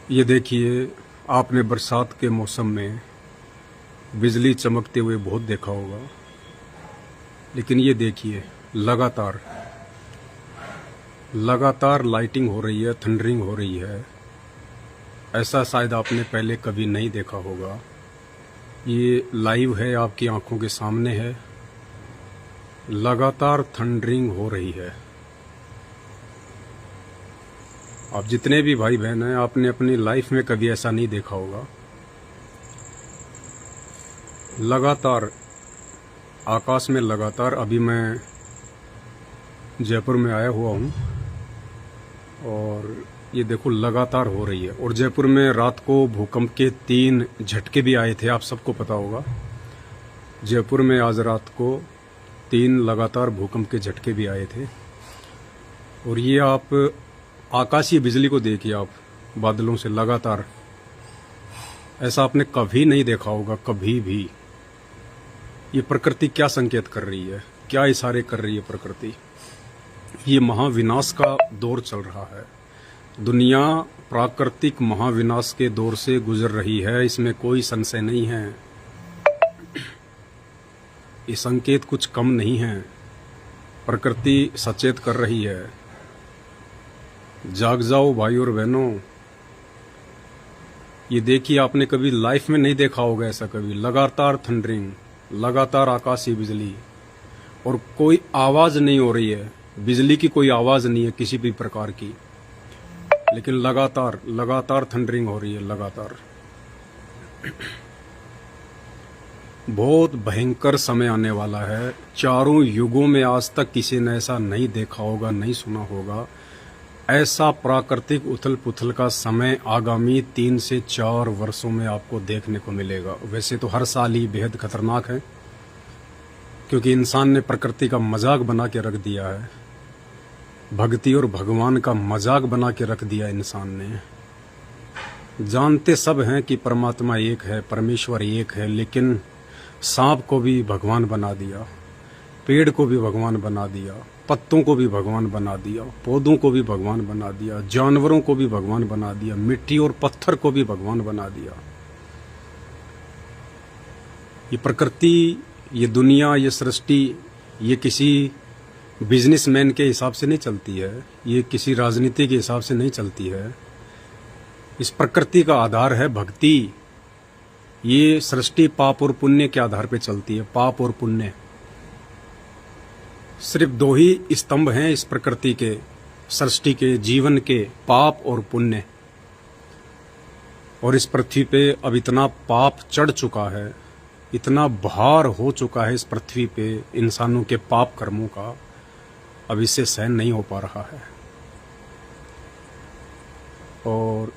ये देखिए, आपने बरसात के मौसम में बिजली चमकते हुए बहुत देखा होगा, लेकिन ये देखिए लगातार लाइटिंग हो रही है, थंडरिंग हो रही है। ऐसा शायद आपने पहले कभी नहीं देखा होगा। ये लाइव है, आपकी आंखों के सामने है। लगातार थंडरिंग हो रही है। आप जितने भी भाई बहन हैं, आपने अपनी लाइफ में कभी ऐसा नहीं देखा होगा। लगातार आकाश में लगातार, अभी मैं जयपुर में आया हुआ हूँ और ये देखो लगातार हो रही है। और जयपुर में रात को भूकंप के 3 झटके भी आए थे, आप सबको पता होगा। जयपुर में आज रात को 3 लगातार भूकंप के झटके भी आए थे। और ये आप आकाशीय बिजली को देखिए, आप बादलों से लगातार, ऐसा आपने कभी नहीं देखा होगा, कभी भी। ये प्रकृति क्या संकेत कर रही है, क्या इशारे कर रही है प्रकृति। ये महाविनाश का दौर चल रहा है। दुनिया प्राकृतिक महाविनाश के दौर से गुजर रही है, इसमें कोई संशय नहीं है। ये संकेत कुछ कम नहीं है। प्रकृति सचेत कर रही है। जाग जाओ भाई और बहनों। ये देखिए, आपने कभी लाइफ में नहीं देखा होगा ऐसा कभी। लगातार थंडरिंग, लगातार आकाशीय बिजली, और कोई आवाज नहीं हो रही है, बिजली की कोई आवाज नहीं है किसी भी प्रकार की, लेकिन लगातार थंडरिंग हो रही है, लगातार। बहुत भयंकर समय आने वाला है। चारों युगों में आज तक किसी ने ऐसा नहीं देखा होगा, नहीं सुना होगा। ऐसा प्राकृतिक उथल पुथल का समय आगामी 3 से 4 वर्षों में आपको देखने को मिलेगा। वैसे तो हर साल ही बेहद खतरनाक है, क्योंकि इंसान ने प्रकृति का मजाक बना के रख दिया है। भक्ति और भगवान का मजाक बना के रख दिया इंसान ने। जानते सब हैं कि परमात्मा एक है, परमेश्वर एक है, लेकिन सांप को भी भगवान बना दिया, पेड़ को भी भगवान बना दिया, पत्तों को भी भगवान बना दिया, पौधों को भी भगवान बना दिया, जानवरों को भी भगवान बना दिया, मिट्टी और पत्थर को भी भगवान बना दिया। ये प्रकृति, ये दुनिया, ये सृष्टि, ये किसी बिजनेसमैन के हिसाब से नहीं चलती है, ये किसी राजनीति के हिसाब से नहीं चलती है। इस प्रकृति का आधार है भक्ति। ये सृष्टि पाप और पुण्य के आधार पर चलती है, पाप और पुण्य। सिर्फ 2 ही स्तंभ हैं इस प्रकृति के, सृष्टि के, जीवन के, पाप और पुण्य। और इस पृथ्वी पे अब इतना पाप चढ़ चुका है, इतना भार हो चुका है इस पृथ्वी पे इंसानों के पाप कर्मों का, अब इससे सहन नहीं हो पा रहा है। और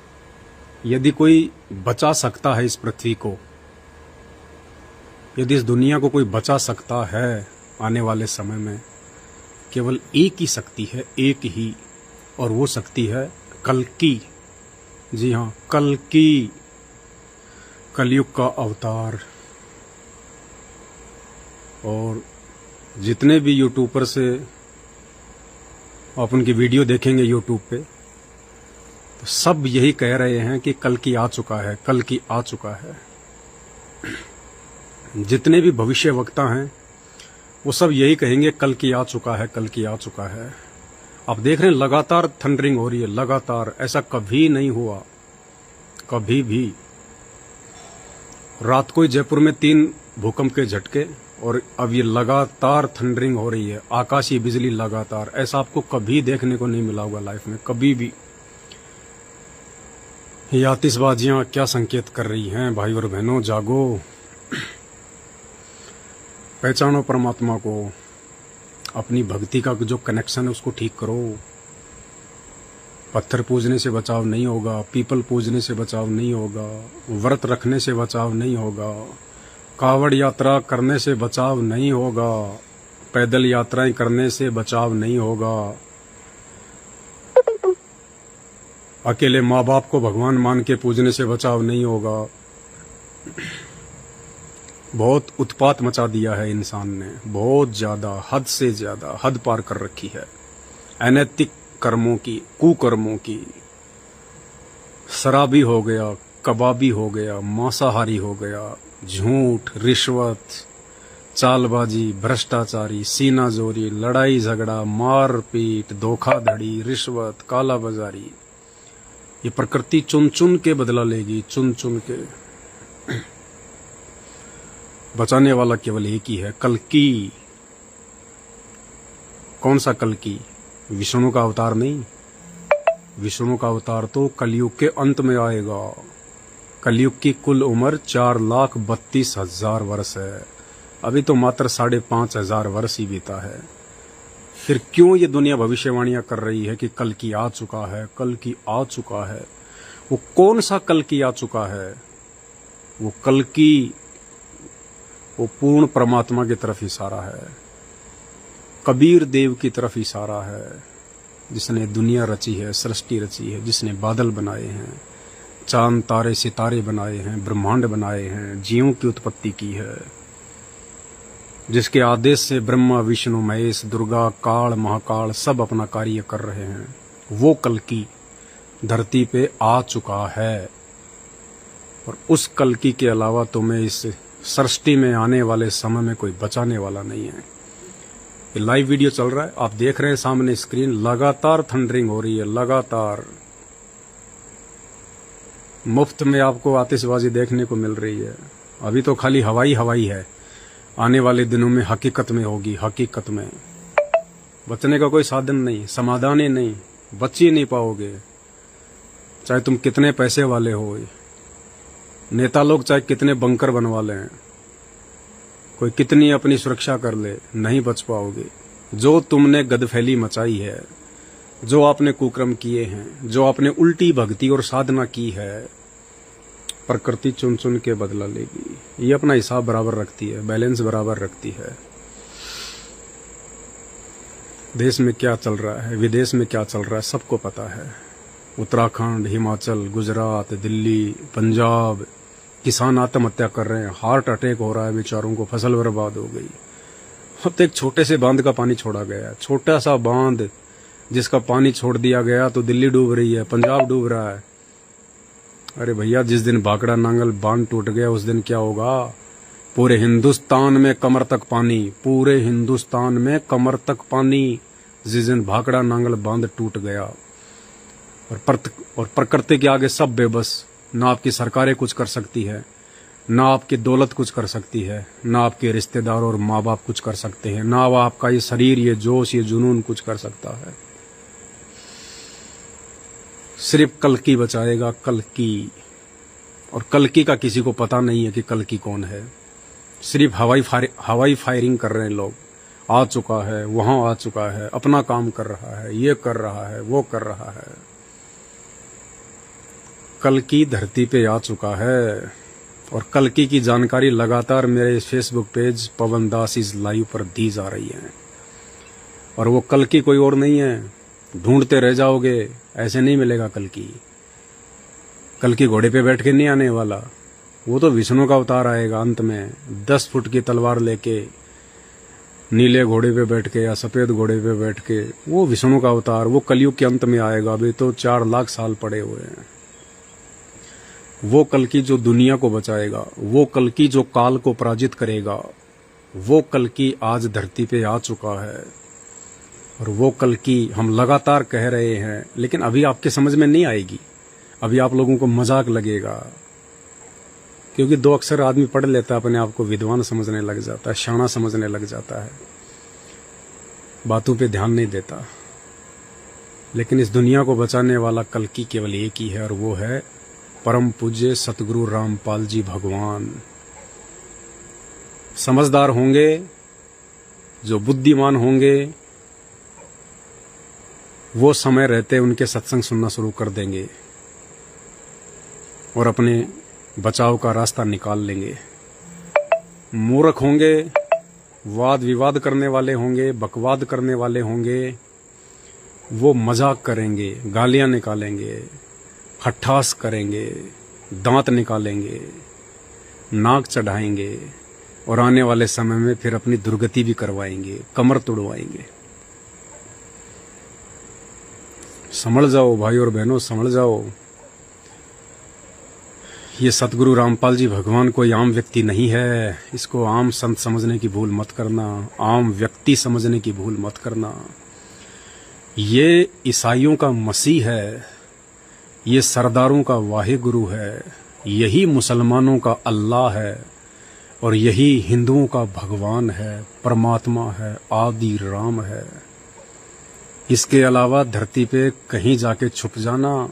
यदि कोई बचा सकता है इस पृथ्वी को, यदि इस दुनिया को कोई बचा सकता है आने वाले समय में, केवल एक ही शक्ति है, एक ही, और वो शक्ति है कल्कि। जी हाँ, कल्कि, कलयुग का अवतार। और जितने भी यूट्यूबर से आप उनकी वीडियो देखेंगे यूट्यूब पे, तो सब यही कह रहे हैं कि कल्कि आ चुका है, कल्कि आ चुका है। जितने भी भविष्य वक्ता हैं वो सब यही कहेंगे कल्कि आ चुका है, कल्कि आ चुका है। आप देख रहे हैं लगातार थंडरिंग हो रही है, लगातार। ऐसा कभी नहीं हुआ, कभी भी। रात को ही जयपुर में 3 भूकंप के झटके, और अब ये लगातार थंडरिंग हो रही है, आकाशीय बिजली लगातार। ऐसा आपको कभी देखने को नहीं मिला होगा लाइफ में, कभी भी। ये आतिशबाजियां क्या संकेत कर रही हैं भाई और बहनों, जागो। पहचानो परमात्मा को, अपनी भक्ति का जो कनेक्शन है उसको ठीक करो। पत्थर पूजने से बचाव नहीं होगा, पीपल पूजने से बचाव नहीं होगा, व्रत रखने से बचाव नहीं होगा, कावड़ यात्रा करने से बचाव नहीं होगा, पैदल यात्राएं करने से बचाव नहीं होगा, अकेले माँ बाप को भगवान मान के पूजने से बचाव नहीं होगा। बहुत उत्पात मचा दिया है इंसान ने, बहुत ज्यादा, हद से ज्यादा, हद पार कर रखी है। अनैतिक कर्मों की, कुकर्मों की, शराबी हो गया, कबाबी हो गया, मांसाहारी हो गया, झूठ, रिश्वत, चालबाजी, भ्रष्टाचारी, सीनाजोरी, लड़ाई झगड़ा, मारपीट, धोखाधड़ी, रिश्वत, कालाबाजारी, ये प्रकृति चुन चुन के बदला लेगी, चुन चुन के। बचाने वाला केवल एक ही है, कल्कि। कौन सा कल्कि? विष्णु का अवतार नहीं। विष्णु का अवतार तो कलयुग के अंत में आएगा। कलयुग की कुल उम्र 4,32,000 वर्ष है। अभी तो मात्र 5,500 वर्ष ही बीता है। फिर क्यों ये दुनिया भविष्यवाणियां कर रही है कि कल की आ चुका है, कल की आ चुका है? वो कौन सा कल की आ चुका है? वो कल की, वो पूर्ण परमात्मा की तरफ इशारा है, कबीर देव की तरफ इशारा है, जिसने दुनिया रची है, सृष्टि रची है, जिसने बादल बनाए हैं, चांद तारे सितारे बनाए हैं, ब्रह्मांड बनाए हैं, जीवों की उत्पत्ति की है, जिसके आदेश से ब्रह्मा, विष्णु, महेश, दुर्गा, काल, महाकाल सब अपना कार्य कर रहे हैं। वो कल्कि धरती पे आ चुका है। और उस कल्कि के अलावा तुम्हें इस सृष्टि में आने वाले समय में कोई बचाने वाला नहीं है। ये लाइव वीडियो चल रहा है, आप देख रहे हैं सामने स्क्रीन, लगातार थंडरिंग हो रही है, लगातार मुफ्त में आपको आतिशबाजी देखने को मिल रही है। अभी तो खाली हवाई है, आने वाले दिनों में हकीकत में होगी, हकीकत में। बचने का कोई साधन नहीं, समाधान ही नहीं, बच ही नहीं पाओगे। चाहे तुम कितने पैसे वाले हो, नेता लोग चाहे कितने बंकर बनवा लें, कोई कितनी अपनी सुरक्षा कर ले, नहीं बच पाओगे। जो तुमने गदफैली मचाई है, जो आपने कुकर्म किए हैं, जो आपने उल्टी भक्ति और साधना की है, प्रकृति चुन चुन के बदला लेगी। ये अपना हिसाब बराबर रखती है, बैलेंस बराबर रखती है। देश में क्या चल रहा है, विदेश में क्या चल रहा है, सबको पता है। उत्तराखंड, हिमाचल, गुजरात, दिल्ली, पंजाब, किसान आत्महत्या कर रहे हैं, हार्ट अटैक हो रहा है बेचारों को, फसल बर्बाद हो गई। अब तो एक छोटे से बांध का पानी छोड़ा गया, छोटा सा बांध जिसका पानी छोड़ दिया गया तो दिल्ली डूब रही है, पंजाब डूब रहा है। अरे भैया, जिस दिन भाखड़ा नांगल बांध टूट गया उस दिन क्या होगा? पूरे हिंदुस्तान में कमर तक पानी, पूरे हिंदुस्तान में कमर तक पानी, जिस दिन भाखड़ा नांगल बांध टूट गया। और प्रकृति के आगे सब बेबस। ना आपकी सरकारें कुछ कर सकती है, ना आपकी दौलत कुछ कर सकती है, ना आपके रिश्तेदार और माँ बाप कुछ कर सकते हैं, ना आपका ये शरीर, ये जोश, ये जुनून कुछ कर सकता है। सिर्फ कल्कि बचाएगा, कल्कि। और कल्कि का किसी को पता नहीं है कि कल्कि कौन है। सिर्फ हवाई फायरिंग कर रहे हैं लोग। आ चुका है, वहां आ चुका है, अपना काम कर रहा है, ये कर रहा है, वो कर रहा है। कल्कि धरती पे आ चुका है। और कल्कि की जानकारी लगातार मेरे Facebook page Pawan Das is live पर दी जा रही है। और वो कल्कि कोई और नहीं है, ढूंढते रह जाओगे, ऐसे नहीं मिलेगा कल्कि। कल्कि घोड़े पे बैठ के नहीं आने वाला, वो तो विष्णु का अवतार आएगा अंत में, 10 फुट की तलवार लेके, नीले घोड़े पे बैठ के या सफेद घोड़े पे बैठ के। वो विष्णु का अवतार, वो कलयुग के अंत में आएगा। अभी तो 4 लाख साल पड़े हुए हैं। वो कल्कि जो दुनिया को बचाएगा, वो कल्कि जो काल को पराजित करेगा, वो कल्कि आज धरती पे आ चुका है। और वो कल्कि हम लगातार कह रहे हैं, लेकिन अभी आपके समझ में नहीं आएगी। अभी आप लोगों को मजाक लगेगा, क्योंकि 2 अक्षर आदमी पढ़ लेता है, अपने आप को विद्वान समझने लग जाता है, शाना समझने लग जाता है, बातों पे ध्यान नहीं देता। लेकिन इस दुनिया को बचाने वाला कल्कि केवल एक ही है, और वो है परम पूज्य सतगुरु रामपाल जी भगवान। समझदार होंगे, जो बुद्धिमान होंगे, वो समय रहते उनके सत्संग सुनना शुरू कर देंगे और अपने बचाव का रास्ता निकाल लेंगे। मूर्ख होंगे, वाद विवाद करने वाले होंगे, बकवाद करने वाले होंगे, वो मजाक करेंगे, गालियां निकालेंगे, खट्ठास करेंगे, दांत निकालेंगे, नाक चढ़ाएंगे, और आने वाले समय में फिर अपनी दुर्गति भी करवाएंगे, कमर तोड़वाएंगे। संभल जाओ भाई और बहनों, संभल जाओ। ये सतगुरु रामपाल जी भगवान कोई आम व्यक्ति नहीं है। इसको आम संत समझने की भूल मत करना, आम व्यक्ति समझने की भूल मत करना। ये ईसाइयों का मसीह है, ये सरदारों का वाहिगुरु है, यही मुसलमानों का अल्लाह है और यही हिंदुओं का भगवान है, परमात्मा है, आदि राम है। इसके अलावा धरती पे कहीं जाके छुप जाना।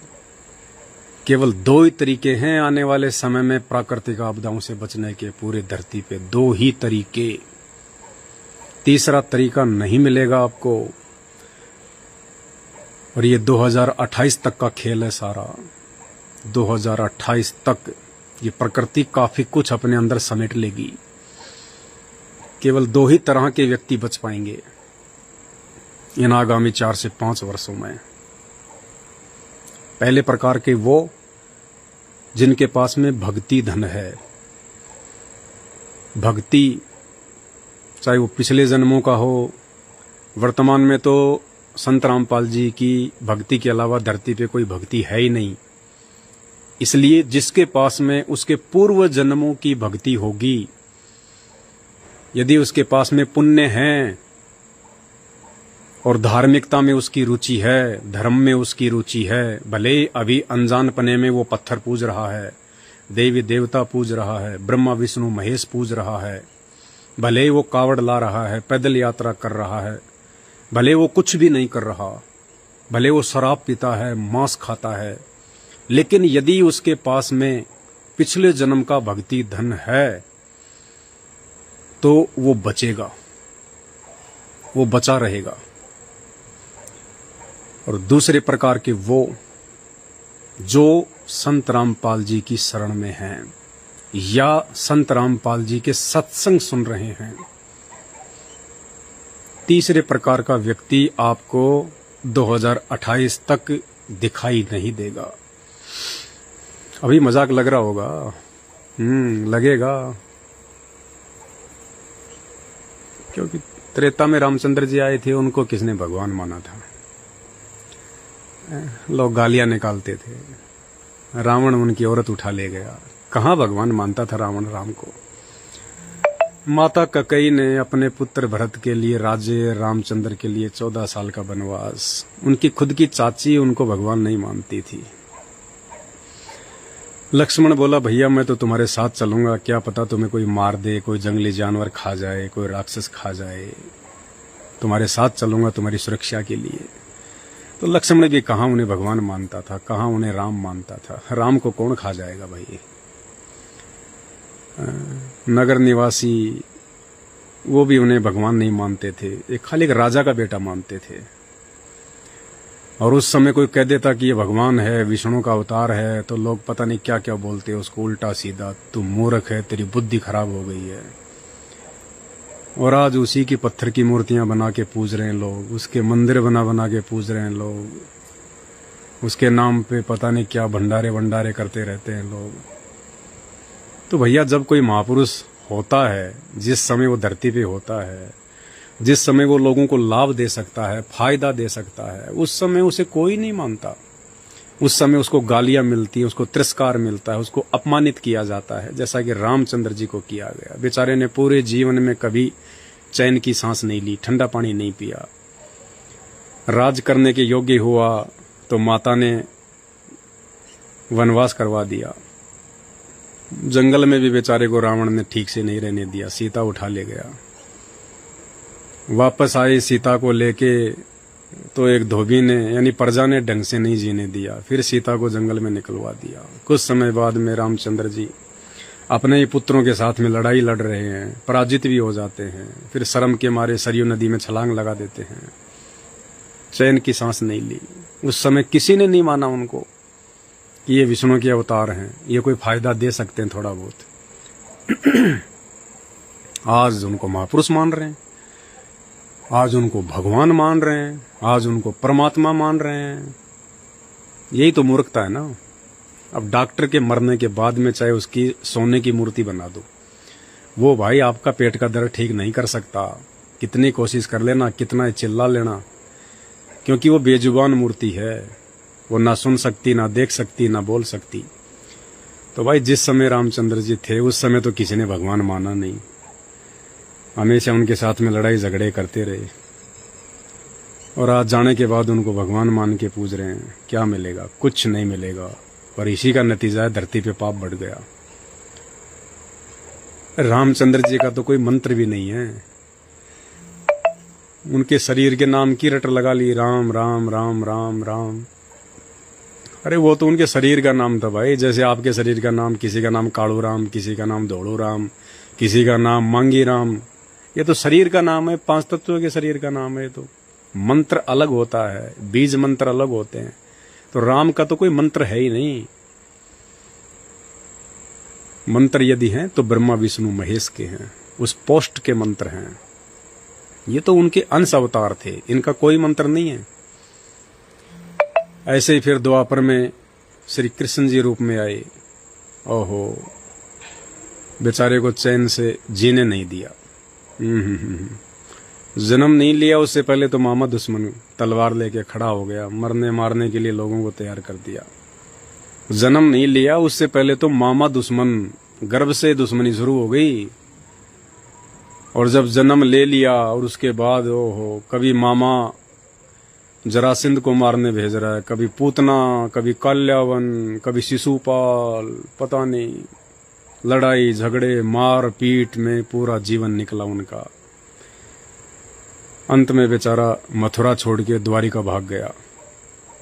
केवल दो ही तरीके हैं आने वाले समय में प्राकृतिक आपदाओं से बचने के, पूरे धरती पे दो ही तरीके, तीसरा तरीका नहीं मिलेगा आपको। और ये 2028 तक का खेल है सारा। 2028 तक ये प्रकृति काफी कुछ अपने अंदर समेट लेगी। केवल दो ही तरह के व्यक्ति बच पाएंगे इन आगामी 4 से 5 वर्षों में। पहले प्रकार के वो जिनके पास में भक्ति धन है। भक्ति चाहे वो पिछले जन्मों का हो, वर्तमान में तो संत रामपाल जी की भक्ति के अलावा धरती पे कोई भक्ति है ही नहीं। इसलिए जिसके पास में उसके पूर्व जन्मों की भक्ति होगी, यदि उसके पास में पुण्य है और धार्मिकता में उसकी रुचि है, धर्म में उसकी रुचि है, भले अभी अनजानपने में वो पत्थर पूज रहा है, देवी देवता पूज रहा है, ब्रह्मा विष्णु महेश पूज रहा है, भले वो कावड़ ला रहा है, पैदल यात्रा कर रहा है, भले वो कुछ भी नहीं कर रहा, भले वो शराब पीता है, मांस खाता है, लेकिन यदि उसके पास में पिछले जन्म का भक्ति धन है तो वो बचेगा, वो बचा रहेगा। और दूसरे प्रकार के वो जो संत रामपाल जी की शरण में हैं या संत रामपाल जी के सत्संग सुन रहे हैं। तीसरे प्रकार का व्यक्ति आपको 2028 तक दिखाई नहीं देगा। अभी मजाक लग रहा होगा, लगेगा, क्योंकि त्रेता में रामचंद्र जी आए थे, उनको किसने भगवान माना था? लोग गालियां निकालते थे। रावण उनकी औरत उठा ले गया। कहाँ भगवान मानता था रावण राम को? माता कैकेयी ने अपने पुत्र भरत के लिए राज्य, रामचंद्र के लिए 14 साल का वनवास। उनकी खुद की चाची उनको भगवान नहीं मानती थी। लक्ष्मण बोला, भैया मैं तो तुम्हारे साथ चलूंगा, क्या पता तुम्हें कोई मार दे, कोई जंगली जानवर खा जाए, कोई राक्षस खा जाए, तुम्हारे साथ चलूंगा तुम्हारी सुरक्षा के लिए। तो लक्ष्मण भी कहाँ उन्हें भगवान मानता था, कहाँ उन्हें राम मानता था। राम को कौन खा जाएगा भाई? नगर निवासी वो भी उन्हें भगवान नहीं मानते थे, एक खाली एक राजा का बेटा मानते थे। और उस समय कोई कह देता कि ये भगवान है, विष्णु का अवतार है, तो लोग पता नहीं क्या क्या बोलते उसको उल्टा सीधा, तू मूर्ख है, तेरी बुद्धि खराब हो गई है। और आज उसी की पत्थर की मूर्तियां बना के पूज रहे हैं लोग, उसके मंदिर बना बना के पूज रहे हैं लोग, उसके नाम पे पता नहीं क्या भंडारे वंडारे करते रहते हैं लोग। तो भैया जब कोई महापुरुष होता है, जिस समय वो धरती पे होता है, जिस समय वो लोगों को लाभ दे सकता है, फायदा दे सकता है, उस समय उसे कोई नहीं मानता। उस समय उसको गालियां मिलती है, उसको तिरस्कार मिलता है, उसको अपमानित किया जाता है, जैसा कि रामचंद्र जी को किया गया। बेचारे ने पूरे जीवन में कभी चैन की सांस नहीं ली, ठंडा पानी नहीं पिया। राज करने के योग्य हुआ तो माता ने वनवास करवा दिया। जंगल में भी बेचारे को रावण ने ठीक से नहीं रहने दिया, सीता उठा ले गया। वापस आई सीता को लेके तो एक धोबी ने यानी प्रजा ने ढंग से नहीं जीने दिया, फिर सीता को जंगल में निकलवा दिया। कुछ समय बाद में रामचंद्र जी अपने ही पुत्रों के साथ में लड़ाई लड़ रहे हैं, पराजित भी हो जाते हैं, फिर शर्म के मारे सरयू नदी में छलांग लगा देते हैं। चैन की सांस नहीं ली। उस समय किसी ने नहीं माना उनको कि ये विष्णु के अवतार हैं, ये कोई फायदा दे सकते हैं थोड़ा बहुत। आज उनको महापुरुष मान रहे हैं, आज उनको भगवान मान रहे हैं, आज उनको परमात्मा मान रहे हैं। यही तो मूर्खता है ना। अब डॉक्टर के मरने के बाद में चाहे उसकी सोने की मूर्ति बना दो, वो भाई आपका पेट का दर्द ठीक नहीं कर सकता। कितनी कोशिश कर लेना, कितना चिल्ला लेना, क्योंकि वो बेजुबान मूर्ति है। वो ना सुन सकती, ना देख सकती, ना बोल सकती। तो भाई जिस समय रामचंद्र जी थे उस समय तो किसी ने भगवान माना नहीं, हमेशा उनके साथ में लड़ाई झगड़े करते रहे, और आज जाने के बाद उनको भगवान मान के पूज रहे हैं। क्या मिलेगा? कुछ नहीं मिलेगा। और इसी का नतीजा है धरती पे पाप बढ़ गया। रामचंद्र जी का तो कोई मंत्र भी नहीं है, उनके शरीर के नाम की रट लगा ली, राम राम राम राम राम। अरे वो तो उनके शरीर का नाम था भाई, जैसे आपके शरीर का नाम, किसी का नाम कालू राम, किसी का नाम धोड़ू राम, किसी का नाम मांगी राम। ये तो शरीर का नाम है, 5 तत्वों के शरीर का नाम है। तो मंत्र अलग होता है, बीज मंत्र अलग होते हैं। तो राम का तो कोई मंत्र है ही नहीं। मंत्र यदि हैं तो ब्रह्मा विष्णु महेश के हैं, उस पोस्ट के मंत्र हैं। ये तो उनके अंश अवतार थे, इनका कोई मंत्र नहीं है। ऐसे ही फिर द्वापर में श्री कृष्ण जी रूप में आए। ओहो, बेचारे को चैन से जीने नहीं दिया। जन्म नहीं लिया उससे पहले तो मामा दुश्मन तलवार लेके खड़ा हो गया, मरने मारने के लिए लोगों को तैयार कर दिया। जन्म नहीं लिया उससे पहले तो मामा दुश्मन, गर्भ से दुश्मनी शुरू हो गई। और जब जन्म ले लिया और उसके बाद ओहो, कभी मामा जरासिंध को मारने भेज रहा है, कभी पूतना, कभी काल्यावन, कभी शिशुपाल, पता नहीं, लड़ाई झगड़े मार पीट में पूरा जीवन निकला उनका। अंत में बेचारा मथुरा छोड़ के द्वारिका भाग गया।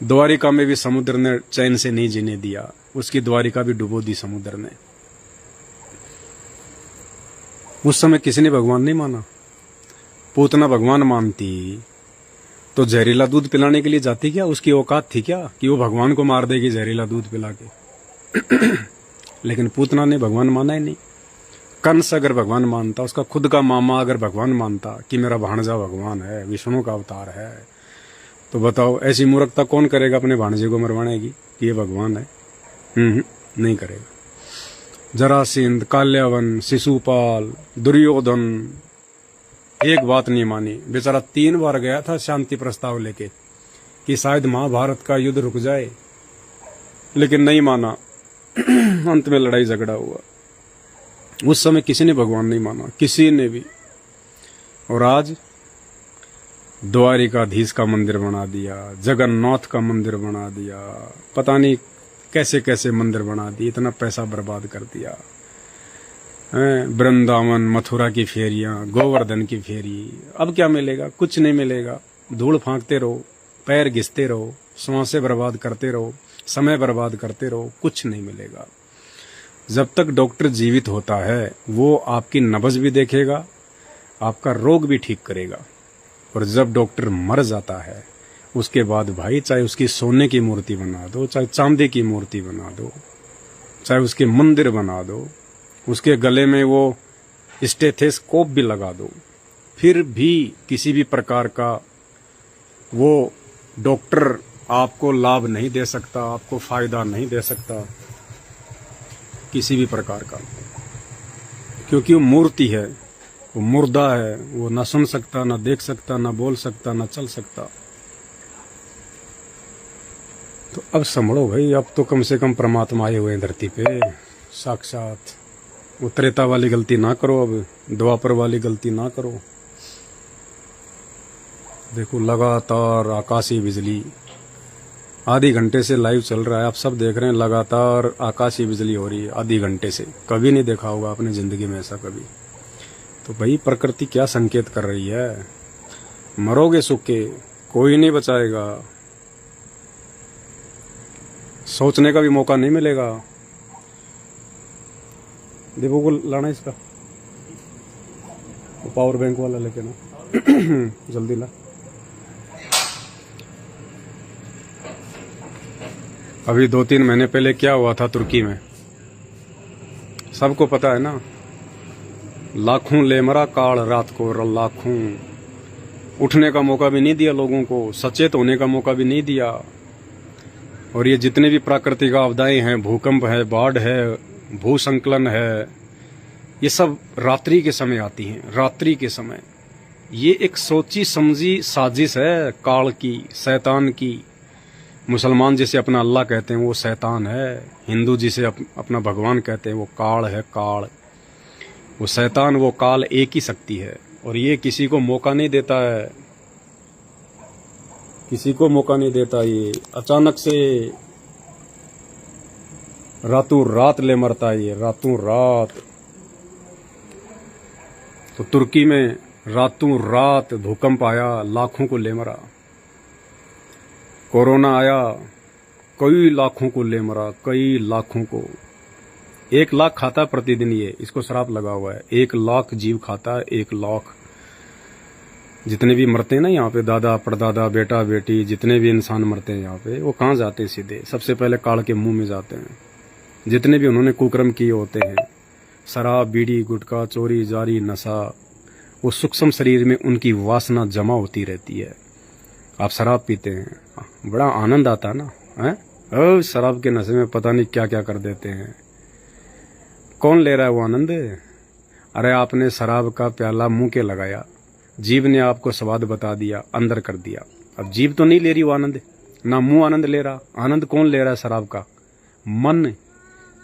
द्वारिका में भी समुद्र ने चैन से नहीं जीने दिया, उसकी द्वारिका भी डुबो दी समुद्र ने। उस समय किसी ने भगवान नहीं माना। पूतना भगवान मानती तो जहरीला दूध पिलाने के लिए जाती क्या? उसकी औकात थी क्या कि वो भगवान को मार देगी जहरीला दूध पिला के? लेकिन पूतना ने भगवान माना ही नहीं। कंस अगर भगवान मानता, उसका खुद का मामा अगर भगवान मानता कि मेरा भाणजा भगवान है, विष्णु का अवतार है, तो बताओ ऐसी मूर्खता कौन करेगा अपने भाणजे को मरवाने की कि ये भगवान है? नहीं करेगा। जरासिंध, काल्यावन, शिशुपाल, दुर्योधन एक बात नहीं मानी। बेचारा 3 बार गया था शांति प्रस्ताव लेके कि शायद महाभारत का युद्ध रुक जाए, लेकिन नहीं माना। अंत में लड़ाई झगड़ा हुआ। उस समय किसी ने भगवान नहीं माना, किसी ने भी। और आज द्वारिकाधीश का मंदिर बना दिया, जगन्नाथ का मंदिर बना दिया, पता नहीं कैसे कैसे मंदिर बना दिए, इतना पैसा बर्बाद कर दिया। वृंदावन, मथुरा की फेरियां, गोवर्धन की फेरी, अब क्या मिलेगा? कुछ नहीं मिलेगा। धूल फांकते रहो, पैर घिसते रहो, सांसें बर्बाद करते रहो, समय बर्बाद करते रहो, कुछ नहीं मिलेगा। जब तक डॉक्टर जीवित होता है वो आपकी नब्ज भी देखेगा, आपका रोग भी ठीक करेगा। और जब डॉक्टर मर जाता है उसके बाद भाई चाहे उसकी सोने की मूर्ति बना दो, चाहे चांदी की मूर्ति बना दो, चाहे उसके मंदिर बना दो, उसके गले में वो स्टेथोस्कोप भी लगा दो, फिर भी किसी भी प्रकार का वो डॉक्टर आपको लाभ नहीं दे सकता, आपको फायदा नहीं दे सकता किसी भी प्रकार का, क्योंकि वो मूर्ति है, वो मुर्दा है, वो ना सुन सकता, ना देख सकता, ना बोल सकता, ना चल सकता। तो अब संभलो भाई, अब तो कम से कम परमात्मा आए हुए हैं धरती पे साक्षात। वो त्रेता वाली गलती ना करो, अब द्वापर वाली गलती ना करो। देखो लगातार आकाशीय बिजली, आधे घंटे से लाइव चल रहा है, आप सब देख रहे हैं, लगातार आकाशीय बिजली हो रही है आधे घंटे से। कभी नहीं देखा होगा आपने जिंदगी में ऐसा कभी। तो भाई प्रकृति क्या संकेत कर रही है? मरोगे सूखे, कोई नहीं बचाएगा, सोचने का भी मौका नहीं मिलेगा। दीपू को लाना इसका पावर बैंक वाला लेके ना जल्दी ला। अभी 2-3 महीने पहले क्या हुआ था तुर्की में, सबको पता है ना। लाखों ले मरा काल रात को, लाखों उठने का मौका भी नहीं दिया लोगों को, सचेत होने का मौका भी नहीं दिया। और ये जितने भी प्राकृतिक आपदाएं हैं, भूकंप है, बाढ़ है, भूसंकलन है, ये सब रात्रि के समय आती हैं। रात्रि के समय ये एक सोची समझी साजिश है काल की, शैतान की, मुसलमान जिसे अपना अल्लाह कहते हैं वो शैतान है, हिंदू जिसे अपना भगवान कहते हैं वो काल है, काल। वो शैतान, वो काल एक ही शक्ति है, और ये किसी को मौका नहीं देता है, किसी को मौका नहीं देता। ये अचानक से रातों रात ले मरता है, ये रातों रात। तो तुर्की में रातों रात भूकंप आया, लाखों को ले मरा। कोरोना आया, कई लाखों को ले मरा, कई लाखों को। 1 लाख खाता प्रतिदिन, ये इसको श्राप लगा हुआ है। 1 लाख जीव खाता है, 1 लाख। जितने भी मरते हैं ना यहाँ पे, दादा परदादा बेटा बेटी, जितने भी इंसान मरते हैं यहाँ पे, वो कहाँ जाते हैं? सीधे सबसे पहले काल के मुंह में जाते हैं। जितने भी उन्होंने कुकर्म किए होते हैं, शराब बीड़ी गुटखा चोरी जारी नशा, वो सूक्ष्म शरीर में उनकी वासना जमा होती रहती है। आप शराब पीते हैं, बड़ा आनंद आता है ना, है? शराब के नशे में पता नहीं क्या क्या कर देते हैं। कौन ले रहा है वो आनंद? अरे आपने शराब का प्याला मुंह के लगाया, जीव ने आपको स्वाद बता दिया, अंदर कर दिया। अब जीव तो नहीं ले रही वो आनंद, ना मुंह आनंद ले रहा। आनंद कौन ले रहा है शराब का? मन,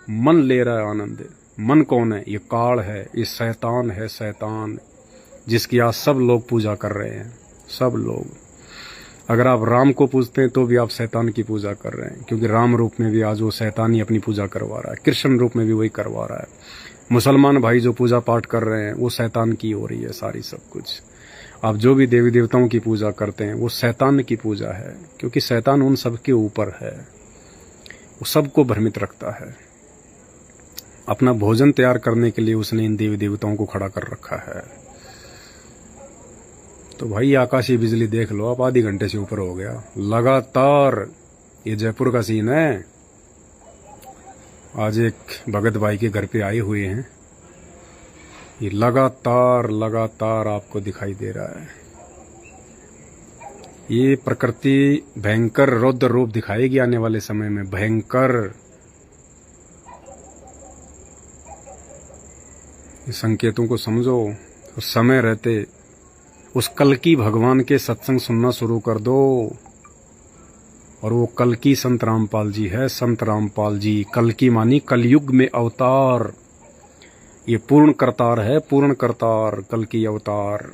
मन ले रहा है आनंद। मन कौन है? ये काल है, ये शैतान है, शैतान, जिसकी आज सब लोग पूजा कर रहे हैं, सब लोग। अगर आप राम को पूजते हैं तो भी आप शैतान की पूजा कर रहे हैं, क्योंकि राम रूप में भी आज वो शैतान ही अपनी पूजा करवा रहा है, कृष्ण रूप में भी वही करवा रहा है। मुसलमान भाई जो पूजा पाठ कर रहे हैं वो शैतान की हो रही है सारी, सब कुछ। आप जो भी देवी देवताओं की पूजा करते हैं वो शैतान की पूजा है, क्योंकि शैतान उन सब के ऊपर है, वो सबको भ्रमित रखता है। अपना भोजन तैयार करने के लिए उसने इन देवी देवताओं को खड़ा कर रखा है। तो भाई आकाशीय बिजली देख लो आप, आधे घंटे से ऊपर हो गया लगातार। ये जयपुर का सीन है। आज एक भगत भाई के घर पे आए हुए हैं, ये लगातार लगातार आपको दिखाई दे रहा है। ये प्रकृति भयंकर रौद्र रूप दिखाएगी आने वाले समय में, भयंकर। संकेतों को समझो, उस समय रहते उस कल्कि भगवान के सत्संग सुनना शुरू कर दो। और वो कल्कि संत रामपाल जी है, संत रामपाल जी। कल्कि मानी कलयुग में अवतार, ये पूर्ण करतार है, पूर्ण करतार, कल्कि अवतार।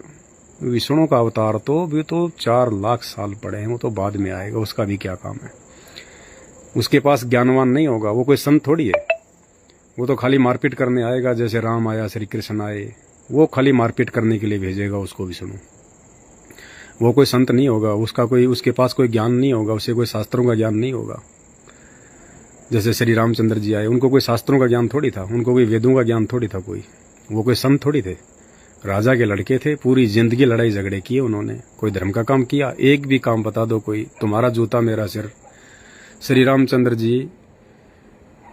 विष्णु का अवतार तो भी तो 4 लाख साल पड़े हैं, वो तो बाद में आएगा, उसका भी क्या काम है। उसके पास ज्ञानवान नहीं होगा, वो कोई संत थोड़ी है। वो तो खाली मारपीट करने आएगा, जैसे राम आया, श्री कृष्ण आए, वो खाली मारपीट करने के लिए भेजेगा उसको विष्णु। वो कोई संत नहीं होगा, उसके पास कोई ज्ञान नहीं होगा, उसे कोई शास्त्रों का ज्ञान नहीं होगा। जैसे श्री रामचंद्र जी आए, उनको कोई शास्त्रों का ज्ञान थोड़ी था, उनको कोई वेदों का ज्ञान थोड़ी था कोई। वो कोई संत थोड़ी थे, राजा के लड़के थे। पूरी जिंदगी लड़ाई झगड़े किए उन्होंने, कोई धर्म का काम किया? एक भी काम बता दो कोई, तुम्हारा जूता मेरा सिर। श्री रामचंद्र जी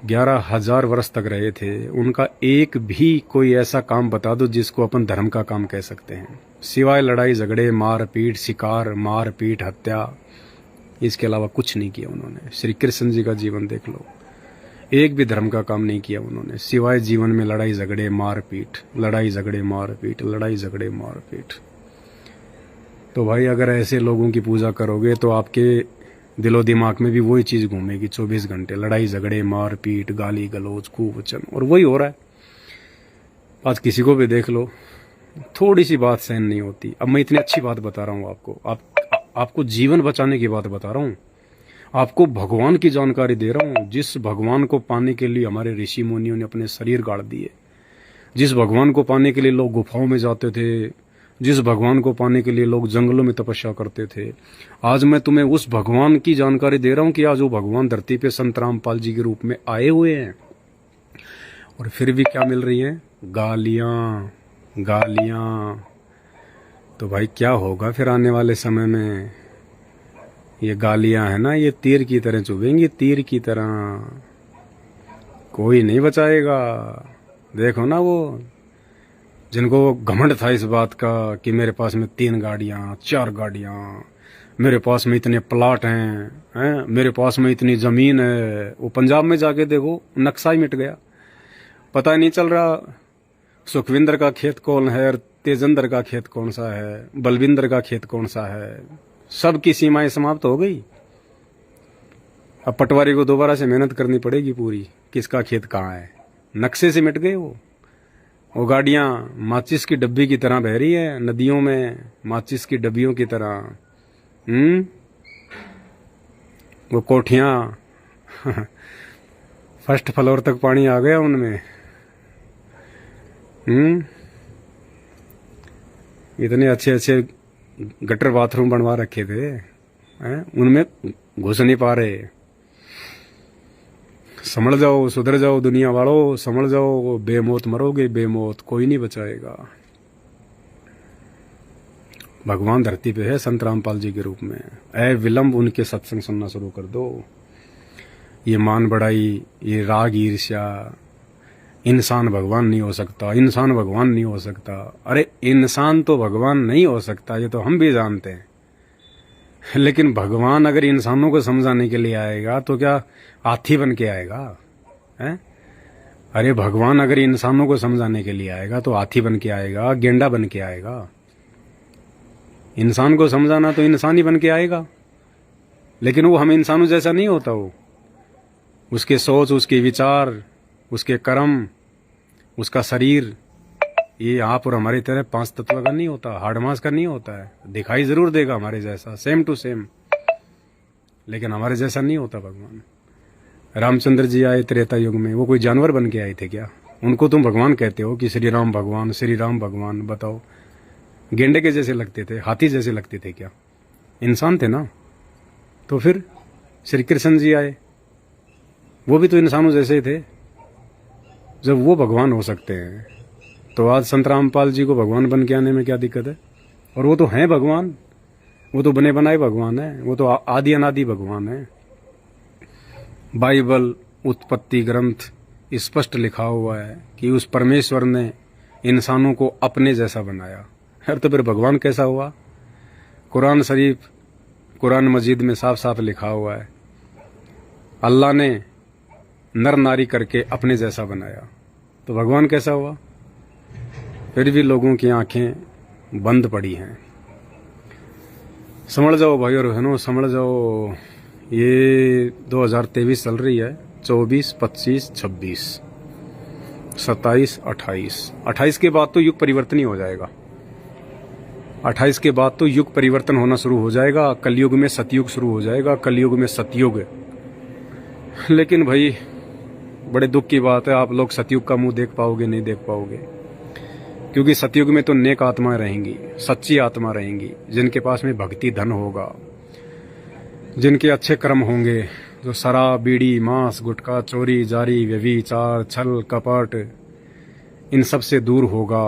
11,000 वर्ष तक रहे थे, उनका एक भी कोई ऐसा काम बता दो जिसको अपन धर्म का काम कह सकते हैं, सिवाय लड़ाई झगड़े, मारपीट, शिकार, मारपीट, हत्या, इसके अलावा कुछ नहीं किया उन्होंने। श्री कृष्ण जी का जीवन देख लो, एक भी धर्म का काम नहीं किया उन्होंने, सिवाय जीवन में लड़ाई झगड़े, मारपीट, लड़ाई झगड़े, मारपीट, लड़ाई झगड़े, मारपीट। तो भाई अगर ऐसे लोगों की पूजा करोगे तो आपके दिलो दिमाग में भी वही चीज घूमेगी 24 घंटे, लड़ाई झगड़े, मारपीट, गाली गलौज, कुवचन, और वही हो रहा है आज। किसी को भी देख लो, थोड़ी सी बात सहन नहीं होती। अब मैं इतनी अच्छी बात बता रहा हूँ आपको, आपको जीवन बचाने की बात बता रहा हूँ, आपको भगवान की जानकारी दे रहा हूँ, जिस भगवान को पाने के लिए हमारे ऋषि मुनियों ने अपने शरीर गाड़ दिए, जिस भगवान को पाने के लिए लोग गुफाओं में जाते थे, जिस भगवान को पाने के लिए लोग जंगलों में तपस्या करते थे, आज मैं तुम्हें उस भगवान की जानकारी दे रहा हूं कि आज वो भगवान धरती पे संत रामपाल जी के रूप में आए हुए हैं। और फिर भी क्या मिल रही है? गालियां, गालियां। तो भाई क्या होगा फिर आने वाले समय में? ये गालियां है ना, ये तीर की तरह चुभेंगी, तीर की तरह, कोई नहीं बचाएगा। देखो ना वो जिनको घमंड था इस बात का कि मेरे पास में 3 गाड़ियां, 4 गाड़ियां, मेरे पास में इतने प्लाट हैं, मेरे पास में इतनी जमीन है, वो पंजाब में जाके देखो नक्शा ही मिट गया, पता ही नहीं चल रहा सुखविंदर का खेत कौन है, तेजेंद्र का खेत कौन सा है, बलविंदर का खेत कौन सा है। सबकी सीमाएं समाप्त हो गई। अब पटवारी को दोबारा से मेहनत करनी पड़ेगी पूरी, किसका खेत कहाँ है। नक्शे से मिट गए वो गाड़ियां माचिस की डब्बी की तरह बह रही है नदियों में, माचिस की डब्बियों की तरह। वो कोठियां फर्स्ट फ्लोर तक पानी आ गया उनमें। इतने अच्छे अच्छे गटर बाथरूम बनवा रखे थे, उनमें घुस नहीं पा रहे। समझ जाओ, सुधर जाओ दुनिया वालों, समझ जाओ, बेमौत मरोगे, बेमौत, कोई नहीं बचाएगा। भगवान धरती पे है संत रामपाल जी के रूप में। ऐ विलंब उनके सत्संग सुनना शुरू कर दो। ये मान बढ़ाई, ये राग ईर्ष्या, इंसान भगवान नहीं हो सकता, इंसान भगवान नहीं हो सकता। अरे इंसान तो भगवान नहीं हो सकता, ये तो हम भी जानते हैं। लेकिन भगवान अगर इंसानों को समझाने के लिए आएगा तो क्या हाथी बन के आएगा? है? अरे भगवान अगर इंसानों को समझाने के लिए आएगा तो हाथी बन के आएगा, गेंडा बन के आएगा। इंसान को समझाना तो इंसान ही बन के आएगा, लेकिन वो हम इंसानों जैसा नहीं होता। वो उसके सोच, उसके विचार, उसके कर्म, उसका शरीर, ये आप और हमारी तरह 5 तत्व का नहीं होता, हाड़ मांस का नहीं होता है। दिखाई जरूर देगा हमारे जैसा, सेम टू सेम, लेकिन हमारे जैसा नहीं होता भगवान। रामचंद्र जी आए त्रेता युग में, वो कोई जानवर बन के आए थे क्या? उनको तुम भगवान कहते हो कि श्री राम भगवान, श्री राम भगवान। बताओ, गेंडे के जैसे लगते थे, हाथी जैसे लगते थे क्या? इंसान थे ना। तो फिर श्री कृष्ण जी आए, वो भी तो इंसानों जैसे ही थे। जब वो भगवान हो सकते हैं तो आज संत रामपाल जी को भगवान बन के आने में क्या दिक्कत है? और वो तो हैं भगवान, वो तो बने बनाए भगवान है, वो तो आदि अनादि भगवान है। बाइबल उत्पत्ति ग्रंथ स्पष्ट लिखा हुआ है कि उस परमेश्वर ने इंसानों को अपने जैसा बनाया। तो फिर भगवान कैसा हुआ? कुरान शरीफ, कुरान मजीद में साफ साफ लिखा हुआ है, अल्लाह ने नर नारी करके अपने जैसा बनाया। तो भगवान कैसा हुआ? फिर भी लोगों की आंखें बंद पड़ी हैं। समझ जाओ भाई और बहनों, समझ जाओ। ये 2023 चल रही है, 24, 25, 26, 27, 28 के बाद तो युग परिवर्तन ही हो जाएगा। 28 के बाद तो युग परिवर्तन होना शुरू हो जाएगा। कलयुग में सतयुग शुरू हो जाएगा, कलयुग में सतयुग। लेकिन भाई बड़े दुख की बात है, आप लोग सतयुग का मुंह देख पाओगे? नहीं देख पाओगे, क्योंकि सतयुग में तो नेक आत्माएं रहेंगी, सच्ची आत्मा रहेंगी, जिनके पास में भक्ति धन होगा, जिनके अच्छे कर्म होंगे, जो शराब, बीड़ी, मांस, गुटखा, चोरी, जारी, व्यभिचार, छल, कपट, इन सब से दूर होगा।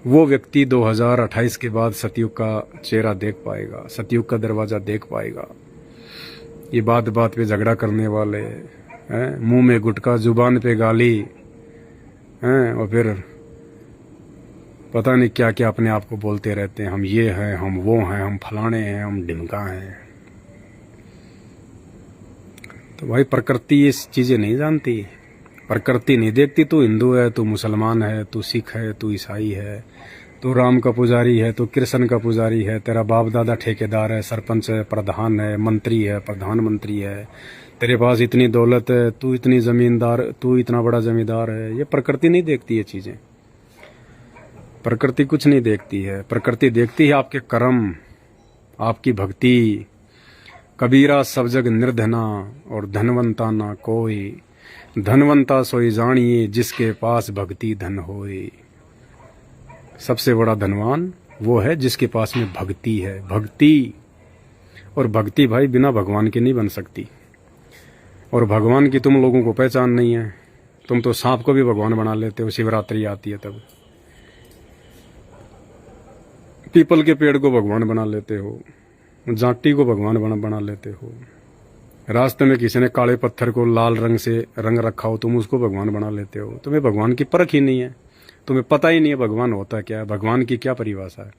वो व्यक्ति 2028 के बाद सतयुग का चेहरा देख पाएगा, सतयुग का दरवाजा देख पाएगा। ये बात बात पे झगड़ा करने वाले, मुंह में गुटखा, जुबान पे गाली, और फिर पता नहीं क्या क्या अपने आप को बोलते रहते हैं, हम ये हैं, हम वो हैं, हम फलाने हैं, हम ढिमका हैं। तो भाई प्रकृति ये चीजें नहीं जानती, प्रकृति नहीं देखती। तू हिंदू है, तू मुसलमान है, तू सिख है, तू ईसाई है, तू राम का पुजारी है, तू कृष्ण का पुजारी है, तेरा बाप दादा ठेकेदार है, सरपंच है, प्रधान है, मंत्री है, प्रधानमंत्री है, तेरे पास इतनी दौलत है, तू इतनी जमींदार, तू इतना बड़ा जमींदार है। ये प्रकृति नहीं देखती ये चीजें। प्रकृति कुछ नहीं देखती है। प्रकृति देखती है आपके कर्म, आपकी भक्ति। कबीरा सब जग निर्धना और धनवंता ना कोई, धनवंता सोई जानिए जिसके पास भक्ति धन होए। सबसे बड़ा धनवान वो है जिसके पास में भक्ति है। भक्ति, और भक्ति भाई बिना भगवान के नहीं बन सकती। और भगवान की तुम लोगों को पहचान नहीं है। तुम तो सांप को भी भगवान बना लेते हो, शिवरात्रि आती है तब। पीपल के पेड़ को भगवान बना लेते हो, जाटी को भगवान बना लेते हो। रास्ते में किसी ने काले पत्थर को लाल रंग से रंग रखा हो, तुम उसको भगवान बना लेते हो। तुम्हें भगवान की परख ही नहीं है, तुम्हें पता ही नहीं है भगवान होता क्या है, भगवान की क्या परिभाषा है।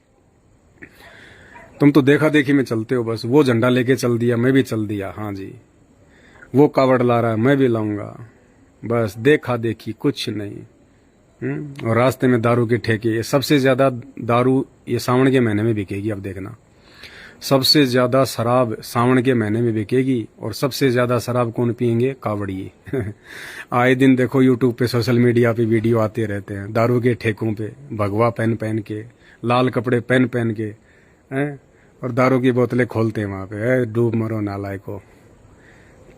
तुम तो देखा देखी में चलते हो बस। वो झंडा लेके चल दिया, मैं भी चल दिया, हाँ जी। वो कावड़ ला रहा है, मैं भी लाऊंगा, बस देखा देखी, कुछ नहीं। और रास्ते में दारू के ठेके, सबसे ज्यादा दारू ये सावन के महीने में बिकेगी। अब देखना, सबसे ज्यादा शराब सावन के महीने में बिकेगी और सबसे ज्यादा शराब कौन पियेंगे? कावड़िए। आए दिन देखो यूट्यूब पे, सोशल मीडिया पे वीडियो आते रहते हैं दारू के ठेकों पे, भगवा पहन पहन के, लाल कपड़े पहन पहन के, हैं, और दारू की बोतलें खोलते हैं वहां पे। डूब मरो नालायको,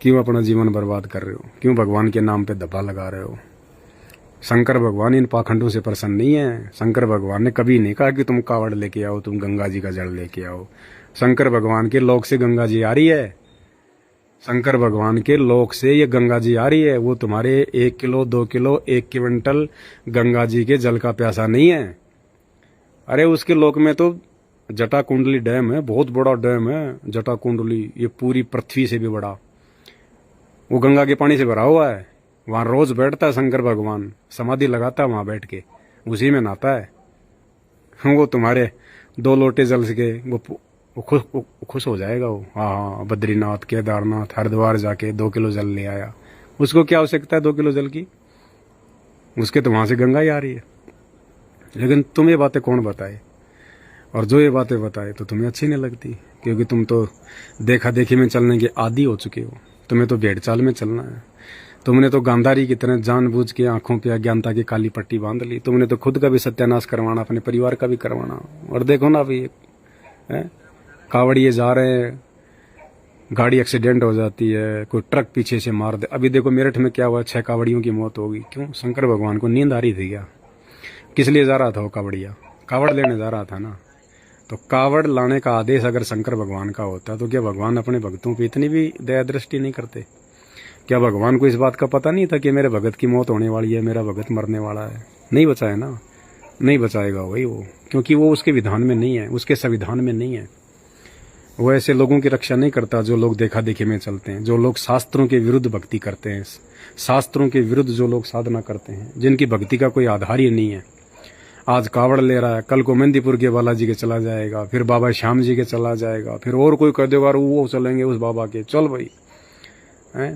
क्यों अपना जीवन बर्बाद कर रहे हो? क्यों भगवान के नाम पे धब्बा लगा रहे हो? शंकर भगवान इन पाखंडों से प्रसन्न नहीं है। शंकर भगवान ने कभी नहीं कहा कि तुम कावड़ लेके आओ, तुम गंगा जी का जल लेके आओ। शंकर भगवान के लोक से गंगा जी आ रही है। शंकर भगवान के लोक से ये गंगा जी आ रही है। वो तुम्हारे 1 kilo 2 kilo 1 quintal Ganga ji के जल का प्यासा नहीं है। अरे उसके लोक में तो जटा कुंडली डैम है, बहुत बड़ा डैम है जटा कुंडली, ये पूरी पृथ्वी से भी बड़ा। वो गंगा के पानी से भरा हुआ है। वहां रोज बैठता है शंकर भगवान, समाधि लगाता है वहां बैठ के, उसी में नहाता है। वो तुम्हारे 2 लोटे जल के वो खुश हो जाएगा वो। हाँ, बद्रीनाथ, केदारनाथ, हरिद्वार जाके 2 किलो जल ले आया। उसको क्या आवश्यकता है 2 किलो जल की? उसके तो वहां से गंगा ही आ रही है। लेकिन तुम ये बातें कौन बताए? और जो ये बातें बताए तो तुम्हें अच्छी नहीं लगती, क्योंकि तुम तो देखा देखी में चलने के आदी हो चुके हो। तुम्हें तो भेड़ चाल में चलना है। तुमने तो गांधारी की तरह जानबूझ के आंखों पे अज्ञानता की काली पट्टी बांध ली। तुमने तो खुद का भी सत्यानाश करवाना, अपने परिवार का भी करवाना। और देखो ना अभी कावड़िए जा रहे हैं, गाड़ी एक्सीडेंट हो जाती है, कोई ट्रक पीछे से मार दे। अभी देखो मेरठ में क्या हुआ, 6 कावड़ियों की मौत होगी। क्यों? शंकर भगवान को नींद आ रही थी क्या? किस लिए जा रहा था वो कावड़िया? कावड़ लेने जा रहा था ना। तो कावड़ लाने का आदेश अगर शंकर भगवान का होता तो क्या भगवान अपने भक्तों पे इतनी भी दया दृष्टि नहीं करते? क्या भगवान को इस बात का पता नहीं था कि मेरे भगत की मौत होने वाली है, मेरा भगत मरने वाला है? नहीं बचाया ना, नहीं बचाएगा वही वो, क्योंकि वो उसके विधान में नहीं है, उसके संविधान में नहीं है। वो ऐसे लोगों की रक्षा नहीं करता जो लोग देखा देखी में चलते हैं, जो लोग शास्त्रों के विरुद्ध भक्ति करते हैं, शास्त्रों के विरुद्ध जो लोग साधना करते हैं, जिनकी भक्ति का कोई आधार ही नहीं है। आज कावड़ ले रहा है, कल को मेहंदीपुर के बालाजी के चला जाएगा, फिर बाबा श्याम जी के चला जाएगा, फिर और कोई कह देगा वो चलेंगे उस बाबा के। चल भाई,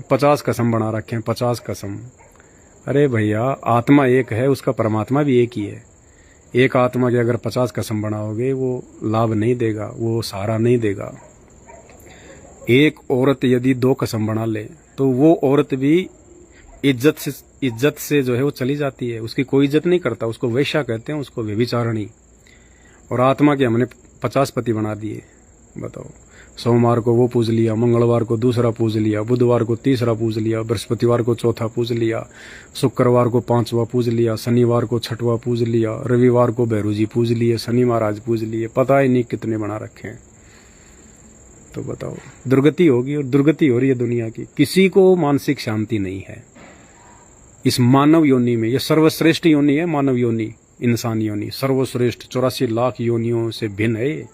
50 कसम बना रखे हैं, 50 कसम। अरे भैया, आत्मा एक है, उसका परमात्मा भी एक ही है। एक आत्मा के अगर 50 कसम बनाओगे वो लाभ नहीं देगा, वो सहारा नहीं देगा। एक औरत यदि 2 कसम बना ले तो वो औरत भी इज्जत से जो है वो चली जाती है, उसकी कोई इज्जत नहीं करता, उसको वैश्या कहते हैं, उसको व्यभिचारिणी। और आत्मा के हमने 50 पति बना दिए। बताओ, सोमवार को वो पूज लिया, मंगलवार को दूसरा पूज लिया, बुधवार को तीसरा पूज लिया, बृहस्पतिवार को चौथा पूज लिया, शुक्रवार को 5वां पूज लिया, शनिवार को 6वां पूज लिया, रविवार को भैरू जी पूज लिए, शनि महाराज पूज लिए, पता ही नहीं कितने बना रखे हैं। तो बताओ, दुर्गति होगी और दुर्गति हो रही है दुनिया की। किसी को मानसिक शांति नहीं है इस मानव योनि में। ये सर्वश्रेष्ठ योनि है मानव योनि, इंसान योनि सर्वश्रेष्ठ, 84 लाख योनियों से भिन्न है।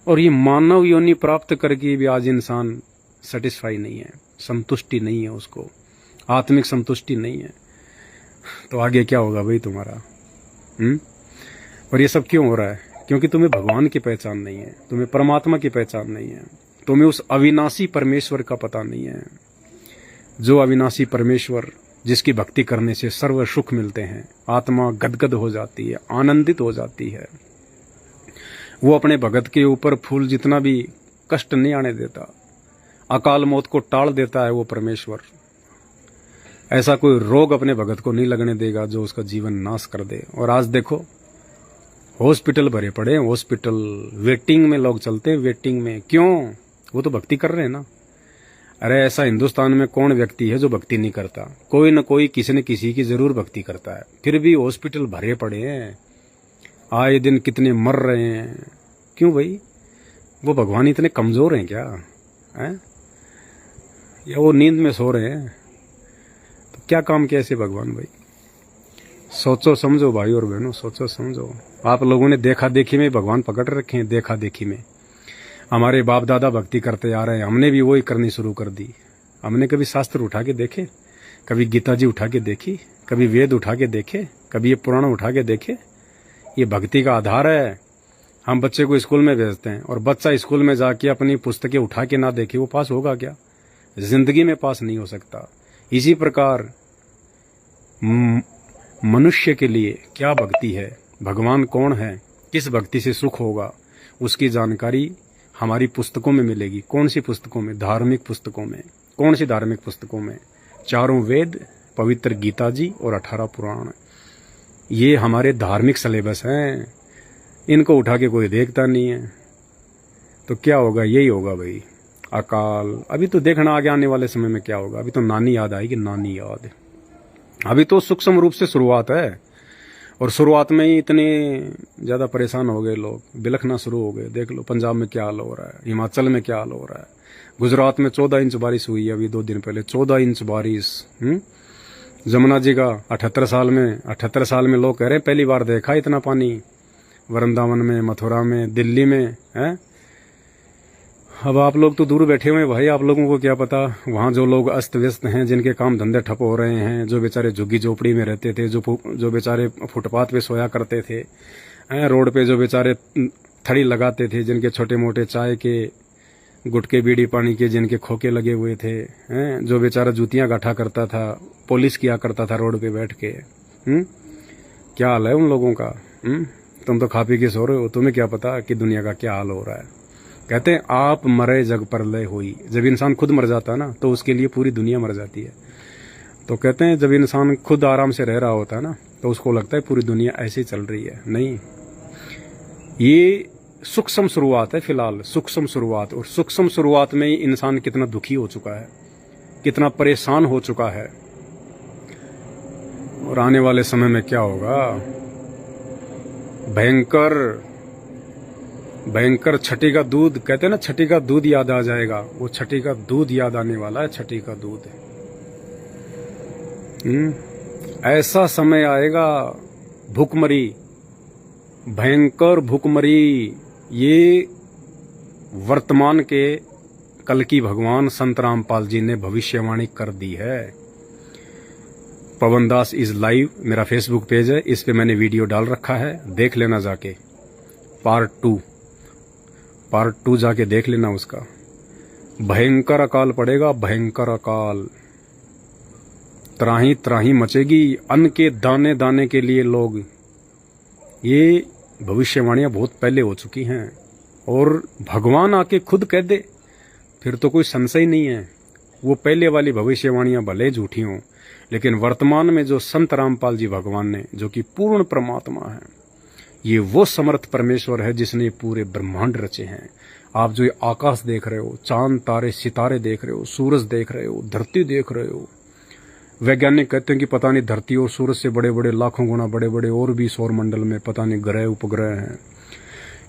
और ये मानव योनि प्राप्त करके भी आज इंसान सेटिस्फाई नहीं है, संतुष्टि नहीं है, उसको आत्मिक संतुष्टि नहीं है। तो आगे क्या होगा भाई तुम्हारा? और ये सब क्यों हो रहा है? क्योंकि तुम्हें भगवान की पहचान नहीं है, तुम्हें परमात्मा की पहचान नहीं है, तुम्हें उस अविनाशी परमेश्वर का पता नहीं है। जो अविनाशी परमेश्वर जिसकी भक्ति करने से सर्व सुख मिलते हैं, आत्मा गदगद हो जाती है, आनंदित हो जाती है। वो अपने भगत के ऊपर फूल जितना भी कष्ट नहीं आने देता, अकाल मौत को टाल देता है वो परमेश्वर। ऐसा कोई रोग अपने भगत को नहीं लगने देगा जो उसका जीवन नाश कर दे। और आज देखो, हॉस्पिटल भरे पड़े हैं, हॉस्पिटल वेटिंग में लोग चलते हैं, वेटिंग में। क्यों? वो तो भक्ति कर रहे हैं ना। अरे ऐसा हिंदुस्तान में कौन व्यक्ति है जो भक्ति नहीं करता? कोई न कोई किसी न किसी की जरूर भक्ति करता है, फिर भी हॉस्पिटल भरे पड़े हैं। आए दिन कितने मर रहे हैं। क्यों भाई? वो भगवान इतने कमजोर हैं क्या? या वो नींद में सो रहे हैं? तो क्या काम किया ऐसे भगवान भाई? सोचो समझो भाई और बहनों, सोचो समझो। आप लोगों ने देखा देखी में भगवान पकड़ रखे हैं, देखा देखी में। हमारे बाप दादा भक्ति करते आ रहे हैं, हमने भी वही करनी शुरू कर दी। हमने कभी शास्त्र उठा के देखे? कभी गीता जी उठा के देखी? कभी वेद उठा के देखे? कभी ये पुराण उठा के देखे? ये भक्ति का आधार है। हम बच्चे को स्कूल में भेजते हैं और बच्चा स्कूल में जाके अपनी पुस्तकें उठा के ना देखे, वो पास होगा क्या? जिंदगी में पास नहीं हो सकता। इसी प्रकार मनुष्य के लिए क्या भक्ति है, भगवान कौन है, किस भक्ति से सुख होगा, उसकी जानकारी हमारी पुस्तकों में मिलेगी। कौन सी पुस्तकों में? धार्मिक पुस्तकों में। कौन सी धार्मिक पुस्तकों में? 4 वेद, पवित्र गीता जी और 18 पुराण। ये हमारे धार्मिक सिलेबस हैं। इनको उठा के कोई देखता नहीं है। तो क्या होगा? यही होगा भाई, अकाल। अभी तो देखना आगे आने वाले समय में क्या होगा। अभी तो नानी याद आएगी, नानी याद। अभी तो सूक्ष्म रूप से शुरुआत है, और शुरुआत में ही इतने ज्यादा परेशान हो गए लोग, बिलखना शुरू हो गए। देख लो पंजाब में क्या हाल हो रहा है, हिमाचल में क्या हाल हो रहा है, गुजरात में 14 इंच बारिश हुई है अभी 2 दिन पहले। 14 इंच बारिश। जमुना जी का 78 साल में लोग कह रहे हैं पहली बार देखा इतना पानी, वृंदावन में, मथुरा में, दिल्ली में है। अब आप लोग तो दूर बैठे हुए हैं भाई, आप लोगों को क्या पता वहां जो लोग अस्त व्यस्त हैं, जिनके काम धंधे ठप हो रहे हैं, जो बेचारे झुग्गी झोपड़ी में रहते थे, जो बेचारे फुटपाथ पे सोया करते थे, रोड पे जो बेचारे थड़ी लगाते थे, जिनके छोटे मोटे चाय के, गुटके, बीड़ी पानी के जिनके खोके लगे हुए थे, जो बेचारा जूतियां गाठा करता था, पॉलिश किया करता था रोड पे बैठ के। क्या हाल है उन लोगों का? तुम तो खा पी के सो रहे हो, तुम्हें क्या पता कि दुनिया का क्या हाल हो रहा है। कहते हैं आप मरे जग प्रलय हुई। जब इंसान खुद मर जाता है ना, तो उसके लिए पूरी दुनिया मर जाती है। तो कहते हैं जब इंसान खुद आराम से रह रहा होता है ना, तो उसको लगता है पूरी दुनिया ऐसे ही चल रही है। नहीं, ये सूक्ष्म शुरुआत है फिलहाल, सूक्ष्म शुरुआत। और सूक्ष्म शुरुआत में ही इंसान कितना दुखी हो चुका है, कितना परेशान हो चुका है। और आने वाले समय में क्या होगा? भयंकर भयंकर छठी का दूध, कहते हैं ना, छठी का दूध याद आ जाएगा। वो छठी का दूध याद आने वाला है, छठी का दूध। ऐसा समय आएगा, भूखमरी, भयंकर भूखमरी। ये वर्तमान के कल की भगवान संत रामपाल जी ने भविष्यवाणी कर दी है। पवन दास इज लाइव मेरा फेसबुक पेज है, इस पे मैंने वीडियो डाल रखा है, देख लेना जाके। पार्ट 2 जाके देख लेना उसका। भयंकर अकाल पड़ेगा, भयंकर अकाल। त्राही त्राही मचेगी अन्न के दाने दाने के लिए लोग। ये भविष्यवाणियां बहुत पहले हो चुकी हैं, और भगवान आके खुद कह दे फिर तो कोई संशय नहीं है। वो पहले वाली भविष्यवाणियां भले झूठी हों, लेकिन वर्तमान में जो संत रामपाल जी भगवान ने, जो कि पूर्ण परमात्मा है, ये वो समर्थ परमेश्वर है जिसने पूरे ब्रह्मांड रचे हैं। आप जो ये आकाश देख रहे हो, चांद तारे सितारे देख रहे हो, सूरज देख रहे हो, धरती देख रहे हो, वैज्ञानिक कहते हैं कि पता नहीं धरती और सूरज से बड़े बड़े, लाखों गुना बड़े बड़े और भी सौर मंडल में पता नहीं ग्रह उपग्रह हैं।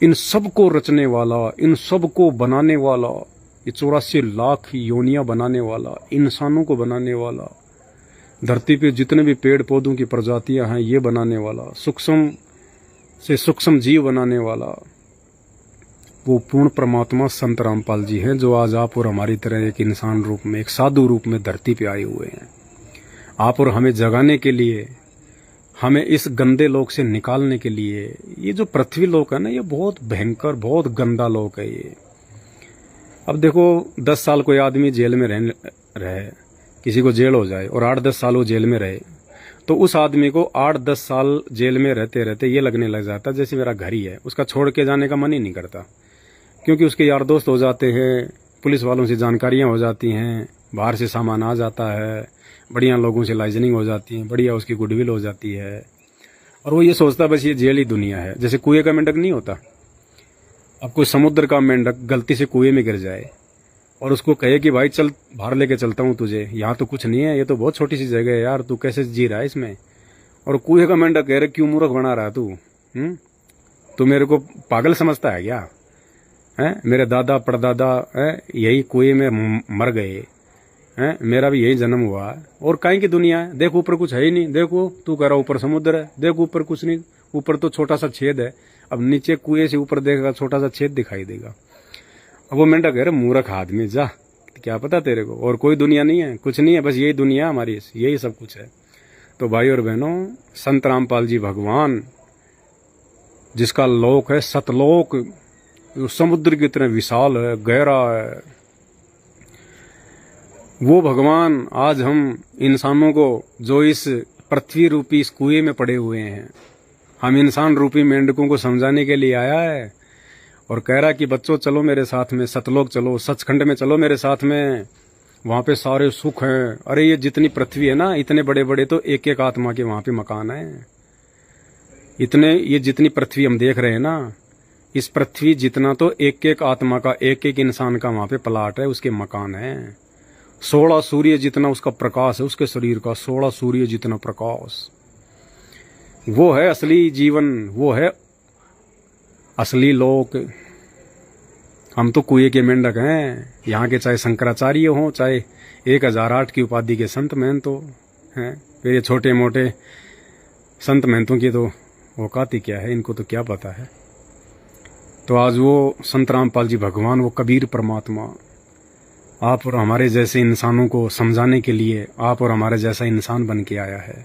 इन सबको रचने वाला, इन सबको बनाने वाला, ये 84 लाख योनियां बनाने वाला, इंसानों को बनाने वाला, धरती पे जितने भी पेड़ पौधों की प्रजातियां हैं ये बनाने वाला, सूक्ष्म से सूक्ष्म जीव बनाने वाला, वो पूर्ण परमात्मा संत रामपाल जी हैं, जो आज आप और हमारी तरह एक इंसान रूप में, एक साधु रूप में धरती पे आए हुए हैं। आप और हमें जगाने के लिए, हमें इस गंदे लोक से निकालने के लिए। ये जो पृथ्वी लोक है ना, ये बहुत भयंकर, बहुत गंदा लोक है ये। अब देखो 10 साल कोई आदमी जेल में रहे, किसी को जेल हो जाए और 8-10 साल वो जेल में रहे, तो उस आदमी को 8-10 साल जेल में रहते रहते ये लगने लग जाता जैसे मेरा घर ही है। उसका छोड़ के जाने का मन ही नहीं करता, क्योंकि उसके यार दोस्त हो जाते हैं, पुलिस वालों से जानकारियां हो जाती हैं, बाहर से सामान आ जाता है, बढ़िया लोगों से लाइजनिंग हो जाती है, बढ़िया उसकी गुडविल हो जाती है, और वो ये सोचता बस ये जेल ही दुनिया है। जैसे कुएं का मेंढक नहीं होता, अब कोई समुद्र का मेंढक गलती से कुएं में गिर जाए और उसको कहे कि भाई चल बाहर लेके चलता हूँ तुझे, यहाँ तो कुछ नहीं है, ये तो बहुत छोटी सी जगह है यार, तू कैसे जी रहा है इसमें। और कुएं का मेंढक कह रहे क्यों मूर्ख बना रहा है तू, तू मेरे को पागल समझता है क्या? मेरे दादा परदादा यही कुएं में मर गए, मेरा भी यही जन्म हुआ, और कहीं की दुनिया है। देख ऊपर कुछ है ही नहीं, देखो तू कह रहा ऊपर समुद्र है, देख ऊपर कुछ नहीं, ऊपर तो छोटा सा छेद है। अब नीचे कुएं से ऊपर देखेगा छोटा सा छेद दिखाई देगा। अब वो मेंढक कह रहे मूर्ख आदमी जा, क्या पता तेरे को, और कोई दुनिया नहीं है, कुछ नहीं है, बस यही दुनिया हमारी, यही सब कुछ है। तो भाई और बहनों, संत रामपाल जी भगवान, जिसका लोक है सतलोक, समुद्र की तरह विशाल है, गहरा है, वो भगवान आज हम इंसानों को, जो इस पृथ्वी रूपी इस कुएं में पड़े हुए हैं, हम इंसान रूपी मेंढकों को समझाने के लिए आया है। और कह रहा कि बच्चों चलो मेरे साथ में, सतलोक चलो, सचखंड में चलो मेरे साथ में, वहां पे सारे सुख हैं। अरे ये जितनी पृथ्वी है ना, इतने बड़े बड़े तो एक एक आत्मा के वहां पे मकान है। इतने ये जितनी पृथ्वी हम देख रहे हैं ना, इस पृथ्वी जितना तो एक एक आत्मा का, एक एक इंसान का वहां पे प्लाट है, उसके मकान है। 16 सूर्य जितना उसका प्रकाश है, उसके शरीर का 16 सूर्य जितना प्रकाश, वो है असली जीवन, वो है असली लोक। हम तो कुएं के मेंढक हैं यहाँ के, चाहे शंकराचार्य हो, चाहे 1008 की उपाधि के संत महंतो हैं। फिर ये छोटे मोटे संत महंतों की तो औकात ही क्या है, इनको तो क्या पता है। तो आज वो संत रामपाल जी भगवान, वो कबीर परमात्मा, आप और हमारे जैसे इंसानों को समझाने के लिए आप और हमारे जैसा इंसान बन के आया है।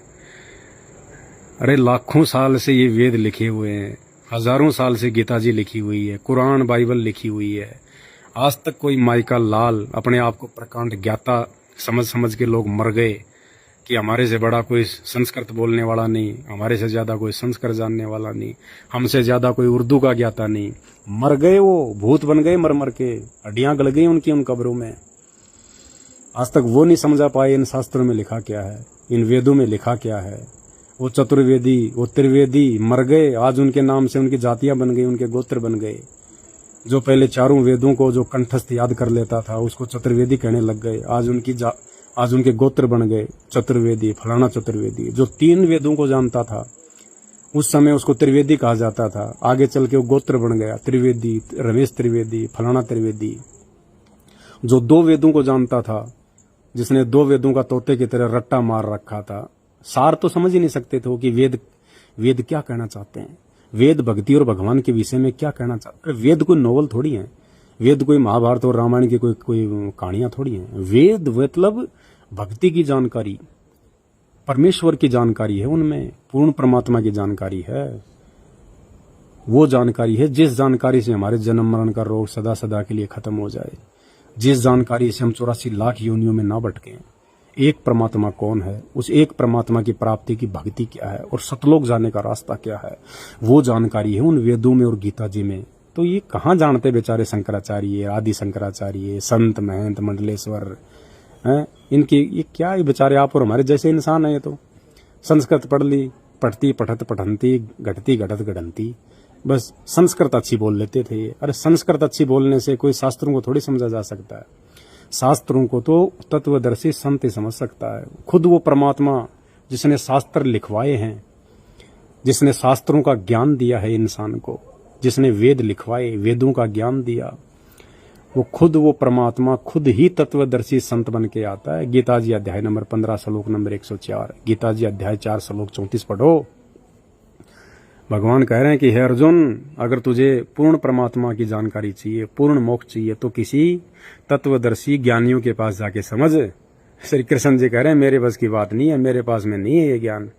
अरे लाखों साल से ये वेद लिखे हुए हैं, हजारों साल से गीता जी लिखी हुई है, कुरान बाइबल लिखी हुई है। आज तक कोई माइका लाल अपने आप को प्रकांड ज्ञाता समझ समझ के लोग मर गए कि हमारे से बड़ा कोई संस्कृत बोलने वाला नहीं, हमारे से ज्यादा कोई संस्कृत जानने वाला नहीं, हमसे ज्यादा कोई उर्दू का ज्ञाता नहीं। मर गए, वो भूत बन गए मर मर के, हड्डियां गल गई उनकी उन कब्रों में। आज तक वो नहीं समझा पाए इन शास्त्रों में लिखा क्या है, इन वेदों में लिखा क्या है। वो चतुर्वेदी, वो त्रिवेदी मर गए, आज उनके नाम से उनकी जातियां बन गई, उनके गोत्र बन गए। जो पहले चारों वेदों को जो कंठस्थ याद कर लेता था, उसको चतुर्वेदी कहने लग गए। आज उनके गोत्र बन गए, चतुर्वेदी, फलाना चतुर्वेदी। जो 3 वेदों को जानता था उस समय उसको त्रिवेदी कहा जाता था। आगे चल के वो गोत्र बन गया, त्रिवेदी, रमेश त्रिवेदी, फलाना त्रिवेदी। जो 2 वेदों को जानता था, जिसने 2 वेदों का तोते की तरह रट्टा मार रखा था, सार तो समझ ही नहीं सकते थे कि वेद क्या कहना चाहते हैं, वेद भक्ति और भगवान के विषय में क्या कहना चाहते हैं। वेद कोई नोवेल थोड़ी है, वेद कोई महाभारत और रामायण की कोई कहानियां थोड़ी हैं। वेद मतलब भक्ति की जानकारी, परमेश्वर की जानकारी है, उनमें पूर्ण परमात्मा की जानकारी है। वो जानकारी है जिस जानकारी से हमारे जन्म मरण का रोग सदा सदा के लिए खत्म हो जाए, जिस जानकारी से हम 84 लाख योनियों में ना भटकें। एक परमात्मा कौन है, उस एक परमात्मा की प्राप्ति की भक्ति क्या है और सतलोक जाने का रास्ता क्या है, वो जानकारी है उन वेदों में और गीता जी में। तो ये कहाँ जानते बेचारे शंकराचार्य, आदि शंकराचार्य, संत महंत मंडलेश्वर हैं, इनकी ये क्या, ये बेचारे आप और हमारे जैसे इंसान है। ये तो संस्कृत पढ़ ली, पढ़ती पढ़त पढ़ंती, घटती घटत गढ़ंती, बस संस्कृत अच्छी बोल लेते थे। अरे संस्कृत अच्छी बोलने से कोई शास्त्रों को थोड़ी समझा जा सकता है। शास्त्रों को तो तत्वदर्शी संत ही समझ सकता है। खुद वो परमात्मा जिसने शास्त्र लिखवाए हैं, जिसने शास्त्रों का ज्ञान दिया है इंसान को, जिसने वेद लिखवाए, वेदों का ज्ञान दिया, वो परमात्मा खुद ही तत्वदर्शी संत बन के आता है। गीता जी अध्याय नंबर 15 श्लोक नंबर 104, गीता जी अध्याय 4 श्लोक 34 पढ़ो। भगवान कह रहे हैं कि हे अर्जुन, अगर तुझे पूर्ण परमात्मा की जानकारी चाहिए, पूर्ण मोक्ष चाहिए, तो किसी तत्वदर्शी ज्ञानियों के पास जाके समझ। श्री कृष्ण जी कह रहे हैं मेरे बस की बात नहीं है, मेरे पास में नहीं है ये ज्ञान,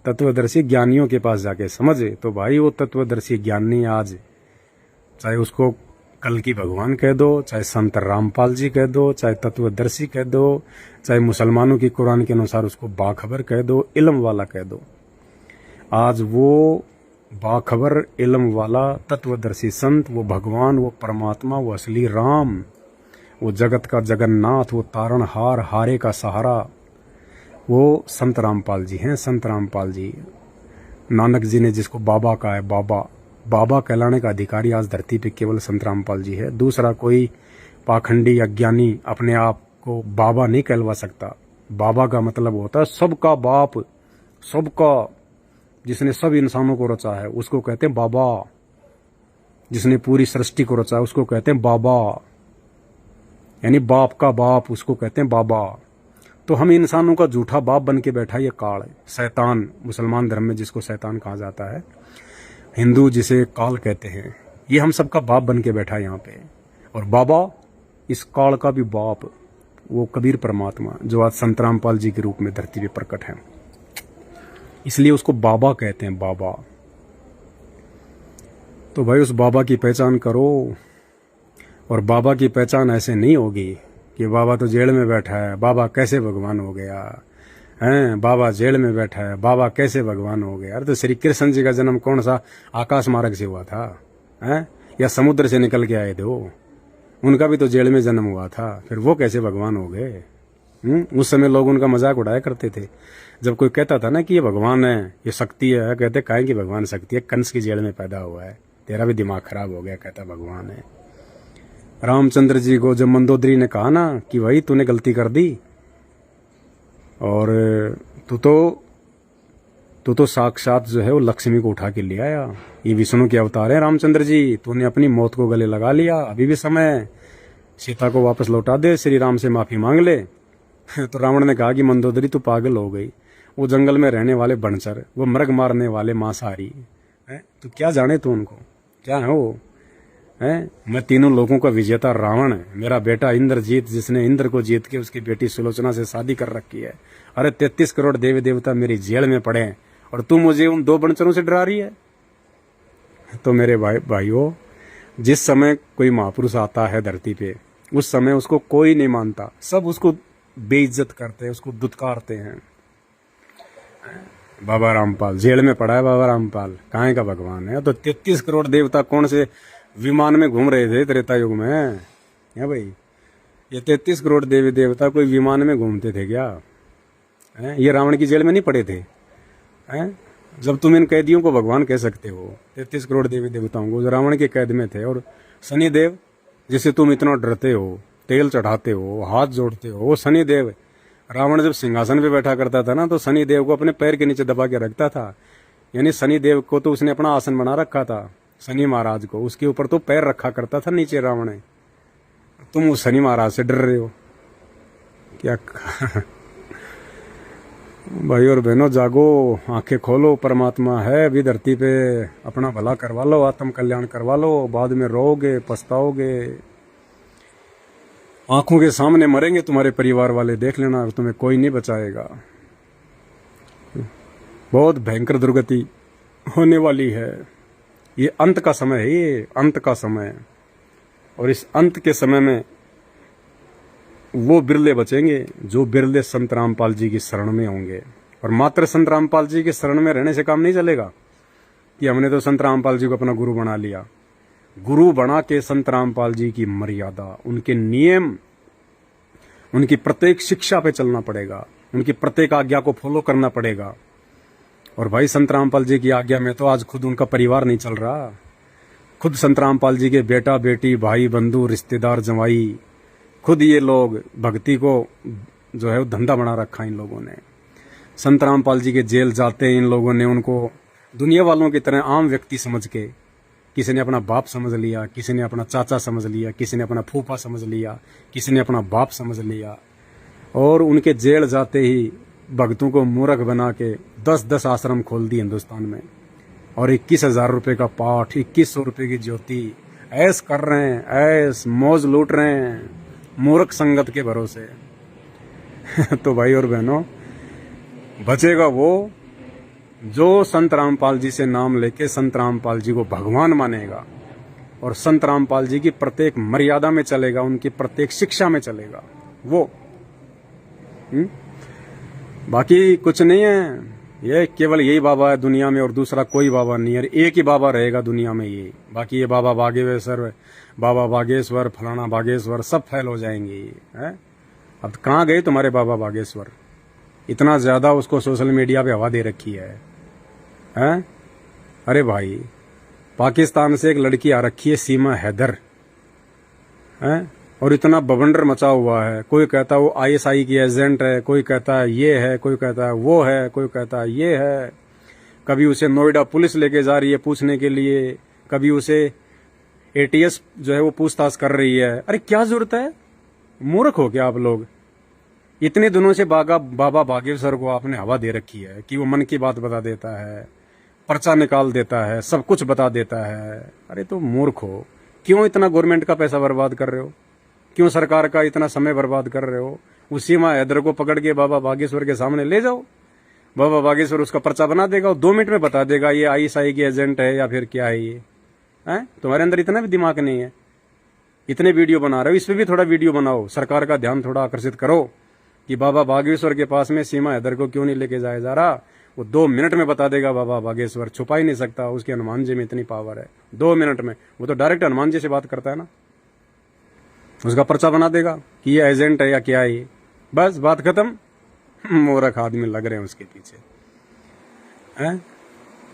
तत्वदर्शी ज्ञानियों के पास जाके समझ। तो भाई वो तत्वदर्शी ज्ञानी आज, चाहे उसको कल की भगवान कह दो, चाहे संत रामपाल जी कह दो, चाहे तत्वदर्शी कह दो, चाहे मुसलमानों की कुरान के अनुसार उसको बाखबर कह दो, इल्म वाला कह दो, आज वो बाखबर इल्म वाला तत्वदर्शी संत, वो भगवान, वो परमात्मा, वो असली राम, वो जगत का जगन्नाथ, वो तारणहार, हारे का सहारा, वो संत रामपाल जी हैं। संत रामपाल जी, नानक जी ने जिसको बाबा कहा है, बाबा कहलाने का अधिकारी आज धरती पे केवल संत रामपाल जी है। दूसरा कोई पाखंडी अज्ञानी अपने आप को बाबा नहीं कहलवा सकता। बाबा का मतलब होता है सबका बाप, सबका, जिसने सब इंसानों को रचा है उसको कहते हैं बाबा, जिसने पूरी सृष्टि को रचा है उसको कहते हैं बाबा, यानी बाप का बाप, उसको कहते हैं बाबा। तो हम इंसानों का झूठा बाप बन के बैठा ये काल, शैतान, मुसलमान धर्म में जिसको शैतान कहा जाता है, हिंदू जिसे काल कहते हैं, ये हम सबका बाप बन के बैठा है यहाँ पे। और बाबा इस काल का भी बाप, वो कबीर परमात्मा जो आज संत रामपाल जी के रूप में धरती पे प्रकट है, इसलिए उसको बाबा कहते हैं, बाबा। तो भाई उस बाबा की पहचान करो। और बाबा की पहचान ऐसे नहीं होगी कि बाबा तो जेल में बैठा है, बाबा कैसे भगवान हो गया हैं, बाबा जेल में बैठा है, बाबा कैसे भगवान हो गया। अरे तो श्री कृष्ण जी का जन्म कौन सा आकाश मार्ग से हुआ था हैं? या समुद्र से निकल के आए थे वो? उनका भी तो जेल में जन्म हुआ था, फिर वो कैसे भगवान हो गए? उस समय लोग उनका मजाक उड़ाया करते थे। जब कोई कहता था ना कि ये भगवान है, ये शक्ति है, कहते काहे की भगवान शक्ति है, कंस की जेल में पैदा हुआ है, तेरा भी दिमाग खराब हो गया, कहता भगवान है। रामचंद्र जी को जब मंदोदरी ने कहा ना कि भाई तूने गलती कर दी और तू तो साक्षात जो है वो लक्ष्मी को उठा के ले आया, ये विष्णु के अवतार है रामचंद्र जी, तूने अपनी मौत को गले लगा लिया, अभी भी समय, सीता को वापस लौटा दे, श्री राम से माफी मांग ले। तो रावण ने कहा कि मंदोदरी तू पागल हो गई, वो जंगल में रहने वाले बनचर, वो मृग मारने वाले मांसाहारी है, तू क्या जाने तू उनको, क्या है वो है? मैं तीनों लोगों का विजेता रावण है, मेरा बेटा इंद्रजीत जिसने इंद्र को जीत के उसकी बेटी सुलोचना से शादी कर रखी है। अरे 33 करोड़ देवी देवता मेरी जेल में पड़े हैं और तू मुझे उन 2 बनचरों से डरा रही है। तो मेरे भाइयों, जिस समय कोई महापुरुष आता है धरती पे, उस समय उसको कोई नहीं मानता, सब उसको बेइज्जत करते हैं, उसको दुत्कारते हैं। बाबा रामपाल जेल में पड़ा है, बाबा रामपाल कहाँ का भगवान है? तो 33 करोड़ देवता कौन से विमान में घूम रहे थे त्रेता युग में? है भाई, ये 33 करोड़ देवी देवता कोई विमान में घूमते थे क्या? ये रावण की जेल में नहीं पड़े थे? जब तुम इन कैदियों को भगवान कह सकते हो, 33 करोड़ देवी देवताओं को जो रावण के कैद में थे, और शनिदेव जिसे तुम इतना डरते हो, तेल चढ़ाते हो, हाथ जोड़ते हो, वो शनिदेव, रावण जब सिंहासन पे बैठा करता था ना, तो शनिदेव को अपने पैर के नीचे दबा के रखता था। यानी शनिदेव को तो उसने अपना आसन बना रखा था, शनि महाराज को, उसके ऊपर तो पैर रखा करता था नीचे रावण ने। तुम उस शनि महाराज से डर रहे हो क्या? भाई और बहनों, जागो, आंखें खोलो, परमात्मा है अभी धरती पे, अपना भला करवा लो, आत्म कल्याण करवा लो, बाद में रोओगे, पछताओगे, आंखों के सामने मरेंगे तुम्हारे परिवार वाले, देख लेना, तुम्हें कोई नहीं बचाएगा। बहुत भयंकर दुर्गति होने वाली है, ये अंत का समय है, ये अंत का समय। और इस अंत के समय में वो बिरले बचेंगे जो बिरले संत रामपाल जी की शरण में होंगे। और मात्र संत रामपाल जी की शरण में रहने से काम नहीं चलेगा कि हमने तो संत रामपाल जी को अपना गुरु बना लिया। गुरु बना के संत रामपाल जी की मर्यादा, उनके नियम, उनकी प्रत्येक शिक्षा पे चलना पड़ेगा, उनकी प्रत्येक आज्ञा को फॉलो करना पड़ेगा। और भाई संत रामपाल जी की आज्ञा में तो आज खुद उनका परिवार नहीं चल रहा, खुद संत रामपाल जी के बेटा बेटी, भाई बंधु, रिश्तेदार, जवाई, खुद ये लोग भक्ति को जो है वो धंधा बना रखा इन लोगों ने। संत रामपाल जी के जेल जाते इन लोगों ने उनको दुनिया वालों की तरह आम व्यक्ति समझ के, किसी ने अपना बाप समझ लिया, किसी ने अपना चाचा समझ लिया, किसी ने अपना फूफा समझ लिया, किसी ने अपना बाप समझ लिया, और उनके जेल जाते ही भक्तों को मूर्ख बना के 10-10 आश्रम खोल दिए हिंदुस्तान में, और 21,000 रुपये का पाठ, 2100 रुपये की ज्योति, ऐस कर रहे हैं, ऐस मौज लूट रहे हैं मूर्ख संगत के भरोसे। तो भाई और बहनों, बचेगा वो जो संत रामपाल जी से नाम लेके संत रामपाल जी को भगवान मानेगा और संत रामपाल जी की प्रत्येक मर्यादा में चलेगा, उनकी प्रत्येक शिक्षा में चलेगा वो। बाकी कुछ नहीं है, ये केवल यही बाबा है दुनिया में और दूसरा कोई बाबा नहीं है, एक ही बाबा रहेगा दुनिया में ये। बाकी ये बाबा बागेश्वर, बाबा बागेश्वर, फलाना बागेश्वर सब फेल हो जाएंगे है। अब कहाँ गए तुम्हारे बाबा बागेश्वर? इतना ज्यादा उसको सोशल मीडिया पे हवा दे रखी है। अरे भाई, पाकिस्तान से एक लड़की आ रखी है, सीमा हैदर, और इतना बवंडर मचा हुआ है। कोई कहता है वो ISI की एजेंट है, कोई कहता है ये है, कोई कहता है वो है, कोई कहता है ये है। कभी उसे नोएडा पुलिस लेके जा रही है पूछने के लिए, कभी उसे ATS जो है वो पूछताछ कर रही है। अरे क्या जरूरत है? मूर्ख हो क्या आप लोग? इतने दिनों से बाबा बागेश्वर को आपने हवा दे रखी है कि वो मन की बात बता देता है, पर्चा निकाल देता है, सब कुछ बता देता है। अरे तो मूर्ख हो, क्यों इतना गवर्नमेंट का पैसा बर्बाद कर रहे हो? क्यों सरकार का इतना समय बर्बाद कर रहे हो? उस सीमा हैदर को पकड़ के बाबा बागेश्वर के सामने ले जाओ, बाबा बागेश्वर उसका पर्चा बना देगा, 2 मिनट में बता देगा ये ISI की एजेंट है या फिर क्या है ये। तुम्हारे अंदर इतना भी दिमाग नहीं है? इतने वीडियो बना रहे हो, इस पे भी थोड़ा वीडियो बनाओ, सरकार का ध्यान थोड़ा आकर्षित करो कि बाबा बागेश्वर के पास में सीमा हैदर को क्यों नहीं लेके जाया जा रहा। वो 2 मिनट में बता देगा बाबा बागेश्वर, छुपा ही नहीं सकता, उसके हनुमान जी में इतनी पावर है। 2 मिनट में वो तो डायरेक्ट हनुमान जी से बात करता है ना, उसका पर्चा बना देगा कि ये एजेंट है या क्या है ये, बस बात खत्म। मूर्ख आदमी लग रहे हैं उसके पीछे हैं।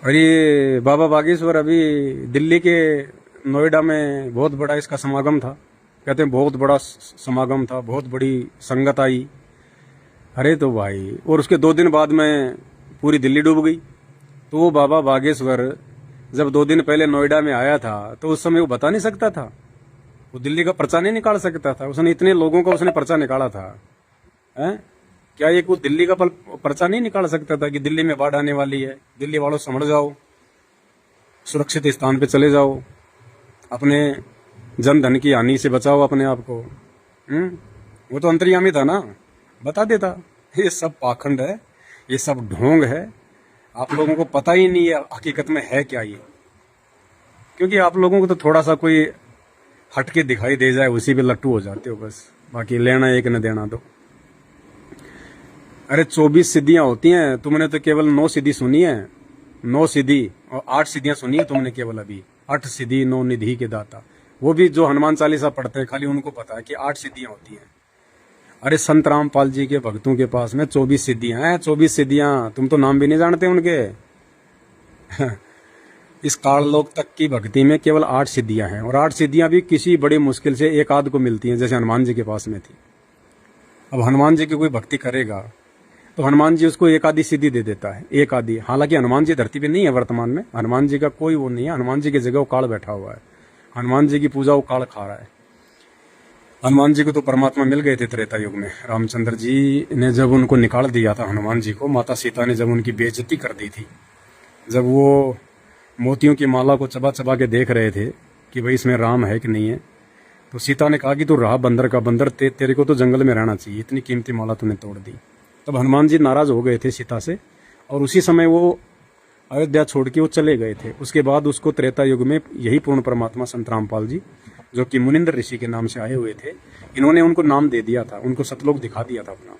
और ये बाबा बागेश्वर अभी दिल्ली के नोएडा में बहुत बड़ा इसका समागम था, कहते हैं बहुत बड़ा समागम था, बहुत बड़ी संगत आई। अरे तो भाई, और उसके 2 दिन बाद में पूरी दिल्ली डूब गई। तो वो बाबा बागेश्वर जब 2 दिन पहले नोएडा में आया था तो उस समय वो बता नहीं सकता था, वो दिल्ली का पर्चा नहीं निकाल सकता था, उसने इतने लोगों का उसने पर्चा निकाला था। हैं? क्या ये कोई दिल्ली का पर्चा नहीं निकाल सकता था कि दिल्ली में बाढ़ आने वाली है, दिल्ली वालों संभल जाओ, सुरक्षित स्थान पे चले जाओ, अपने जन धन की हानि से बचाओ अपने आप को। वो तो अंतर्यामी था ना, बता देता। ये सब पाखंड है, ये सब ढोंग है, आप लोगों को पता ही नहीं है हकीकत में है क्या ये, क्योंकि आप लोगों को तो थोड़ा सा कोई हटके दिखाई दे जाए उसी पे लट्टू हो जाते हो बस, बाकी लेना एक न देना दो। अरे 24 सिद्धियां होती हैं, तुमने तो केवल 9 सिद्धि सुनी है, 9 सिद्धि और 8 सिद्धियां सुनी है तुमने केवल अभी। 8 सिद्धि 9 निधि के दाता, वो भी जो हनुमान चालीसा पढ़ते हैं खाली उनको पता है कि 8 सिद्धियां होती हैं। अरे संत रामपाल जी के भक्तों के पास में 24 सिद्धियां हैं। 24 सिद्धियां तुम तो नाम भी नहीं जानते उनके। इस काललोक तक की भक्ति में केवल 8 सिद्धियां हैं, और 8 सिद्धियां भी किसी बड़ी मुश्किल से एक आध को मिलती हैं, जैसे हनुमान जी के पास में थी। अब हनुमान जी की कोई भक्ति करेगा तो हनुमान जी उसको एक आधी सिद्धि दे देता है, एक आधी। हालांकि हनुमान जी धरती पे नहीं है वर्तमान में, हनुमान जी का कोई वो नहीं है, हनुमान जी की जगह वो काल बैठा हुआ है, हनुमान जी की पूजा वो काल खा रहा है। हनुमान जी को तो परमात्मा मिल गए थे त्रेता युग में। रामचंद्र जी ने जब उनको निकाल दिया था हनुमान जी को, माता सीता ने जब उनकी बेइज्जती कर दी थी, जब वो मोतियों की माला को चबा चबा के देख रहे थे कि भाई इसमें राम है कि नहीं है, तो सीता ने कहा कि तू रहा बंदर का बंदर, तेरे को तो जंगल में रहना चाहिए, इतनी कीमती माला तूने तोड़ दी। तब हनुमान जी नाराज हो गए थे सीता से, और उसी समय वो अयोध्या छोड़ के वो चले गए थे। उसके बाद उसको त्रेता युग में यही पूर्ण परमात्मा संत रामपाल जी, जो कि मुनिंदर ऋषि के नाम से आए हुए थे, इन्होंने उनको नाम दे दिया था, उनको सतलोक दिखा दिया था अपना।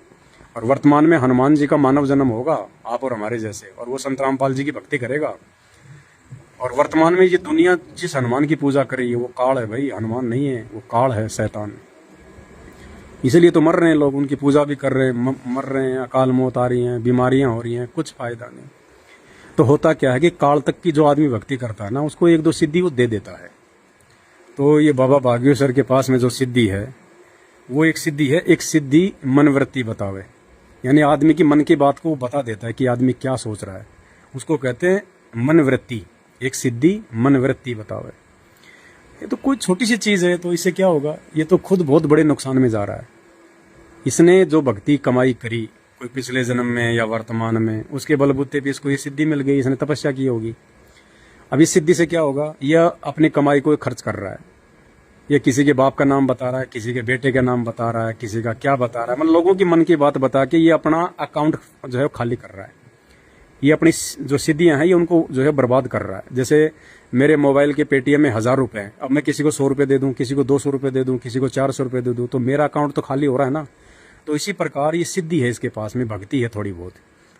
और वर्तमान में हनुमान जी का मानव जन्म होगा आप और हमारे जैसे, और वो संत रामपाल जी की भक्ति करेगा। और वर्तमान में ये दुनिया जिस हनुमान की पूजा कर रही है वो काल है भाई, हनुमान नहीं है, वो काल है, शैतान। इसीलिए तो मर रहे हैं लोग, उनकी पूजा भी कर रहे हैं, मर रहे हैं, अकाल मौत आ रही है, बीमारियां हो रही हैं, कुछ फायदा नहीं। तो होता क्या है कि काल तक की जो आदमी भक्ति करता है ना, उसको 1-2 सिद्धि वो दे देता है। तो ये बाबा बागेश्वर के पास में जो सिद्धि है वो एक सिद्धि है, एक सिद्धि मनवृत्ति बतावे, यानी आदमी की मन की बात को वो बता देता है कि आदमी क्या सोच रहा है, उसको कहते हैं मनवृत्ति। एक सिद्धि मनवृत्ति बतावे। ये तो कोई छोटी सी चीज है, तो इससे क्या होगा, ये तो खुद बहुत बड़े नुकसान में जा रहा है। इसने जो भक्ति कमाई करी कोई पिछले जन्म में या वर्तमान में, उसके बलबूते पे इसको ये सिद्धि मिल गई, इसने तपस्या की होगी। अब इस सिद्धि से क्या होगा, यह अपनी कमाई को खर्च कर रहा है, ये किसी के बाप का नाम बता रहा है, किसी के बेटे का नाम बता रहा है, किसी का क्या बता रहा है, मतलब लोगों की मन की बात बता के ये अपना अकाउंट जो है खाली कर रहा है। ये अपनी जो सिद्धियां हैं ये उनको जो है बर्बाद कर रहा है। जैसे मेरे मोबाइल के पेटीएम में 1000 रुपए हैं, अब मैं किसी को 100 रुपए दे दूं, किसी को 200 रुपए दे दूं, किसी को 400 रुपए दे दूं, तो मेरा अकाउंट तो खाली हो रहा है ना। तो इसी प्रकार ये सिद्धि है इसके पास में, भक्ति है थोड़ी बहुत,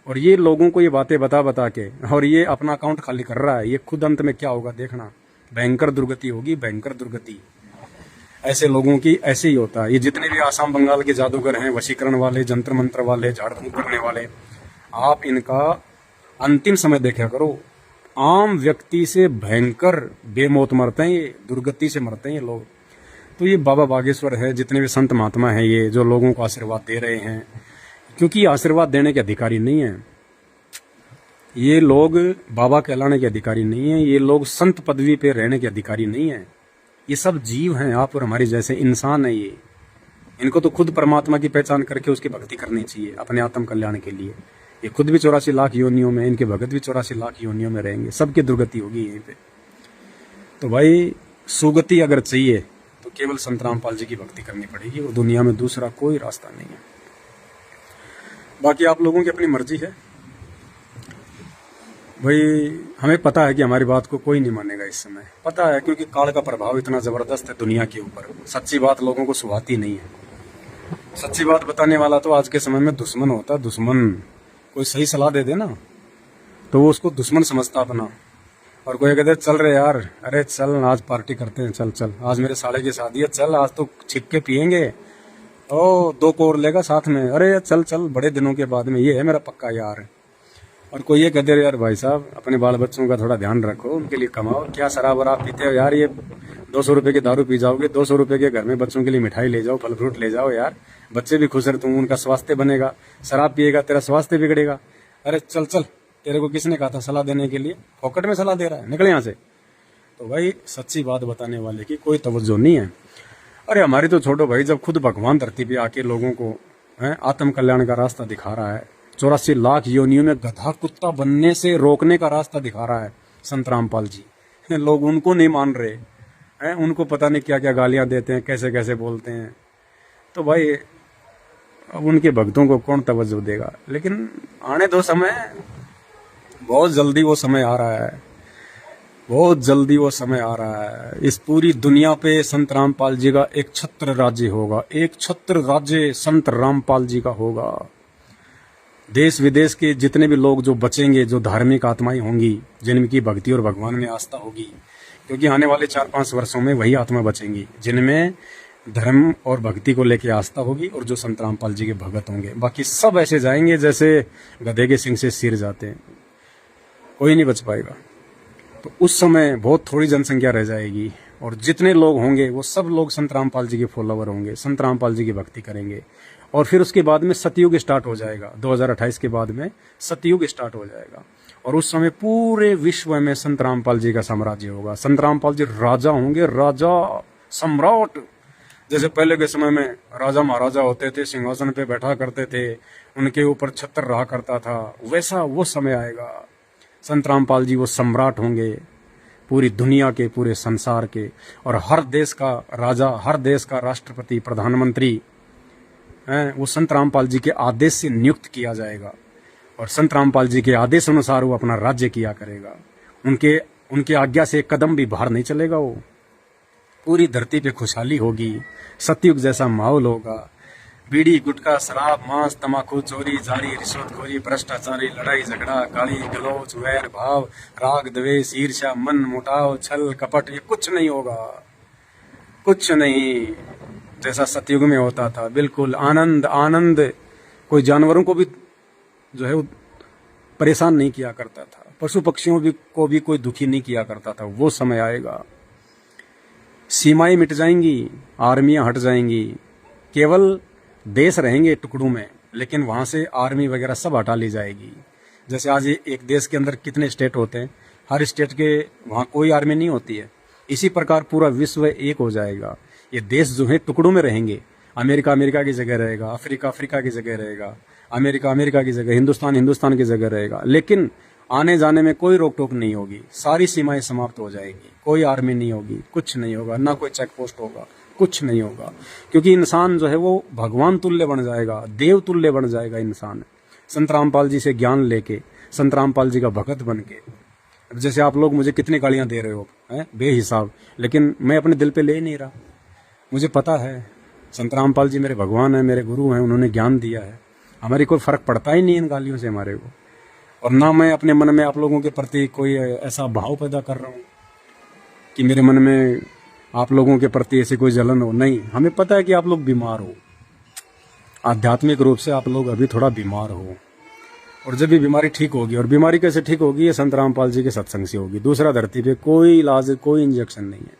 और ये लोगों को ये बातें बता बता के और ये अपना अकाउंट खाली कर रहा है। ये खुद अंत में क्या होगा देखना, भयंकर दुर्गति होगी, भयंकर दुर्गति। ऐसे लोगों की ऐसे ही होता है। ये जितने भी आसाम बंगाल के जादूगर हैं, वशीकरण वाले, जंत्र मंत्र वाले, झाड़ फूंक करने वाले, आप इनका अंतिम समय देखा करो। आम व्यक्ति से भयंकर बेमौत मरते हैं, ये दुर्गति से मरते हैं ये लोग। तो ये बाबा बागेश्वर है, जितने भी संत महात्मा हैं, ये जो लोगों को आशीर्वाद दे रहे हैं, क्योंकि आशीर्वाद देने के अधिकारी नहीं है ये लोग, बाबा कहलाने के अधिकारी नहीं है ये लोग, संत पदवी पे रहने के अधिकारी नहीं है। ये सब जीव हैं, आप और हमारे जैसे इंसान है ये। इनको तो खुद परमात्मा की पहचान करके उसकी भक्ति करनी चाहिए अपने आत्म कल्याण के लिए। ये खुद भी 84 लाख योनियों में, इनके भगत भी 84 लाख योनियों में रहेंगे, सबकी दुर्गति होगी यहीं पे। तो भाई सुगति अगर चाहिए तो केवल संत रामपाल जी की भक्ति करनी पड़ेगी, वो दुनिया में दूसरा कोई रास्ता नहीं है। बाकी आप लोगों की अपनी मर्जी है भाई। हमें पता है कि हमारी बात को कोई नहीं मानेगा इस समय, पता है, क्योंकि काल का प्रभाव इतना जबरदस्त है दुनिया के ऊपर। सच्ची बात लोगों को सुहाती नहीं है। सच्ची बात बताने वाला तो आज के समय में दुश्मन होता है, दुश्मन। कोई सही सलाह दे देना तो वो उसको दुश्मन समझता अपना। और कोई कहते चल रहे यार, अरे चल आज पार्टी करते हैं, चल चल आज मेरे साले की शादी है, चल आज तो छिप के पियेंगे, ओ 2 कोर लेगा साथ में, अरे चल चल बड़े दिनों के बाद में, ये है मेरा पक्का यार। और कोई ये कहते यार भाई साहब अपने बाल बच्चों का थोड़ा ध्यान रखो, उनके लिए कमाओ, क्या शराब वराब पीते हो यार, ये 200 रुपए की दारू पी जाओगे, 200 रुपए के घर में बच्चों के लिए मिठाई ले जाओ, फल फ्रूट ले जाओ यार, बच्चे भी खुश रहते, उनका स्वास्थ्य बनेगा, शराब पिएगा तेरा स्वास्थ्य बिगड़ेगा। अरे चल चल, तेरे को किसने कहा था सलाह देने के लिए, फोकट में सलाह दे रहा है, निकल यहाँ से। तो भाई सच्ची बात बताने वाले की कोई तवज्जो नहीं है। अरे हमारी तो छोड़ो भाई, जब खुद भगवान धरती पे आके लोगों को आत्म कल्याण का रास्ता दिखा रहा है, 84 लाख योनियों में गधा कुत्ता बनने से रोकने का रास्ता दिखा रहा है संत रामपाल जी, लोग उनको नहीं मान रहे हैं, उनको पता नहीं क्या क्या गालियां देते हैं, कैसे कैसे बोलते हैं। तो भाई अब उनके भक्तों को कौन तवज्जो देगा, लेकिन आने दो समय, बहुत जल्दी वो समय आ रहा है, बहुत जल्दी वो समय आ रहा है। इस पूरी दुनिया पे संत रामपाल जी का एक छत्र राज्य होगा, एक छत्र राज्य संत रामपाल जी का होगा। देश विदेश के जितने भी लोग जो बचेंगे, जो धार्मिक आत्माएं होंगी, जिनकी भक्ति और भगवान में आस्था होगी, क्योंकि आने वाले 4-5 वर्षों में वही आत्मा बचेंगी जिनमें धर्म और भक्ति को लेकर आस्था होगी और जो संत रामपाल जी के भगत होंगे। बाकी सब ऐसे जाएंगे जैसे गधे के सिंग से सिर जाते हैं, कोई नहीं बच पाएगा। तो उस समय बहुत थोड़ी जनसंख्या रह जाएगी और जितने लोग होंगे वो सब लोग संत रामपाल जी के फॉलोवर होंगे, संत रामपाल जी की भक्ति करेंगे। और फिर उसके बाद में सतयुग स्टार्ट हो जाएगा, 2028 के बाद में सतयुग स्टार्ट हो जाएगा और उस समय पूरे विश्व में संत रामपाल जी का साम्राज्य होगा। संत रामपाल जी राजा होंगे, राजा सम्राट। जैसे पहले के समय में राजा महाराजा होते थे, सिंहासन पे बैठा करते थे, उनके ऊपर छत्र रहा करता था, वैसा वो समय आएगा। संत रामपाल जी वो सम्राट होंगे पूरी दुनिया के, पूरे संसार के, और हर देश का राजा, हर देश का राष्ट्रपति, प्रधानमंत्री वो संत रामपाल जी के आदेश से नियुक्त किया जाएगा और संत रामपाल जी के आदेश अनुसार वो अपना राज्य किया करेगा। उनके आज्ञा से एक कदम भी बाहर नहीं चलेगा वो। पूरी धरती पे खुशहाली होगी, सतयुग जैसा माहौल होगा। बीड़ी, गुटखा, शराब, मांस, तमाकू, चोरी, जारी, रिश्वतखोरी, भ्रष्टाचारी, लड़ाई झगड़ा, गाली गलौज, वैर भाव, राग द्वेष, ईर्ष्या, मन मुटाव, छल कपट, ये कुछ नहीं होगा, कुछ नहीं। जैसा सतयुग में होता था, बिल्कुल आनंद आनंद। कोई जानवरों को भी जो है परेशान नहीं किया करता था, पशु पक्षियों को भी कोई दुखी नहीं किया करता था। वो समय आएगा, सीमाएं मिट जाएंगी, आर्मियां हट जाएंगी, केवल देश रहेंगे टुकड़ों में, लेकिन वहां से आर्मी वगैरह सब हटा ली जाएगी। जैसे आज एक देश के अंदर कितने स्टेट होते हैं, हर स्टेट के वहां कोई आर्मी नहीं होती है। इसी प्रकार पूरा विश्व एक हो जाएगा। ये देश जो है टुकड़ों में रहेंगे, अमेरिका अमेरिका की जगह रहेगा, अफ्रीका अफ्रीका की जगह रहेगा, अमेरिका अमेरिका की जगह, हिंदुस्तान हिंदुस्तान की जगह रहेगा। लेकिन आने जाने में कोई रोक टोक नहीं होगी, सारी सीमाएं समाप्त हो जाएगी, कोई आर्मी नहीं होगी, कुछ नहीं होगा, ना कोई चेक पोस्ट होगा, कुछ नहीं होगा। क्योंकि इंसान जो है वो भगवान तुल्य बन जाएगा, देव तुल्य बन जाएगा इंसान। संत रामपाल जी से ज्ञान लेके, संत रामपाल जी का भगत बन के। जैसे आप लोग मुझे कितनी गालियां दे रहे हो बेहिसाब, लेकिन मैं अपने दिल पे ले ही नहीं रहा। मुझे पता है संत रामपाल जी मेरे भगवान है, मेरे गुरु हैं, उन्होंने ज्ञान दिया है। हमारी कोई फर्क पड़ता ही नहीं इन गालियों से हमारे को। और ना मैं अपने मन में आप लोगों के प्रति कोई ऐसा भाव पैदा कर रहा हूँ कि मेरे मन में आप लोगों के प्रति ऐसी कोई जलन हो। नहीं, हमें पता है कि आप लोग बीमार हो, आध्यात्मिक रूप से आप लोग अभी थोड़ा बीमार हो, और जब भी बीमारी ठीक होगी, और बीमारी कैसे ठीक होगी, ये संत रामपाल जी के सत्संग से होगी। दूसरा धरती पे कोई इलाज, कोई इंजेक्शन नहीं है।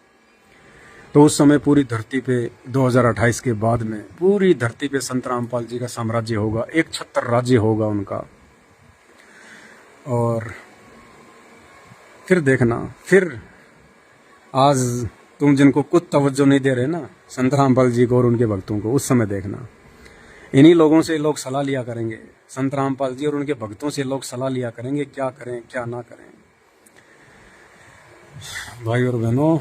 तो उस समय पूरी धरती पे 2028 के बाद में पूरी धरती पे संत रामपाल जी का साम्राज्य होगा, एक छत्र राज्य होगा उनका। और फिर देखना, फिर आज तुम जिनको कुछ तवज्जो नहीं दे रहे ना संत रामपाल जी को और उनके भक्तों को, उस समय देखना इन्हीं लोगों से लोग सलाह लिया करेंगे। संत रामपाल जी और उनके भक्तों से लोग सलाह लिया करेंगे, क्या करें क्या ना करें। भाई और बहनों,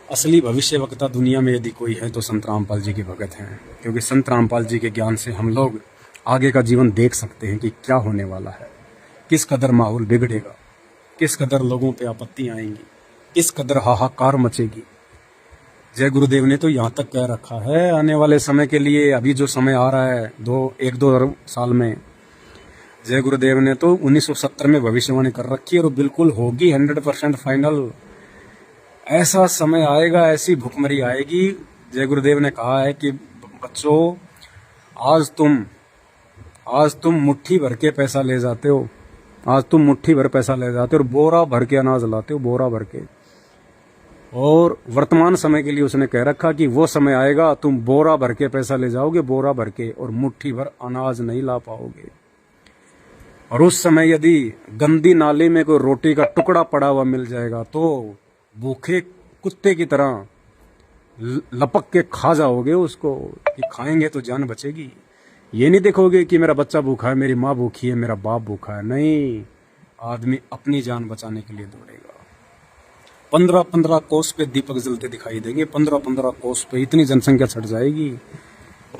असली भविष्य वक्ता दुनिया में यदि कोई है तो संत रामपाल जी के भगत हैं, क्योंकि संत रामपाल जी के ज्ञान से हम लोग आगे का जीवन देख सकते हैं कि क्या होने वाला है, किस कदर माहौल बिगड़ेगा, किस कदर लोगों पे आपत्तियां आएंगी, किस कदर हाहाकार मचेगी। जय गुरुदेव ने तो यहाँ तक कह रखा है, आने वाले समय के लिए, अभी जो समय आ रहा है 1-2 साल में, जय गुरुदेव ने तो 1970 में भविष्यवाणी कर रखी है और बिल्कुल होगी 100% फाइनल। ऐसा समय आएगा, ऐसी भुखमरी आएगी। जय गुरुदेव ने कहा है कि बच्चों, आज तुम मुट्ठी भर के पैसा ले जाते हो, आज तुम मुट्ठी भर पैसा ले जाते हो और बोरा भर के अनाज लाते हो, बोरा भर के। और वर्तमान समय के लिए उसने कह रखा कि वो समय आएगा तुम बोरा भर के पैसा ले जाओगे, बोरा भर के, और मुट्ठी भर अनाज नहीं ला पाओगे। और उस समय यदि गंदी नाली में कोई रोटी का टुकड़ा पड़ा हुआ मिल जाएगा तो भूखे कुत्ते की तरह लपक के खा जाओगे उसको, कि खाएंगे तो जान बचेगी। ये नहीं देखोगे कि मेरा बच्चा भूखा है, मेरी माँ भूखी है, मेरा बाप भूखा है। नहीं, आदमी अपनी जान बचाने के लिए दौड़ेगा। 15-15 कोस पे दीपक जलते दिखाई देंगे, 15-15 कोस पे इतनी जनसंख्या छट जाएगी।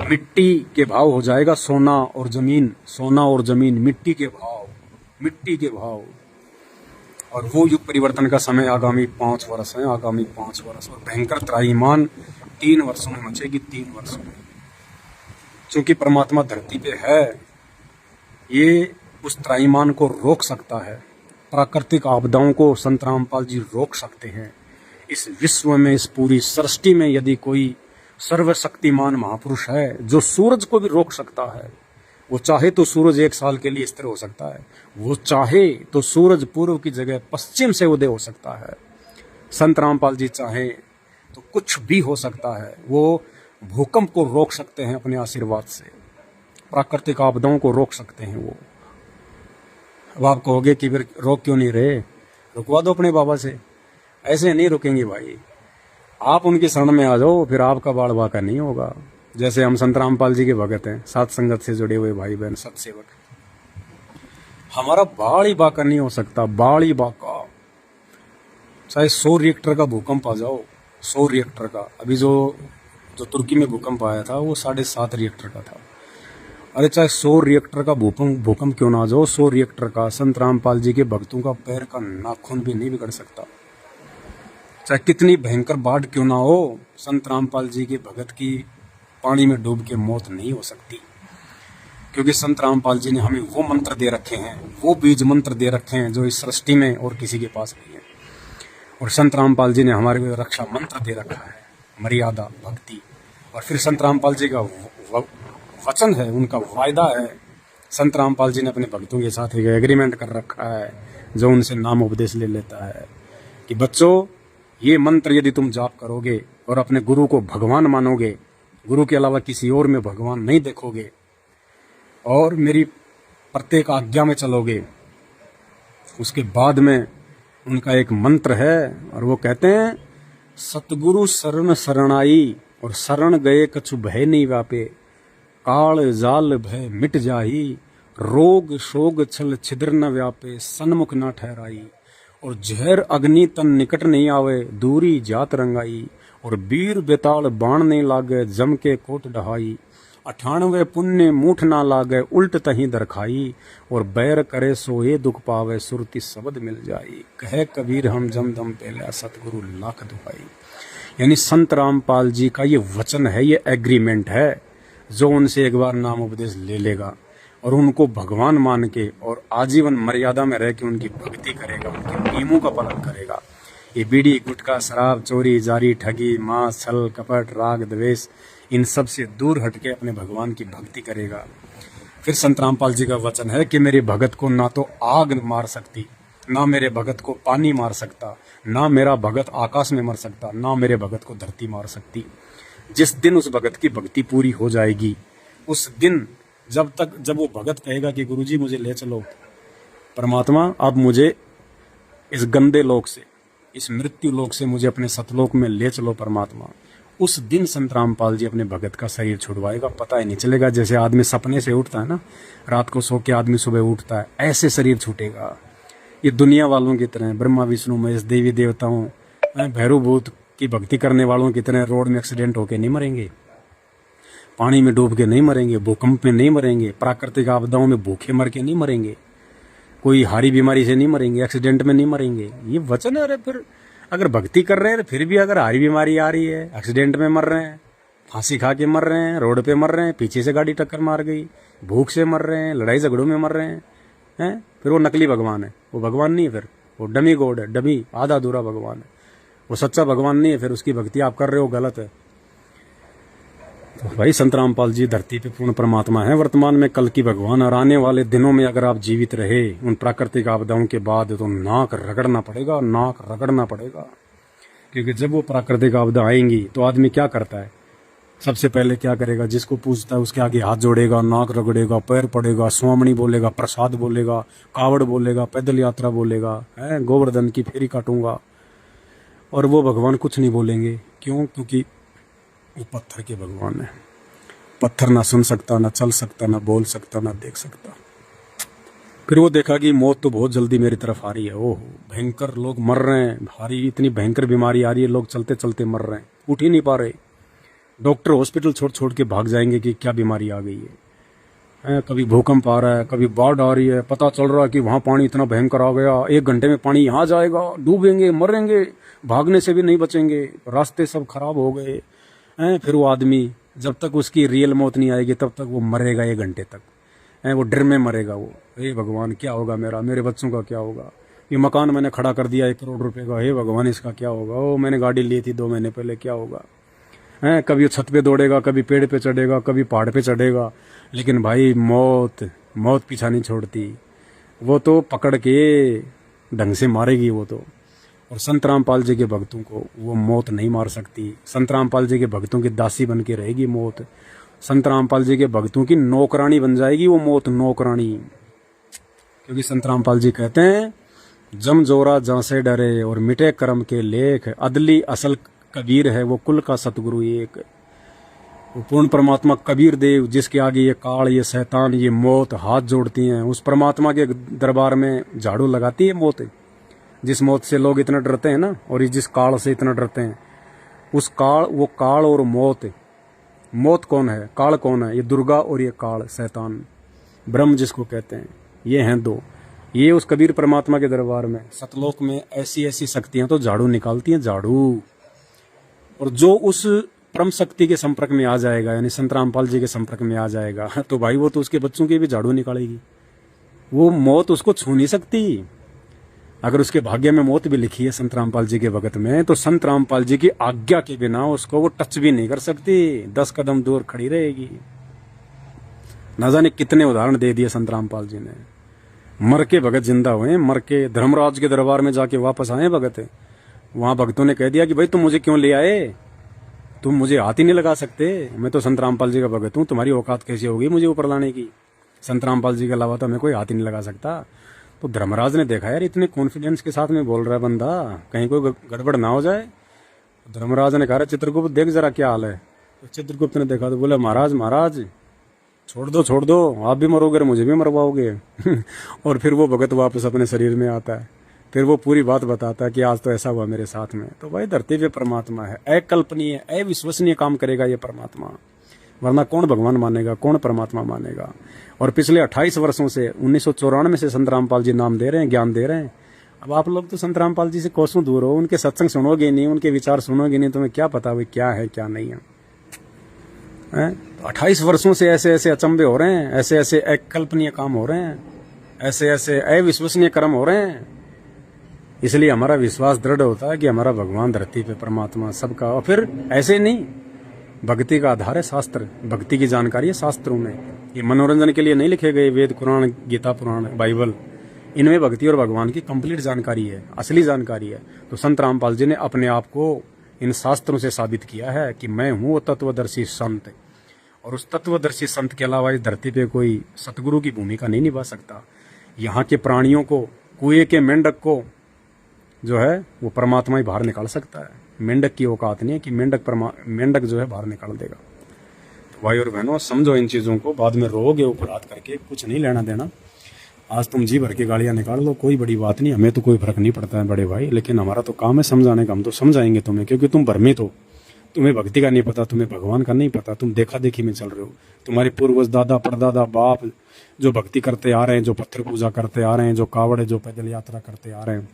मिट्टी के भाव हो जाएगा सोना और जमीन, सोना और जमीन, मिट्टी के भाव, मिट्टी के भाव। और वो युग परिवर्तन का समय आगामी 5 वर्ष है, आगामी 5 वर्ष। और भयंकर त्राहिमाम 3 वर्षों में मचेगी, 3 वर्षों में। चूंकि परमात्मा धरती पे है, ये उस त्राहिमाम को रोक सकता है। प्राकृतिक आपदाओं को संत रामपाल जी रोक सकते हैं। इस विश्व में, इस पूरी सृष्टि में यदि कोई सर्वशक्तिमान महापुरुष है जो सूरज को भी रोक सकता है, वो चाहे तो सूरज 1 साल के लिए स्थिर हो सकता है, वो चाहे तो सूरज पूर्व की जगह पश्चिम से उदय हो सकता है। संत रामपाल जी चाहे तो कुछ भी हो सकता है। वो भूकंप को रोक सकते हैं अपने आशीर्वाद से, प्राकृतिक आपदाओं को रोक सकते हैं वो। अब आप कहोगे कि फिर रोक क्यों नहीं रहे? रुकवा दो अपने बाबा से। ऐसे नहीं रुकेंगे भाई, आप उनकी शरण में आ जाओ, फिर आपका बाड़ बाका नहीं होगा। जैसे हम संत रामपाल जी के भगत हैं, साथ संगत से जुड़े हुए भाई बहन, सत्सेवक, हमारा बाड़ ही बाका नहीं हो सकता, बाड़ ही बाका। चाहे 100 रिएक्टर का भूकंप आ जाओ, 100 रिएक्टर का। अभी जो तुर्की में भूकंप आया था वो 7.5 रिएक्टर का था। अरे चाहे 100 रिएक्टर का भूकंप क्यों ना आ जाओ, 100 रिएक्टर का, संत रामपाल जी के भक्तों का पैर का नाखून भी नहीं बिगड़ सकता। चाहे कितनी भयंकर बाढ़ क्यों ना हो, संत रामपाल जी के भगत की पानी में डूब के मौत नहीं हो सकती। क्योंकि संत रामपाल जी ने हमें वो मंत्र दे रखे हैं, वो बीज मंत्र दे रखे हैं जो इस सृष्टि में और किसी के पास नहीं है। और संत रामपाल जी ने हमारे को रक्षा मंत्र दे रखा है, मर्यादा, भक्ति। और फिर संत रामपाल जी का वचन है, उनका वायदा है। संत रामपाल जी ने अपने भक्तों के साथ एक एग्रीमेंट कर रखा है जो उनसे नाम उपदेश ले लेता है कि बच्चों, ये मंत्र यदि तुम जाप करोगे और अपने गुरु को भगवान मानोगे, गुरु के अलावा किसी और में भगवान नहीं देखोगे, और मेरी प्रत्येक आज्ञा में चलोगे, उसके बाद में उनका एक मंत्र है और वो कहते हैं, सतगुरु शरण शरणाई और शरण गए कछु भय नहीं व्यापे, काल जाल भय मिट जाही, रोग शोग छल छिद्र न व्यापे, सन्मुख न ठहराई, और जहर अग्नि तन निकट नहीं आवे, दूरी जात रंगाई, और वीर बेताल बाण नहीं लागे, जम के कोट डहाई, 98 पुण्य मूठ ना लागे, उल्ट तही दरखाई, और बैर करे सोए दुख पावे, सुरती शब्द मिल जाई, कहे कबीर हम जम दम पहले, सतगुरु लाख दुहाई। यानी संत रामपाल जी का ये वचन है, ये एग्रीमेंट है। जो उनसे एक बार नाम उपदेश ले लेगा और उनको भगवान मान के और आजीवन मर्यादा में रह के उनकी भक्ति करेगा, उनके नियमों का पालन करेगा, ये बीड़ी, गुटखा, शराब, चोरी, जारी, ठगी, मांस, छल, कपट, राग, द्वेष, इन सब से दूर हटके अपने भगवान की भक्ति करेगा। फिर संत रामपाल जी का वचन है कि मेरे भगत को ना तो आग मार सकती, ना मेरे भगत को पानी मार सकता, ना मेरा भगत आकाश में मर सकता, ना मेरे भगत को धरती मार सकती। जिस दिन उस भगत की भक्ति पूरी हो जाएगी, उस दिन जब वो भगत कहेगा कि गुरुजी मुझे ले चलो, परमात्मा अब मुझे इस गंदे लोक से, इस मृत्यु लोक से मुझे अपने सतलोक में ले चलो परमात्मा, उस दिन संत रामपाल जी अपने भगत का शरीर छुड़वाएगा। पता ही नहीं चलेगा, जैसे आदमी सपने से उठता है ना, रात को सो के आदमी सुबह उठता है, ऐसे शरीर छूटेगा। ये दुनिया वालों की तरह, ब्रह्मा विष्णु महेश, देवी देवताओं, भैरव भूत की भक्ति करने वालों की तरह रोड में एक्सीडेंट होके नहीं मरेंगे, पानी में डूब के नहीं मरेंगे, भूकंप में नहीं मरेंगे, प्राकृतिक आपदाओं में भूखे मर के नहीं मरेंगे, कोई हारी बीमारी से नहीं मरेंगे, एक्सीडेंट में नहीं मरेंगे। ये वचन है। अरे फिर अगर भक्ति कर रहे हैं फिर भी अगर हारी बीमारी आ रही है, एक्सीडेंट में मर रहे हैं, फांसी खा के मर रहे हैं, रोड पे मर रहे हैं, पीछे से गाड़ी टक्कर मार गई, भूख से मर रहे हैं, लड़ाई झगड़ों में मर रहे हैं, हैं, फिर वो नकली भगवान है, वो भगवान नहीं है, फिर वो डमी गॉड है, डमी आधा अधूरा भगवान है, वो सच्चा भगवान नहीं है, फिर उसकी भक्ति आप कर रहे हो गलत है। तो भाई संत रामपाल जी धरती पे पूर्ण परमात्मा है वर्तमान में, कल की भगवान, और आने वाले दिनों में अगर आप जीवित रहे उन प्राकृतिक आपदाओं के बाद तो नाक रगड़ना पड़ेगा, नाक रगड़ना पड़ेगा। क्योंकि जब वो प्राकृतिक आपदा आएंगी तो आदमी क्या करता है, सबसे पहले क्या करेगा, जिसको पूछता है उसके आगे हाथ जोड़ेगा, नाक रगड़ेगा, पैर पड़ेगा, स्वामणी बोलेगा, प्रसाद बोलेगा, कावड़ बोलेगा, पैदल यात्रा बोलेगा, है गोवर्धन की फेरी काटूंगा। और वो भगवान कुछ नहीं बोलेंगे, क्यों? क्योंकि वो पत्थर के भगवान है। पत्थर ना सुन सकता, ना चल सकता, ना बोल सकता, ना देख सकता। फिर वो देखा कि मौत तो बहुत जल्दी मेरी तरफ आ रही है, ओह भयंकर लोग मर रहे हैं, भारी इतनी भयंकर बीमारी आ रही है, लोग चलते चलते मर रहे हैं, उठ ही नहीं पा रहे, डॉक्टर हॉस्पिटल छोड़ छोड़ के भाग जाएंगे कि क्या बीमारी आ गई है। कभी भूकंप आ रहा है, कभी बाढ़ आ रही है, पता चल रहा है कि वहां पानी इतना भयंकर आ गया, 1 घंटे में पानी यहाँ जाएगा, डूबेंगे, मरेंगे, भागने से भी नहीं बचेंगे, रास्ते सब खराब हो गए हैं। फिर वो आदमी जब तक उसकी रियल मौत नहीं आएगी तब तक वो मरेगा 1 घंटे तक, है वो डर में मरेगा। वो हे भगवान क्या होगा मेरा, मेरे बच्चों का क्या होगा, ये मकान मैंने खड़ा कर दिया 1 करोड़ रुपए का, हे भगवान इसका क्या होगा, ओ मैंने गाड़ी ली थी 2 महीने पहले, क्या होगा। हैं कभी छत पे दौड़ेगा, कभी पेड़ पे चढ़ेगा, कभी पहाड़ पे चढ़ेगा, लेकिन भाई मौत पीछा नहीं छोड़ती, वो तो पकड़ के ढंग से मारेगी वो तो। और संत रामपाल जी के भक्तों को वो मौत नहीं मार सकती, संत रामपाल जी के भक्तों की दासी बन के रहेगी मौत, संत रामपाल जी के भक्तों की नौकरानी बन जाएगी वो मौत, नौकरानी। क्योंकि संत रामपाल जी कहते हैं, जम जोरा जहाँ से डरे और मिटे कर्म के लेख, अदली असल कबीर है वो कुल का सतगुरु एक। वो पूर्ण परमात्मा कबीर देव जिसके आगे ये काल, ये शैतान, ये मौत हाथ जोड़ती हैं, उस परमात्मा के दरबार में झाड़ू लगाती है मौत। जिस मौत से लोग इतना डरते हैं ना, और जिस काल से इतना डरते हैं, उस काल, वो काल और मौत, मौत कौन है, काल कौन है, ये दुर्गा और ये काल शैतान, ब्रह्म जिसको कहते हैं, ये हैं 2। ये उस कबीर परमात्मा के दरबार में सतलोक में ऐसी ऐसी शक्तियां तो झाड़ू निकालती हैं, झाड़ू। और जो उस परम शक्ति के संपर्क में आ जाएगा, यानी संत रामपाल जी के संपर्क में आ जाएगा, तो भाई वो तो उसके बच्चों की भी झाड़ू निकालेगी, वो मौत उसको छू नहीं सकती। अगर उसके भाग्य में मौत भी लिखी है संत रामपाल जी के भगत में, तो संत रामपाल जी की आज्ञा के बिना उसको वो टच भी नहीं कर सकती, 10 कदम दूर खड़ी रहेगी। न जाने कितने उदाहरण दे दिए संत रामपाल जी ने, मर के भगत जिंदा हुए, मर के धर्मराज के दरबार में जाके वापस आए भगत। वहां भक्तों ने कह दिया कि भाई तुम मुझे क्यों ले आए, तुम मुझे हाथ ही नहीं लगा सकते, मैं तो संत रामपाल जी का भगत हूँ, तुम्हारी औकात कैसी होगी मुझे ऊपर लाने की, संत रामपाल जी के अलावा तो मैं कोई हाथ ही नहीं लगा सकता। तो धर्मराज ने देखा यार इतने कॉन्फिडेंस के साथ में बोल रहा है बंदा, कहीं कोई गड़बड़ ना हो जाए। धर्मराज ने कहा चित्रगुप्त देख जरा क्या हाल है। तो चित्रगुप्त ने देखा तो बोला महाराज महाराज छोड़ दो, आप भी मरोगे और मुझे भी मरवाओगे। और फिर वो भगत वापस अपने शरीर में आता है, फिर वो पूरी बात बताता है कि आज तो ऐसा हुआ मेरे साथ में। तो भाई धरती पे परमात्मा है, अकल्पनीय अविश्वसनीय काम करेगा ये परमात्मा, वरना कौन भगवान मानेगा, कौन परमात्मा मानेगा। और पिछले 28 वर्षों से 1994 से संत रामपाल जी नाम दे रहे हैं, ज्ञान दे रहे हैं। अब आप लोग तो संत रामपाल जी से कोसों दूर हो, उनके सत्संग सुनोगे नहीं, उनके विचार सुनोगे नहीं, तुम्हें क्या पता भाई क्या है क्या नहीं है। 28 वर्षों से ऐसे ऐसे अचंभे हो रहे हैं, ऐसे ऐसे अकल्पनीय काम हो रहे हैं, ऐसे ऐसे अविश्वसनीय कर्म हो रहे हैं। इसलिए हमारा विश्वास दृढ़ होता है कि हमारा भगवान धरती पे परमात्मा सबका। और फिर ऐसे नहीं, भक्ति का आधार है शास्त्र, भक्ति की जानकारी है शास्त्रों में। ये मनोरंजन के लिए नहीं लिखे गए वेद पुराण, गीता पुराण, बाइबल, इनमें भक्ति और भगवान की कंप्लीट जानकारी है, असली जानकारी है। तो संत रामपाल जी ने अपने आप को इन शास्त्रों से साबित किया है कि मैं हूँ वो तत्वदर्शी संत, और उस तत्वदर्शी संत के अलावा इस धरती पे कोई सतगुरु की भूमिका नहीं निभा सकता। यहाँ के प्राणियों को, कुएं के मेंढक को जो है वो परमात्मा ही बाहर निकाल सकता है। मेंढक की औकात नहीं है कि मेंढक जो है बाहर निकाल देगा। तो भाई और बहनों समझो इन चीज़ों को, बाद में रोगे ऊपर हाथ करके, कुछ नहीं लेना देना। आज तुम जी भर के गालियाँ निकाल लो, कोई बड़ी बात नहीं, हमें तो कोई फर्क नहीं पड़ता है बड़े भाई, लेकिन हमारा तो काम है समझाने का, हम तो समझाएंगे तुम्हें, क्योंकि तुम भ्रमित हो, तुम्हें भक्ति का नहीं पता, तुम्हें भगवान का नहीं पता, तुम देखा देखी में चल रहे हो। तुम्हारे पूर्वज दादा परदादा बाप जो भक्ति करते आ रहे हैं, जो पत्थर पूजा करते आ रहे हैं, जो कावड़, जो पैदल यात्रा करते आ रहे हैं,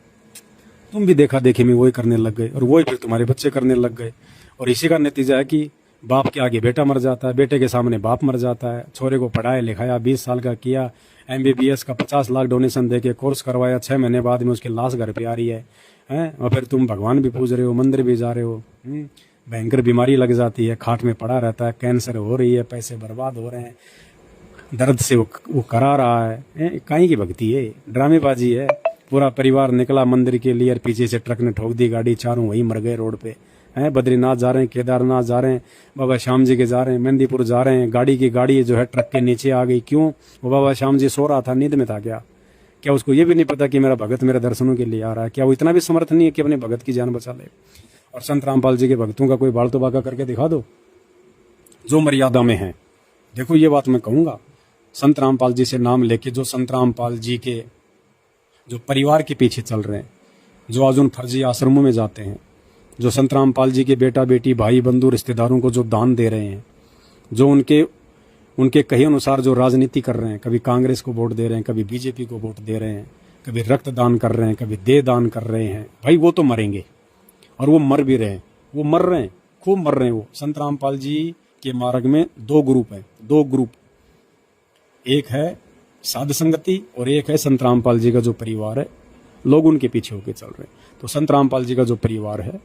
तुम भी देखा देखी में वही करने लग गए, और वही फिर तुम्हारे बच्चे करने लग गए। और इसी का नतीजा है कि बाप के आगे बेटा मर जाता है, बेटे के सामने बाप मर जाता है। छोरे को पढ़ाया लिखाया, 20 साल का किया, MBBS का 50 लाख डोनेशन देके कोर्स करवाया, 6 महीने बाद में उसकी लाश घर पे आ रही है, हैं? और फिर तुम भगवान भी पूज रहे हो, मंदिर भी जा रहे हो। भयंकर बीमारी लग जाती है, खाट में पड़ा रहता है, कैंसर हो रही है, पैसे बर्बाद हो रहे हैं, दर्द से वो करा रहा है। काहे की भक्ति है, ड्रामेबाजी है। पूरा परिवार निकला मंदिर के लिए और पीछे से ट्रक ने ठोक दी गाड़ी, चारों वहीं मर गए रोड पे। हैं? बद्रीनाथ जा रहे हैं, केदारनाथ जा रहे हैं, बाबा श्याम जी के जा रहे हैं, मेहंदीपुर जा रहे हैं, गाड़ी की गाड़ी जो है ट्रक के नीचे आ गई। क्यों? वो बाबा श्याम जी सो रहा था, नींद में था क्या उसको ये भी नहीं पता कि मेरा भगत मेरे दर्शनों के लिए आ रहा है? क्या वो इतना भी समर्थ नहीं है कि अपने भगत की जान बचा ले? और संत रामपाल जी के भक्तों का कोई बाल तो बाका करके दिखा दो जो मर्यादा में है। देखो ये बात मैं कहूंगा, संत रामपाल जी से नाम लेके जो संत रामपाल जी के जो परिवार के पीछे चल रहे हैं, जो आज उन फर्जी आश्रमों में जाते हैं, जो संत रामपाल जी के बेटा बेटी भाई बंधु रिश्तेदारों को जो दान दे रहे हैं, जो उनके कहे अनुसार जो राजनीति कर रहे हैं, कभी कांग्रेस को वोट दे रहे हैं, कभी बीजेपी को वोट दे रहे हैं, कभी रक्तदान कर रहे हैं, कभी देह दान कर रहे हैं, भाई वो तो मरेंगे और वो मर भी रहे हैं, वो मर रहे हैं, खूब मर रहे हैं। वो संत रामपाल जी के मार्ग में 2 ग्रुप है, 2 ग्रुप, एक है साध संगति और एक है संत रामपाल जी का जो परिवार है, लोग उनके पीछे होके चल रहे हैं। तो संत रामपाल जी का जो परिवार है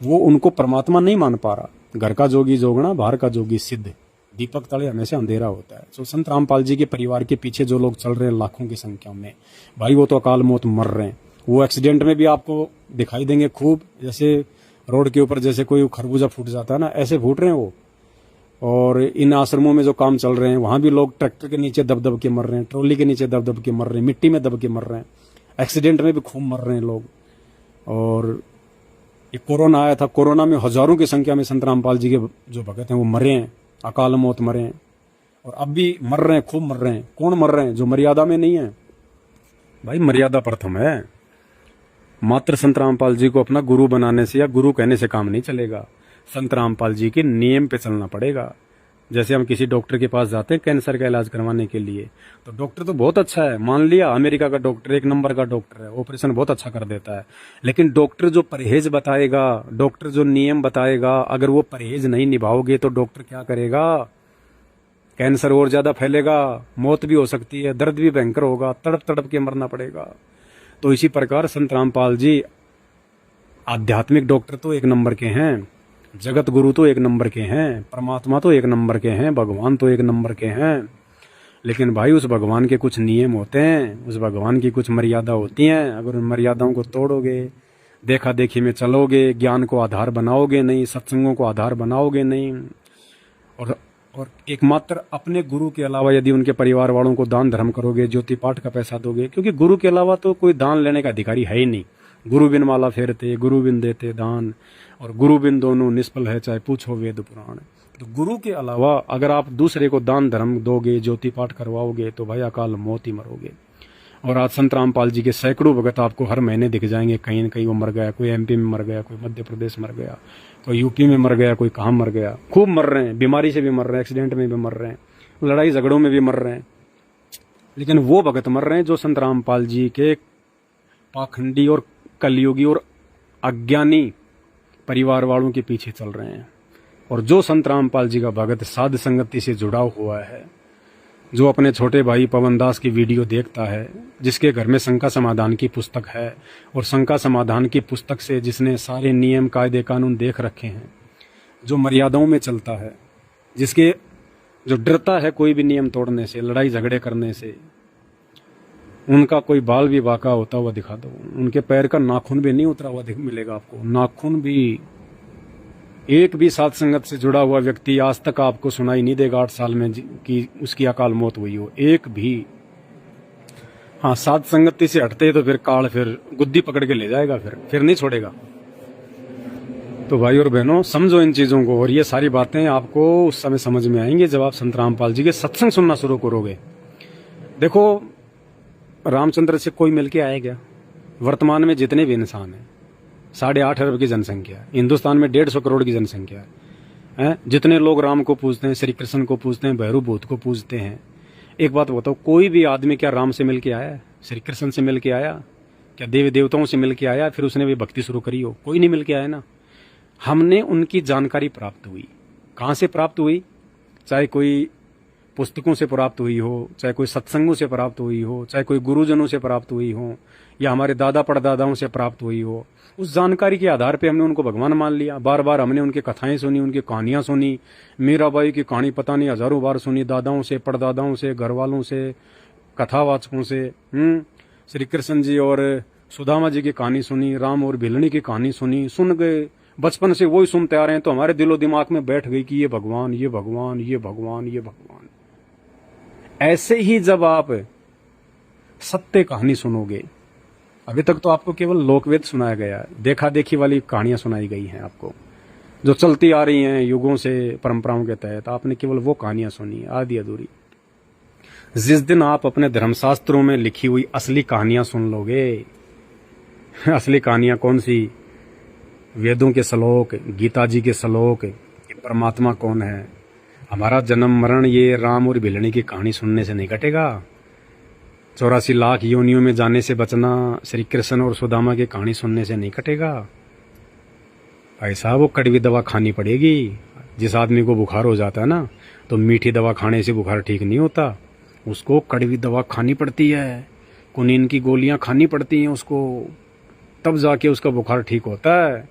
वो उनको परमात्मा नहीं मान पा रहा। घर का जोगी जोगना, बाहर का जोगी सिद्ध, दीपक तले हमेशा अंधेरा होता है। तो संत रामपाल जी के परिवार के पीछे जो लोग चल रहे हैं लाखों की संख्या में, भाई वो तो अकाल मौत मर रहे हैं। वो एक्सीडेंट में भी आपको दिखाई देंगे खूब, जैसे रोड के ऊपर जैसे कोई खरबूजा फूट जाता है ना, ऐसे फूट रहे हैं वो। और इन आश्रमों में जो काम चल रहे हैं वहां भी लोग ट्रैक्टर के नीचे दब दब के मर रहे हैं, ट्रॉली के नीचे दब दब के मर रहे हैं, मिट्टी में दब के मर रहे हैं, एक्सीडेंट में भी खूब मर रहे हैं लोग। और ये कोरोना आया था, कोरोना में हजारों की संख्या में संत रामपाल जी के जो भगत हैं वो मरे हैं, अकाल मौत मरे हैं, और अब भी मर रहे हैं, खूब मर रहे हैं। कौन मर रहे हैं? जो मर्यादा में नहीं है। भाई मर्यादा प्रथम है। मात्र संत रामपाल जी को अपना गुरु बनाने से या गुरु कहने से काम नहीं चलेगा। संत रामपाल जी के नियम पे चलना पड़ेगा। जैसे हम किसी डॉक्टर के पास जाते हैं कैंसर का इलाज करवाने के लिए, तो डॉक्टर तो बहुत अच्छा है, मान लिया अमेरिका का डॉक्टर 1 नंबर का डॉक्टर है, ऑपरेशन बहुत अच्छा कर देता है, लेकिन डॉक्टर जो परहेज बताएगा, डॉक्टर जो नियम बताएगा, अगर वो परहेज नहीं निभाओगे तो डॉक्टर क्या करेगा? कैंसर और ज्यादा फैलेगा, मौत भी हो सकती है, दर्द भी भयंकर होगा, तड़प तड़प के मरना पड़ेगा। तो इसी प्रकार संत रामपाल जी आध्यात्मिक डॉक्टर तो 1 नंबर के हैं, जगत गुरु तो 1 नंबर के हैं, परमात्मा तो 1 नंबर के हैं, भगवान तो 1 नंबर के हैं। लेकिन भाई उस भगवान के कुछ नियम होते हैं, उस भगवान की कुछ मर्यादा होती हैं। अगर उन मर्यादाओं को तोड़ोगे, देखा देखी में चलोगे, ज्ञान को आधार बनाओगे नहीं, सत्संगों को आधार बनाओगे नहीं, और एकमात्र अपने गुरु के अलावा यदि उनके परिवार वालों को दान धर्म करोगे, ज्योति पाठ का पैसा दोगे, क्योंकि गुरु के अलावा तो कोई दान लेने का अधिकारी है ही नहीं। गुरु बिन माला फेरते, गुरु बिन देते दान, और गुरु बिन दोनों निष्फल है, चाहे पूछो वेद पुराण। तो गुरु के अलावा अगर आप दूसरे को दान धर्म दोगे, ज्योति पाठ करवाओगे, तो भाई अकाल मौत ही मरोगे। और आज संत रामपाल जी के सैकड़ों भगत आपको हर महीने दिख जाएंगे, कहीं न कहीं वो मर गया, कोई MP में मर गया, कोई मध्य प्रदेश मर गया, कोई UP में मर गया, कोई कहाँ मर गया, खूब मर रहे हैं, बीमारी से भी मर रहे हैं, एक्सीडेंट में भी मर रहे हैं, लड़ाई झगड़ों में भी मर रहे हैं। लेकिन वो भगत मर रहे हैं जो संत रामपाल जी के पाखंडी और कलयुगी और अज्ञानी परिवार वालों के पीछे चल रहे हैं। और जो संत रामपाल जी का भगत साध संगति से जुड़ा हुआ है, जो अपने छोटे भाई पवन दास की वीडियो देखता है, जिसके घर में शंका समाधान की पुस्तक है, और शंका समाधान की पुस्तक से जिसने सारे नियम कायदे कानून देख रखे हैं, जो मर्यादाओं में चलता है, जो डरता है कोई भी नियम तोड़ने से, लड़ाई झगड़े करने से, उनका कोई बाल भी बाका होता हुआ दिखा दो, उनके पैर का नाखून भी नहीं उतरा हुआ मिलेगा आपको। नाखून भी, एक भी साध संगत से जुड़ा हुआ व्यक्ति आज तक आपको सुनाई नहीं देगा 8 साल में कि उसकी अकाल मौत हुई हो, एक भी। हाँ, साध संगति से हटते तो फिर काल फिर गुद्दी पकड़ के ले जाएगा, फिर नहीं छोड़ेगा। तो भाई और बहनों, समझो इन चीजों को, और ये सारी बातें आपको उस समय समझ में आएंगे जब आप संत रामपाल जी के सत्संग सुनना शुरू करोगे। देखो, रामचंद्र से कोई मिलके आएगा? वर्तमान में जितने भी इंसान हैं, 8.5 अरब की जनसंख्या है, हिंदुस्तान में 150 करोड़ की जनसंख्या है। जितने लोग राम को पूजते हैं, श्री कृष्ण को पूजते हैं, भैरव भूत को पूजते हैं, एक बात बताओ, कोई भी आदमी क्या राम से मिलके आया, श्री कृष्ण से मिलके आया, क्या देवी देवताओं से मिलके आया, फिर उसने भी भक्ति शुरू करी हो? कोई नहीं मिलके आया ना। हमने उनकी जानकारी प्राप्त हुई, कहाँ से प्राप्त हुई, चाहे कोई पुस्तकों से प्राप्त हुई हो, चाहे कोई सत्संगों से प्राप्त हुई हो, चाहे कोई गुरुजनों से प्राप्त हुई हो, या हमारे दादा परदादाओं से प्राप्त हुई हो, उस जानकारी के आधार पे हमने उनको भगवान मान लिया। बार बार हमने उनकी कथाएं सुनी, उनकी कहानियां सुनी। मीराबाई की कहानी पता नहीं हजारों बार सुनी, दादाओं से, परदादाओं से, घर वालों से, कथावाचकों से। श्री कृष्ण जी और सुदामा जी की कहानी सुनी, राम और भिलनी की कहानी सुनी, सुन गए, बचपन से वही सुनते आ रहे हैं, तो हमारे दिलो दिमाग में बैठ गई कि ये भगवान, ये भगवान, ये भगवान, ये भगवान। ऐसे ही जब आप सत्य कहानी सुनोगे, अभी तक तो आपको केवल लोकवेद सुनाया गया है, देखा देखी वाली कहानियां सुनाई गई हैं आपको, जो चलती आ रही हैं युगों से, परंपराओं के तहत आपने केवल वो कहानियां सुनी आधी अधूरी। जिस दिन आप अपने धर्मशास्त्रों में लिखी हुई असली कहानियां सुन लोगे, असली कहानियां कौन सी, वेदों के श्लोक, गीता जी के श्लोक, परमात्मा कौन है, हमारा जन्म मरण ये राम और भिलनी की कहानी सुनने से नहीं कटेगा। 84 लाख योनियों में जाने से बचना श्री कृष्ण और सुदामा की कहानी सुनने से नहीं कटेगा। भाई साहब, वो कड़वी दवा खानी पड़ेगी। जिस आदमी को बुखार हो जाता है ना, तो मीठी दवा खाने से बुखार ठीक नहीं होता, उसको कड़वी दवा खानी पड़ती है, कुनीन की गोलियां खानी पड़ती हैं उसको, तब जाके उसका बुखार ठीक होता है।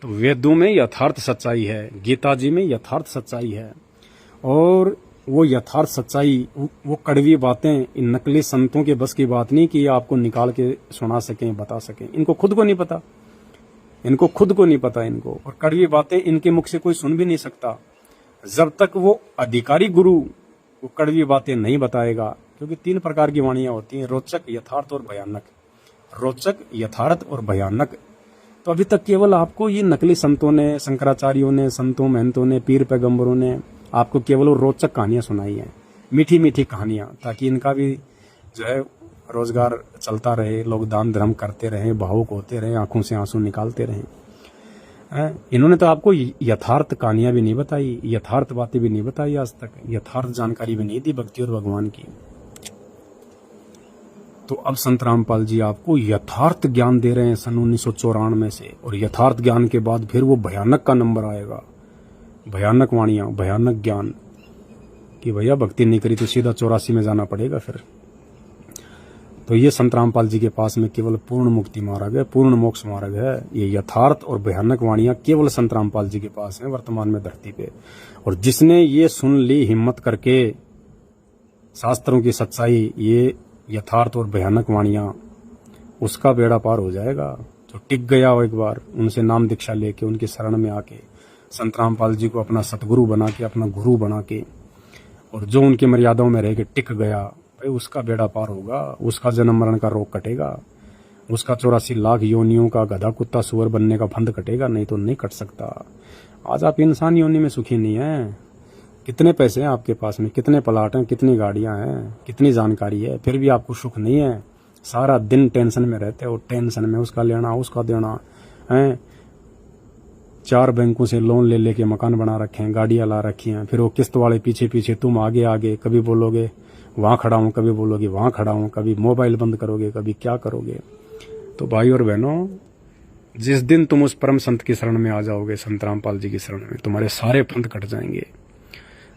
तो वेदों में यथार्थ सच्चाई है, गीता जी में यथार्थ सच्चाई है, और वो यथार्थ सच्चाई, वो कड़वी बातें इन नकली संतों के बस की बात नहीं कि आपको निकाल के सुना सकें, बता सकें। इनको खुद को नहीं पता, इनको खुद को नहीं पता इनको, और कड़वी बातें इनके मुख से कोई सुन भी नहीं सकता जब तक वो अधिकारी गुरु वो कड़वी बातें नहीं बताएगा। क्योंकि 3 प्रकार की वाणियां होती हैं, रोचक, यथार्थ और भयानक। रोचक, यथार्थ और भयानक। तो अभी तक केवल आपको ये नकली संतों ने, शंकराचार्यों ने, संतों महंतों ने, पीर पैगंबरों ने आपको केवल रोचक कहानियां सुनाई हैं, मीठी मीठी कहानियां, ताकि इनका भी जो है रोजगार चलता रहे, लोग दान धर्म करते रहें, भावुक होते रहें, आंखों से आंसू निकालते रहें। इन्होंने तो आपको यथार्थ कहानियां भी नहीं बताई, यथार्थ बातें भी नहीं बताई आज तक, यथार्थ जानकारी भी नहीं दी भक्ति और भगवान की। तो अब संत रामपाल जी आपको यथार्थ ज्ञान दे रहे हैं सन 1994 से, और यथार्थ ज्ञान के बाद फिर वो भयानक का नंबर आएगा, भयानक वाणियां, भयानक ज्ञान, कि भैया भक्ति नहीं करी तो सीधा 84 में जाना पड़ेगा फिर। तो ये संत रामपाल जी के पास में केवल पूर्ण मुक्ति मार्ग है, पूर्ण मोक्ष मार्ग है। ये यथार्थ और भयानक वाणियां केवल संत रामपाल जी के पास है वर्तमान में धरती पे। और जिसने ये सुन ली हिम्मत करके शास्त्रों की सच्चाई, ये यथार्थ और भयानक वाणियां, उसका बेड़ा पार हो जाएगा। जो टिक गया हो एक बार, उनसे नाम दीक्षा लेके, उनकी शरण में आके, संत रामपाल जी को अपना सतगुरु बना के, अपना गुरु बना के, और जो उनकी मर्यादाओं में रह के टिक गया, भाई उसका बेड़ा पार होगा, उसका जन्म मरण का रोग कटेगा, उसका 84 लाख योनियों का गधा कुत्ता सुअर बनने का फंद कटेगा, नहीं तो नहीं कट सकता। आज आप इंसान योनि में सुखी नहीं है। कितने पैसे हैं आपके पास में, कितने प्लाट हैं, कितनी गाड़ियां हैं, कितनी जानकारी है, फिर भी आपको सुख नहीं है। सारा दिन टेंशन में रहते हो, टेंशन में उसका लेना, उसका देना है। 4 बैंकों से लोन ले लेके मकान बना रखे हैं, गाड़ियां ला रखी हैं, फिर वो किस्त वाले पीछे पीछे, तुम आगे आगे, कभी बोलोगे वहां खड़ा हूं, कभी बोलोगे वहां खड़ा हूं, कभी मोबाइल बंद करोगे, कभी क्या करोगे। तो भाई और बहनों, जिस दिन तुम उस परम संत की शरण में आ जाओगे, संत रामपाल जी की शरण में, तुम्हारे सारे फंद कट जाएंगे।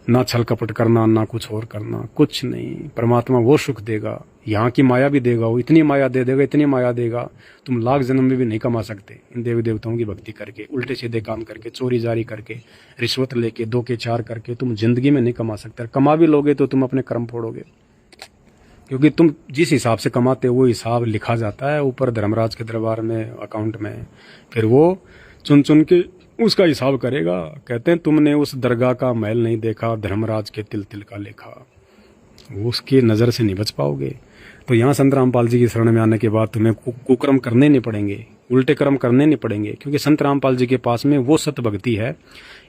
ना छल कपट करना, ना कुछ और करना, कुछ नहीं। परमात्मा वो सुख देगा, यहाँ की माया भी देगा, वो इतनी माया दे देगा, इतनी माया देगा, तुम लाख जन्म में भी नहीं कमा सकते। इन देवी देवताओं की भक्ति करके, उल्टे सीधे काम करके, चोरी जारी करके, रिश्वत लेके, 2 के 4 करके तुम जिंदगी में नहीं कमा सकते। कमा भी लोगे तो तुम अपने कर्म फोड़ोगे, क्योंकि तुम जिस हिसाब से कमाते हो वो हिसाब लिखा जाता है ऊपर धर्मराज के दरबार में, अकाउंट में। फिर वो चुन चुन के उसका हिसाब करेगा। कहते हैं तुमने उस दरगाह का महल नहीं देखा, धर्मराज के तिल तिल का लेखा। उसकी नज़र से नहीं बच पाओगे। तो यहाँ संत रामपाल जी की शरण में आने के बाद तुम्हें कुकर्म करने नहीं पड़ेंगे, उल्टे कर्म करने नहीं पड़ेंगे, क्योंकि संत रामपाल जी के पास में वो सत भक्ति है।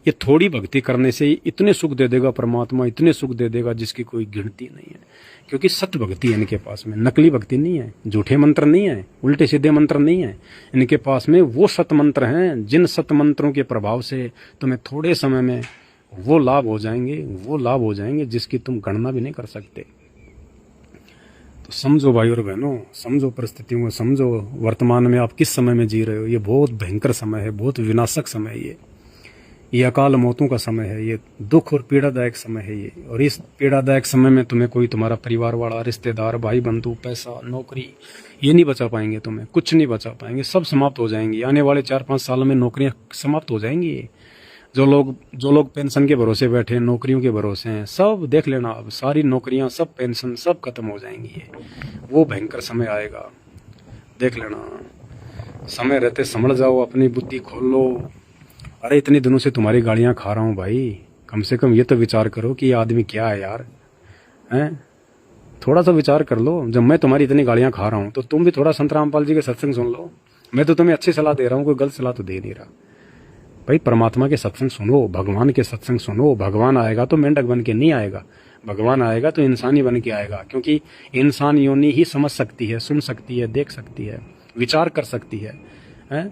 ये थोड़ी भक्ति करने से इतने सुख दे देगा परमात्मा, इतने सुख दे देगा जिसकी कोई गिनती नहीं है। क्योंकि सत भक्ति है इनके पास में, नकली भक्ति नहीं है, झूठे मंत्र नहीं है, उल्टे सीधे मंत्र नहीं है। इनके पास में वो सत मंत्र हैं जिन सत मंत्रों के प्रभाव से तुम्हें थोड़े समय में वो लाभ हो जाएंगे जिसकी तुम गणना भी नहीं कर सकते। तो समझो भाई और बहनों, समझो परिस्थितियों को, समझो वर्तमान में आप किस समय में जी रहे हो। ये बहुत भयंकर समय है, बहुत विनाशक समय है। ये अकाल मौतों का समय है, ये दुख और पीड़ादायक समय है ये। और इस पीड़ादायक समय में तुम्हें कोई तुम्हारा परिवार वाला, रिश्तेदार, भाई बंधु, पैसा, नौकरी, ये नहीं बचा पाएंगे, तुम्हें कुछ नहीं बचा पाएंगे, सब समाप्त हो जाएंगी। आने वाले 4-5 सालों में नौकरियां समाप्त हो जाएंगी। जो लोग पेंशन के भरोसे बैठे हैं, नौकरियों के भरोसे हैं, सब देख लेना, अब सारी नौकरियां, सब पेंशन, सब खत्म हो जाएंगी। वो भयंकर समय आएगा, देख लेना। समय रहते संभल जाओ, अपनी बुद्धि खोल लो। अरे इतने दिनों से तुम्हारी गालियां खा रहा हूँ भाई, कम से कम ये तो विचार करो कि ये आदमी क्या है यार, हैं? थोड़ा सा विचार कर लो। जब मैं तुम्हारी इतनी गालियां खा रहा हूँ तो तुम भी थोड़ा संत रामपाल जी के सत्संग सुन लो। मैं तो तुम्हें अच्छी सलाह दे रहा हूँ, कोई गलत सलाह तो दे नहीं रहा भाई। परमात्मा के सत्संग सुनो, भगवान के सत्संग सुनो। भगवान आएगा तो मेंढक बन के नहीं आएगा, भगवान आएगा तो इंसानी बन के आएगा। क्योंकि इंसान योनि ही समझ सकती है, सुन सकती है, देख सकती है, विचार कर सकती है, हैं?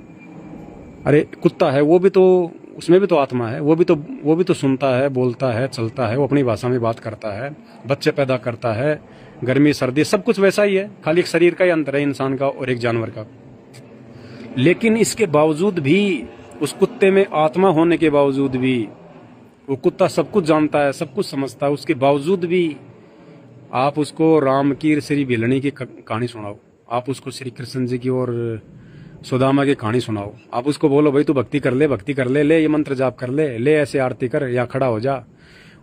अरे कुत्ता है, वो भी तो, उसमें भी तो आत्मा है, वो भी तो सुनता है, बोलता है, चलता है, वो अपनी भाषा में बात करता है, बच्चे पैदा करता है, गर्मी सर्दी सब कुछ वैसा ही है, खाली एक शरीर का ही अंतर है इंसान का और एक जानवर का। लेकिन इसके बावजूद भी, उस कुत्ते में आत्मा होने के बावजूद भी, वो कुत्ता सब कुछ जानता है, सब कुछ समझता है, उसके बावजूद भी आप उसको राम की, श्री भिलनी की कहानी सुनाओ, आप उसको श्री कृष्ण जी की और सुदामा की कहानी सुनाओ, आप उसको बोलो भाई तू भक्ति कर ले, भक्ति कर ले, ले ये मंत्र जाप कर ले, ले ऐसे आरती कर, या खड़ा हो जा।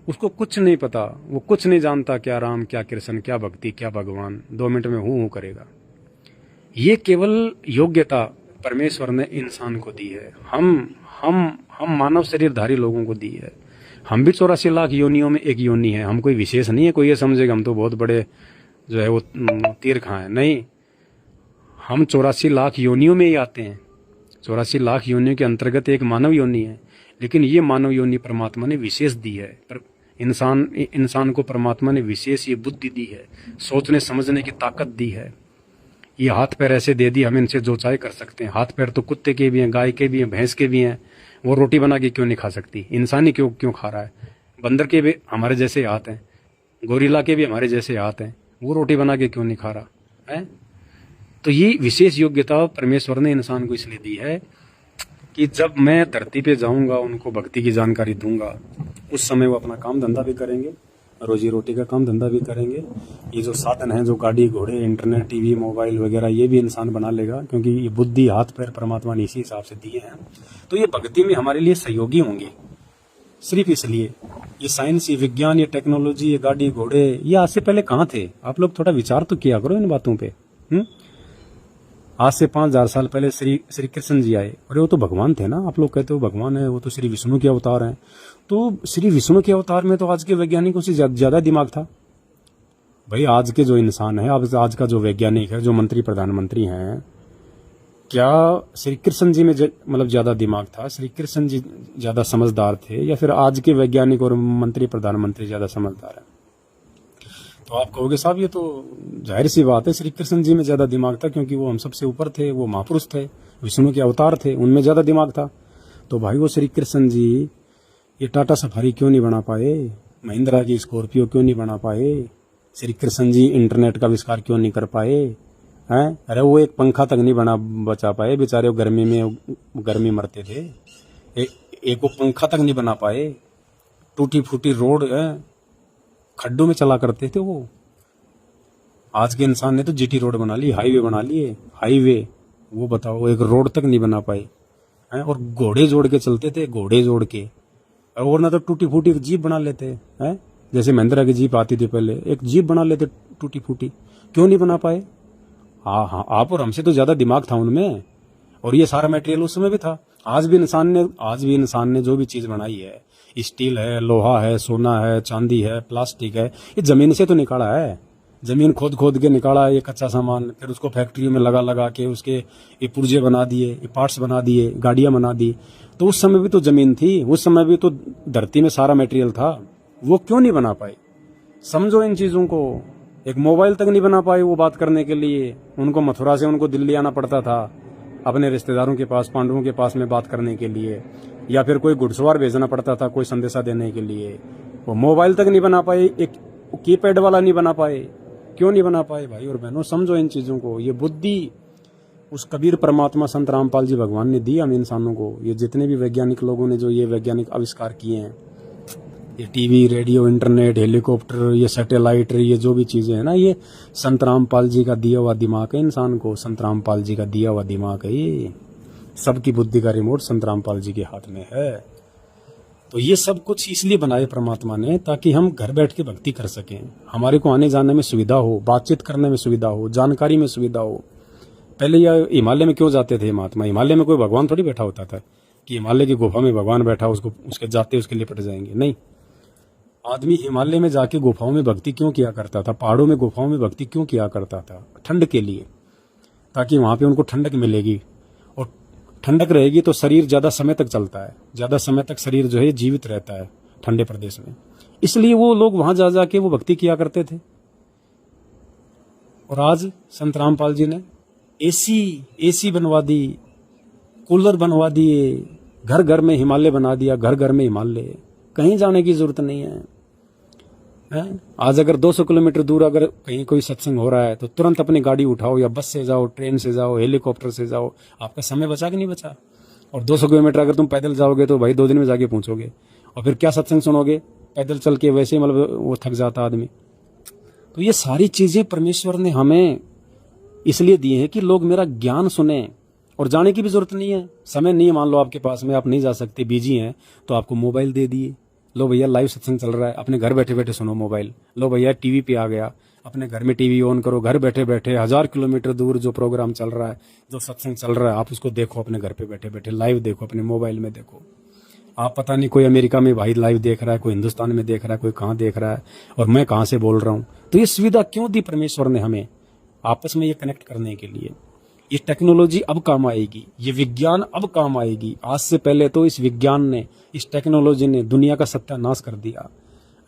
उसको कुछ नहीं पता, वो कुछ नहीं जानता, क्या राम, क्या कृष्ण, क्या भक्ति, क्या भगवान। 2 मिनट में हूं करेगा। ये केवल योग्यता परमेश्वर ने इंसान को दी है, हम मानव शरीरधारी लोगों को दी है। हम भी 84 लाख योनियों में एक योनि है, हम कोई विशेष नहीं है। कोई ये समझेगा हम तो बहुत बड़े जो है वो तीर खां, नहीं। हम 84 लाख योनियों में ही आते हैं। 84 लाख योनियों के अंतर्गत एक मानव योनि है, लेकिन ये मानव योनि परमात्मा ने विशेष दी है। पर इंसान को परमात्मा ने विशेष ये बुद्धि दी है, सोचने समझने की ताकत दी है। ये हाथ पैर ऐसे दे दिए, हम इनसे जो चाहे कर सकते हैं। हाथ पैर तो कुत्ते के भी हैं, गाय के भी हैं, भैंस के भी हैं। वो रोटी बना के क्यों नहीं खा सकती? इंसान ही क्यों खा रहा है? बंदर के भी हमारे जैसे हाथ हैं, गोरिल्ला के भी हमारे जैसे हाथ हैं, वो रोटी बना के क्यों नहीं खा रहा है? तो ये विशेष योग्यता परमेश्वर ने इंसान को इसलिए दी है कि जब मैं धरती पे जाऊंगा, उनको भक्ति की जानकारी दूंगा, उस समय वो अपना काम धंधा भी करेंगे, रोजी रोटी का काम धंधा भी करेंगे। ये जो साधन है, जो गाड़ी घोड़े, इंटरनेट, टीवी, मोबाइल वगैरह, ये भी इंसान बना लेगा, क्योंकि ये बुद्धि, हाथ पैर परमात्मा ने इसी हिसाब से दिए हैं। तो ये भक्ति में हमारे लिए सहयोगी होंगे, सिर्फ इसलिए। ये साइंस, ये विज्ञान, ये टेक्नोलॉजी, ये गाड़ी घोड़े, ये आज से पहले कहाँ थे? आप लोग थोड़ा विचार तो किया करो इन बातों पे। आज से 5000 साल पहले श्री कृष्ण जी आए, अरे वो तो भगवान थे ना। आप लोग कहते हो भगवान है, वो तो श्री विष्णु के अवतार हैं। तो श्री विष्णु के अवतार में तो आज के वैज्ञानिकों से ज्यादा दिमाग था भाई। आज के जो इंसान है, आज का जो वैज्ञानिक है, जो मंत्री प्रधानमंत्री हैं, क्या श्री कृष्ण जी में मतलब ज्यादा दिमाग था? श्री कृष्ण जी ज्यादा समझदार थे, या फिर आज के वैज्ञानिक और मंत्री प्रधानमंत्री ज्यादा समझदार है? तो आप कहोगे साहब ये तो जाहिर सी बात है, श्री कृष्ण जी में ज्यादा दिमाग था, क्योंकि वो हम सबसे ऊपर थे, वो महापुरुष थे, विष्णु के अवतार थे, उनमें ज्यादा दिमाग था। तो भाई वो श्री कृष्ण जी ये टाटा सफारी क्यों नहीं बना पाए? महिंद्रा की स्कॉर्पियो क्यों नहीं बना पाए? श्री कृष्ण जी इंटरनेट का आविष्कार क्यों नहीं कर पाए हैं? अरे वो एक पंखा तक नहीं बचा पाए बेचारे, गर्मी मरते थे। एक वो पंखा तक नहीं बना पाए। टूटी फूटी रोड है, खड्डों में चला करते थे वो। आज के इंसान ने तो जीटी रोड बना ली, हाईवे बना लिए, हाईवे। वो बताओ एक रोड तक नहीं बना पाए हैं। और घोड़े जोड़ के चलते थे, घोड़े जोड़ के। और ना तो टूटी फूटी जीप बना लेते हैं, जैसे महिंद्रा की जीप आती थी पहले, एक जीप बना लेते टूटी फूटी। क्यों नहीं बना पाए? हाँ, आप और हमसे तो ज्यादा दिमाग था उनमें, और ये सारा मटेरियल उस समय भी था। आज भी इंसान ने जो भी चीज बनाई है, स्टील है, लोहा है, सोना है, चांदी है, प्लास्टिक है, ये जमीन से तो निकाला है। जमीन खोद के निकाला है ये कच्चा सामान, फिर उसको फैक्ट्री में लगा के उसके ये पुर्जे बना दिए, ये पार्ट्स बना दिए, गाड़ियां बना दी। तो उस समय भी तो जमीन थी, उस समय भी तो धरती में सारा मटेरियल था। वो क्यों नहीं बना पाए? समझो इन चीजों को। एक मोबाइल तक नहीं बना पाए वो बात करने के लिए। उनको मथुरा से उनको दिल्ली आना पड़ता था अपने रिश्तेदारों के पास, पांडवों के पास में बात करने के लिए, या फिर कोई घुड़सवार भेजना पड़ता था कोई संदेशा देने के लिए। वो मोबाइल तक नहीं बना पाए, एक कीपैड वाला नहीं बना पाए। क्यों नहीं बना पाए भाई और बहनों? समझो इन चीजों को। ये बुद्धि उस कबीर परमात्मा संत रामपाल जी भगवान ने दी हम इंसानों को। ये जितने भी वैज्ञानिक लोगों ने जो ये वैज्ञानिक आविष्कार किए हैं, ये टीवी, रेडियो, इंटरनेट, हेलीकॉप्टर, ये सैटेलाइट, ये जो भी चीजें हैं ना, ये संत रामपाल जी का दिया हुआ दिमाग है इंसान को। संत रामपाल जी का दिया हुआ दिमाग है ये। सबकी बुद्धि का रिमोट संत रामपाल जी के हाथ में है। तो ये सब कुछ इसलिए बनाए परमात्मा ने ताकि हम घर बैठ के भक्ति कर सकें, हमारे को आने जाने में सुविधा हो, बातचीत करने में सुविधा हो, जानकारी में सुविधा हो। पहले यह हिमालय में क्यों जाते थे महात्मा? हिमालय में कोई भगवान थोड़ी बैठा होता था कि हिमालय की गुफा में भगवान बैठा, उसको उसके जाते उसके लिपट जाएंगे। नहीं, आदमी हिमालय में जाके गुफाओं में भक्ति क्यों किया करता था, पहाड़ों में गुफाओं में भक्ति क्यों किया करता था? ठंड के लिए, ताकि वहां पे उनको ठंडक मिलेगी, और ठंडक रहेगी तो शरीर ज्यादा समय तक चलता है, ज्यादा समय तक शरीर जो है जीवित रहता है ठंडे प्रदेश में। इसलिए वो लोग वहां जा जाके वो भक्ति किया करते थे। और आज संत रामपाल जी ने एसी बनवा दी, कूलर बनवा दिए, घर घर में हिमालय बना दिया, घर घर में हिमालय, कहीं जाने की जरूरत नहीं है। आज अगर 200 किलोमीटर दूर अगर कहीं कोई सत्संग हो रहा है तो तुरंत अपनी गाड़ी उठाओ, या बस से जाओ, ट्रेन से जाओ, हेलीकॉप्टर से जाओ। आपका समय बचा कि नहीं बचा? और 200 किलोमीटर अगर तुम पैदल जाओगे तो भाई 2 दिन में जाके पहुंचोगे, और फिर क्या सत्संग सुनोगे? पैदल चल के वैसे मतलब वो थक जाता आदमी। तो ये सारी चीजें परमेश्वर ने हमें इसलिए दी है कि लोग मेरा ज्ञान सुने, और जाने की भी जरूरत नहीं है। समय नहीं है मान लो आपके पास में, आप नहीं जा सकते, बिजी हैं, तो आपको मोबाइल दे दिए। लो भैया लाइव सत्संग चल रहा है, अपने घर बैठे बैठे सुनो मोबाइल। लो भैया टीवी पे आ गया, अपने घर में टीवी ऑन करो, घर बैठे बैठे 1000 किलोमीटर दूर जो प्रोग्राम चल रहा है, जो सत्संग चल रहा है, आप उसको देखो अपने घर पे बैठे बैठे, लाइव देखो, अपने मोबाइल में देखो। आप पता नहीं कोई अमेरिका में भाई लाइव देख रहा है, कोई हिंदुस्तान में देख रहा है, कोई कहाँ देख रहा है, और मैं कहाँ से बोल रहा हूँ। तो ये सुविधा क्यों दी परमेश्वर ने हमें? आपस में ये कनेक्ट करने के लिए। ये टेक्नोलॉजी अब काम आएगी, ये विज्ञान अब काम आएगी। आज से पहले तो इस विज्ञान ने, इस टेक्नोलॉजी ने दुनिया का सत्यानाश कर दिया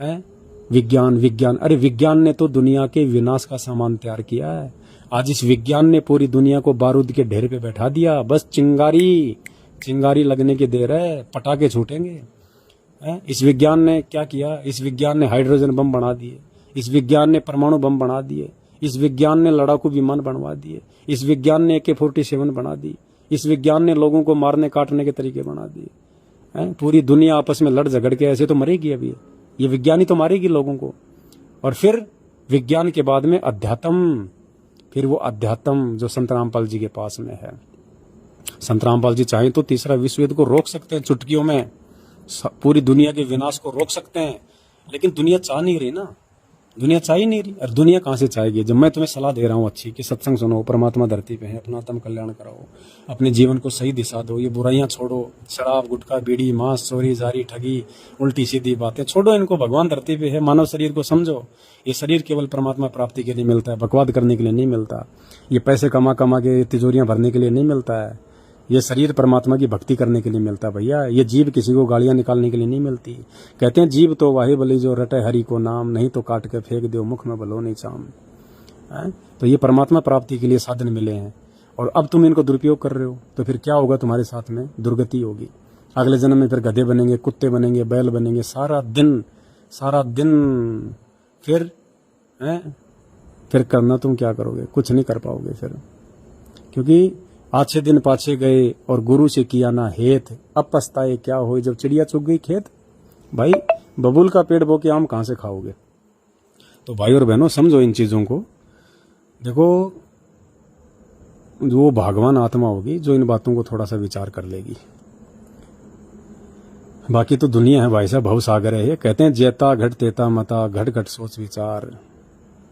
है। विज्ञान, अरे विज्ञान ने तो दुनिया के विनाश का सामान तैयार किया है। आज इस विज्ञान ने पूरी दुनिया को बारूद के ढेर पे बैठा दिया। बस चिंगारी लगने की देर है, पटाखे छूटेंगे। इस विज्ञान ने क्या किया? इस विज्ञान ने हाइड्रोजन बम बना दिए, इस विज्ञान ने परमाणु बम बना दिए, इस विज्ञान ने लड़ाकू विमान बनवा दिए, इस विज्ञान ने AK-47 बना दी, इस विज्ञान ने लोगों को मारने काटने के तरीके बना दिए। पूरी दुनिया आपस में लड़ झगड़ के ऐसे तो मरेगी अभी, ये विज्ञान ही तो मारेगी लोगों को। और फिर विज्ञान के बाद में अध्यात्म, फिर वो अध्यात्म जो संत रामपाल जी के पास में है। संत रामपाल जी चाहें तो तीसरा विश्व युद्ध को रोक सकते हैं चुटकियों में, पूरी दुनिया के विनाश को रोक सकते हैं, लेकिन दुनिया चाह नहीं रही ना, दुनिया चाह ही नहीं रही। और दुनिया कहाँ से चाहेगी? जब मैं तुम्हें सलाह दे रहा हूँ अच्छी कि सत्संग सुनो, परमात्मा धरती पे है, अपना आत्म कल्याण कराओ, अपने जीवन को सही दिशा दो, ये बुराइयां छोड़ो, शराब, गुटखा, बीड़ी, मांस, चोरी, जारी, ठगी, उल्टी सीधी बातें छोड़ो, इनको। भगवान धरती पे है, मानव शरीर को समझो। ये शरीर केवल परमात्मा प्राप्ति के लिए मिलता है, बकवाद करने के लिए नहीं मिलता। ये पैसे कमा कमा के तिजोरियां भरने के लिए नहीं मिलता है। ये शरीर परमात्मा की भक्ति करने के लिए मिलता है भैया। ये जीभ किसी को गालियां निकालने के लिए नहीं मिलती। कहते हैं जीभ तो वाहे बली जो रटे हरि को नाम, नहीं तो काट के फेंक दो मुख में बलो नहीं चाम। तो ये परमात्मा प्राप्ति के लिए साधन मिले हैं, और अब तुम इनको दुरुपयोग कर रहे हो, तो फिर क्या होगा? तुम्हारे साथ में दुर्गति होगी। अगले जन्म में फिर गधे बनेंगे, कुत्ते बनेंगे, बैल बनेंगे, सारा दिन फिर करना तुम क्या करोगे? कुछ नहीं कर पाओगे फिर, क्योंकि आछे दिन पाछे गए और गुरु से किया ना हेत, अब पछताए क्या हो जब चिड़िया चुग गई खेत। भाई बबूल का पेड़ बो के आम कहां से खाओगे? तो भाई और बहनों समझो इन चीजों को। देखो, जो भगवान आत्मा होगी जो इन बातों को थोड़ा सा विचार कर लेगी। बाकी तो दुनिया है भाई साहब, भवसागर है। कहते हैं जेता घट तेता मता, घट घट सोच विचार।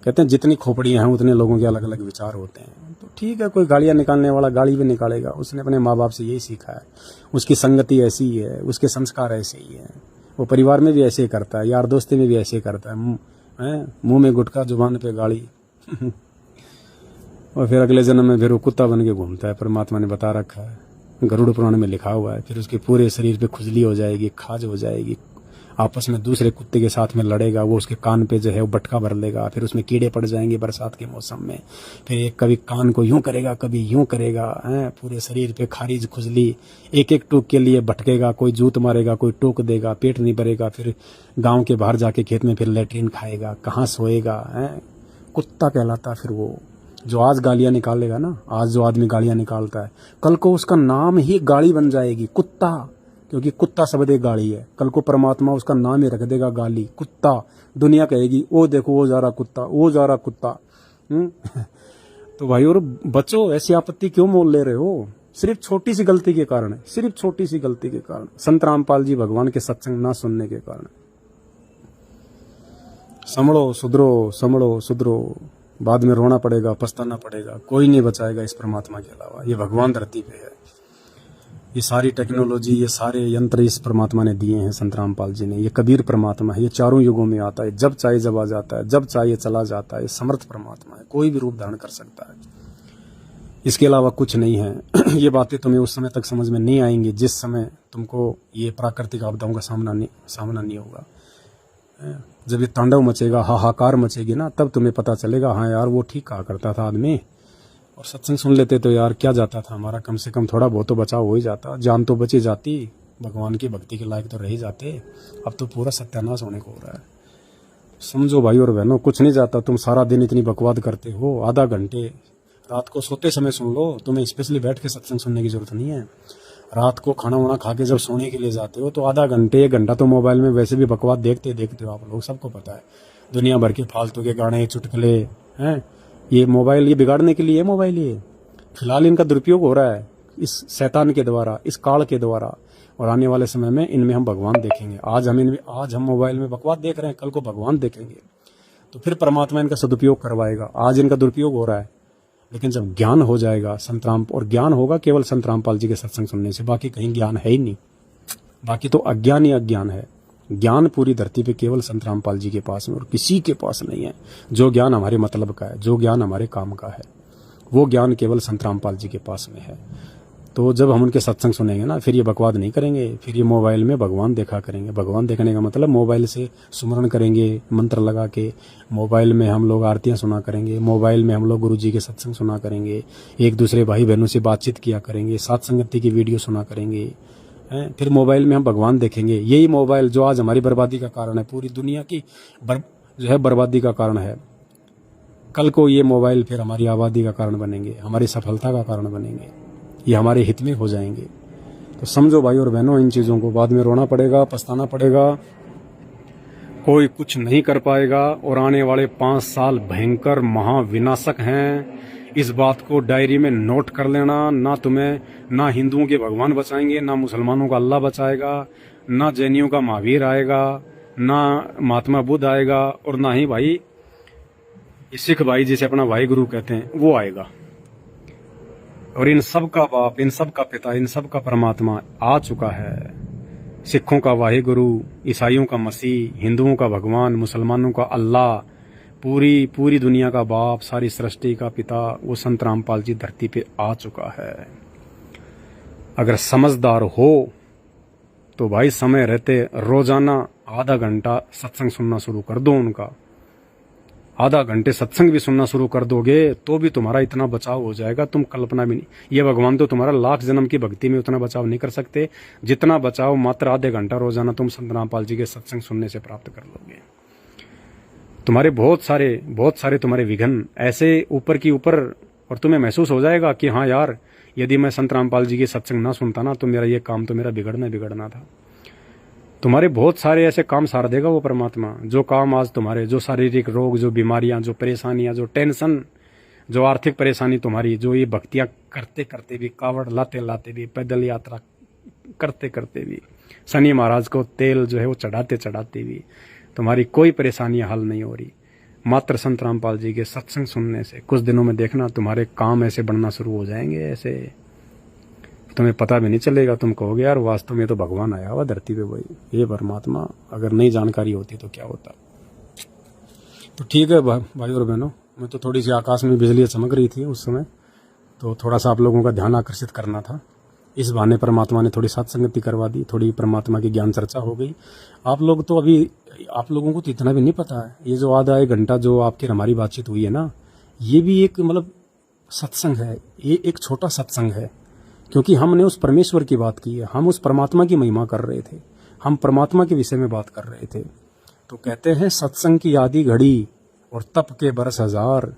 कहते हैं जितनी खोपड़ियां हैं उतने लोगों के अलग अलग विचार होते हैं। तो ठीक है, कोई गालियां निकालने वाला गाली भी निकालेगा, उसने अपने माँ बाप से यही सीखा है, उसकी संगति ऐसी ही है, उसके संस्कार ऐसे ही है, वो परिवार में भी ऐसे ही करता है, यार दोस्ती में भी ऐसे ही करता है। मुंह में गुटखा, जुबान पे गाली और फिर अगले जन्म में फिर वो कुत्ता बन के घूमता है। परमात्मा ने बता रखा है, गरुड़ पुराण में लिखा हुआ है। फिर उसके पूरे शरीर पे खुजली हो जाएगी, खाज हो जाएगी, आपस में दूसरे कुत्ते के साथ में लड़ेगा, वो उसके कान पे जो है वो बटका भर लेगा, फिर उसमें कीड़े पड़ जाएंगे बरसात के मौसम में। फिर एक कभी कान को यूं करेगा, कभी यूं करेगा, पूरे शरीर पे खारिज, खुजली, एक एक टूक के लिए भटकेगा, कोई जूत मारेगा, कोई टोक देगा, पेट नहीं भरेगा, फिर गांव के बाहर जाके खेत में फिर लैट्रिन खाएगा, कहाँ सोएगा, कुत्ता कहलाता फिर वो। जो आज गालियां निकालेगा ना, आज जो आदमी गालियां निकालता है, कल को उसका नाम ही गाली बन जाएगी, कुत्ता। क्योंकि कुत्ता शब्द एक गाली है। कल को परमात्मा उसका नाम ही रख देगा गाली, कुत्ता। दुनिया कहेगी ओ देखो वो जा रहा कुत्ता, वो जा रहा कुत्ता। तो भाई और बचो, ऐसी आपत्ति क्यों मोल ले रहे हो? सिर्फ छोटी सी गलती के कारण, सिर्फ छोटी सी गलती के कारण, संत रामपाल जी भगवान के सत्संग ना सुनने के कारण। संभलो, सुधरो, संभलो, सुधरो। बाद में रोना पड़ेगा, पछताना पड़ेगा। कोई नहीं बचाएगा इस परमात्मा के अलावा। ये भगवान धरती पे है। ये सारी टेक्नोलॉजी, ये सारे यंत्र इस परमात्मा ने दिए हैं, संत रामपाल जी ने। ये कबीर परमात्मा है। ये चारों युगों में आता है, जब चाहे जब आ जाता है, जब चाहे चला जाता है। ये समर्थ परमात्मा है, कोई भी रूप धारण कर सकता है। इसके अलावा कुछ नहीं है। ये बातें तुम्हें उस समय तक समझ में नहीं आएंगी जिस समय तुमको ये प्राकृतिक आपदाओं का सामना नहीं होगा। जब ये तांडव मचेगा, हाहाकार मचेगी ना, तब तुम्हें पता चलेगा, हाँ यार वो ठीक कहा करता था आदमी। और सत्संग सुन लेते तो यार क्या जाता था हमारा, कम से कम थोड़ा बहुत तो बचाव हो ही जाता, जान तो बची जाती, भगवान की भक्ति के लायक तो रह ही जाते। अब तो पूरा सत्यानाश होने को हो रहा है। समझो भाई और बहनों, कुछ नहीं जाता। तुम सारा दिन इतनी बकवाद करते हो, आधा घंटे रात को सोते समय सुन लो। तुम्हें स्पेशली बैठ के सत्संग सुनने की जरूरत नहीं है। रात को खाना वाना खा के जब सोने के लिए जाते हो तो आधा घंटे 1 घंटा तो मोबाइल में वैसे भी बकवाद देखते हो आप लोग, सबको पता है। दुनिया भर के फालतू के गाने, चुटकुले हैं। ये मोबाइल, ये बिगाड़ने के लिए मोबाइल, ये फिलहाल इनका दुरुपयोग हो रहा है इस शैतान के द्वारा, इस काल के द्वारा। और आने वाले समय में इनमें हम भगवान देखेंगे। आज हम मोबाइल में बकवाद देख रहे हैं, कल को भगवान देखेंगे। तो फिर परमात्मा इनका सदुपयोग करवाएगा। आज इनका दुरुपयोग हो रहा है, लेकिन जब ज्ञान हो जाएगा और ज्ञान होगा केवल संत रामपाल जी के सत्संग सुनने से, बाकी कहीं ज्ञान है ही नहीं। बाकी तो अज्ञान ही अज्ञान है। ज्ञान पूरी धरती पे केवल संत रामपाल जी के पास में और किसी के पास नहीं है। जो ज्ञान हमारे मतलब का है, जो ज्ञान हमारे काम का है, वो ज्ञान केवल संत रामपाल जी के पास में है। तो जब हम उनके सत्संग सुनेंगे ना, फिर ये बकवाद नहीं करेंगे, फिर ये मोबाइल में भगवान देखा करेंगे। भगवान देखने का मतलब मोबाइल से सुमरण करेंगे, मंत्र लगा के। मोबाइल में हम लोग आरतियां सुना करेंगे, मोबाइल में हम लोग गुरु जी के सत्संग सुना करेंगे, एक दूसरे भाई बहनों से बातचीत किया करेंगे, साथ संगति की वीडियो सुना करेंगे। फिर मोबाइल में हम भगवान देखेंगे। यही मोबाइल जो आज हमारी बर्बादी का कारण है, पूरी दुनिया की जो है बर्बादी का कारण है, कल को ये मोबाइल फिर हमारी आबादी का कारण बनेंगे, हमारी सफलता का कारण बनेंगे, ये हमारे हित में हो जाएंगे। तो समझो भाई और बहनों इन चीज़ों को। बाद में रोना पड़ेगा, पछताना पड़ेगा, कोई कुछ नहीं कर पाएगा। और आने वाले 5 साल भयंकर महाविनाशक हैं। इस बात को डायरी में नोट कर लेना। ना हिंदुओं के भगवान बचाएंगे, ना मुसलमानों का अल्लाह बचाएगा, ना जैनियों का महावीर आएगा, ना महात्मा बुद्ध आएगा, और ना ही भाई सिख भाई जिसे अपना भाई गुरु कहते हैं वो आएगा। और इन सब का बाप, इन सब का पिता, इन सब का परमात्मा आ चुका है। सिखों का वाहिगुरु, ईसाइयों का मसीह, हिंदुओं का भगवान, मुसलमानों का अल्लाह, पूरी दुनिया का बाप, सारी सृष्टि का पिता, वो संत रामपाल जी धरती पे आ चुका है। अगर समझदार हो तो भाई समय रहते रोजाना आधा घंटा सत्संग सुनना शुरू कर दो उनका। आधा घंटे सत्संग भी सुनना शुरू कर दोगे तो भी तुम्हारा इतना बचाव हो जाएगा, तुम कल्पना भी नहीं। ये भगवान तो तुम्हारा लाख जन्म की भक्ति में उतना बचाव नहीं कर सकते जितना बचाव मात्र आधे घंटा रोजाना तुम संत रामपाल जी के सत्संग सुनने से प्राप्त कर लोगे। तुम्हारे बहुत सारे तुम्हारे विघ्न ऐसे ऊपर की ऊपर, और तुम्हें महसूस हो जाएगा कि हाँ यार, यदि मैं संत रामपाल जी के सत्संग ना सुनता ना तो मेरा ये काम तो मेरा बिगड़ना था। तुम्हारे बहुत सारे ऐसे काम सार देगा वो परमात्मा, जो काम आज तुम्हारे, जो शारीरिक रोग, जो बीमारियां, जो परेशानियां, जो टेंशन, जो आर्थिक परेशानी तुम्हारी, जो ये भक्तियां करते करते भी, कावड़ लाते भी, पैदल यात्रा करते करते भी, शनि महाराज को तेल जो है वो चढ़ाते भी तुम्हारी कोई परेशानियां हल नहीं हो रही। मात्र संत रामपाल जी के सत्संग सुनने से कुछ दिनों में देखना तुम्हारे काम ऐसे बनना शुरू हो जाएंगे, ऐसे तुम्हें पता भी नहीं चलेगा। तुम कहोगे यार वास्तव में तो भगवान आया हुआ धरती पे, भाई ये परमात्मा। अगर नई जानकारी होती तो क्या होता। तो ठीक है भाई और बहनों, मैं तो थोड़ी सी आकाश में बिजली चमक रही थी उस समय, तो थोड़ा सा आप लोगों का ध्यान आकर्षित करना था। इस बहाने परमात्मा ने थोड़ी सत्संगति करवा दी, थोड़ी परमात्मा की ज्ञान चर्चा हो गई। आप लोगों को तो इतना भी नहीं पता है, ये जो आधा 1 घंटा जो आपकी हमारी बातचीत हुई है ना, ये भी एक मतलब सत्संग है, ये एक छोटा सत्संग है। क्योंकि हमने उस परमेश्वर की बात की है, हम उस परमात्मा की महिमा कर रहे थे, हम परमात्मा के विषय में बात कर रहे थे। तो कहते हैं सत्संग की आधी घड़ी और तप के बरस 1000।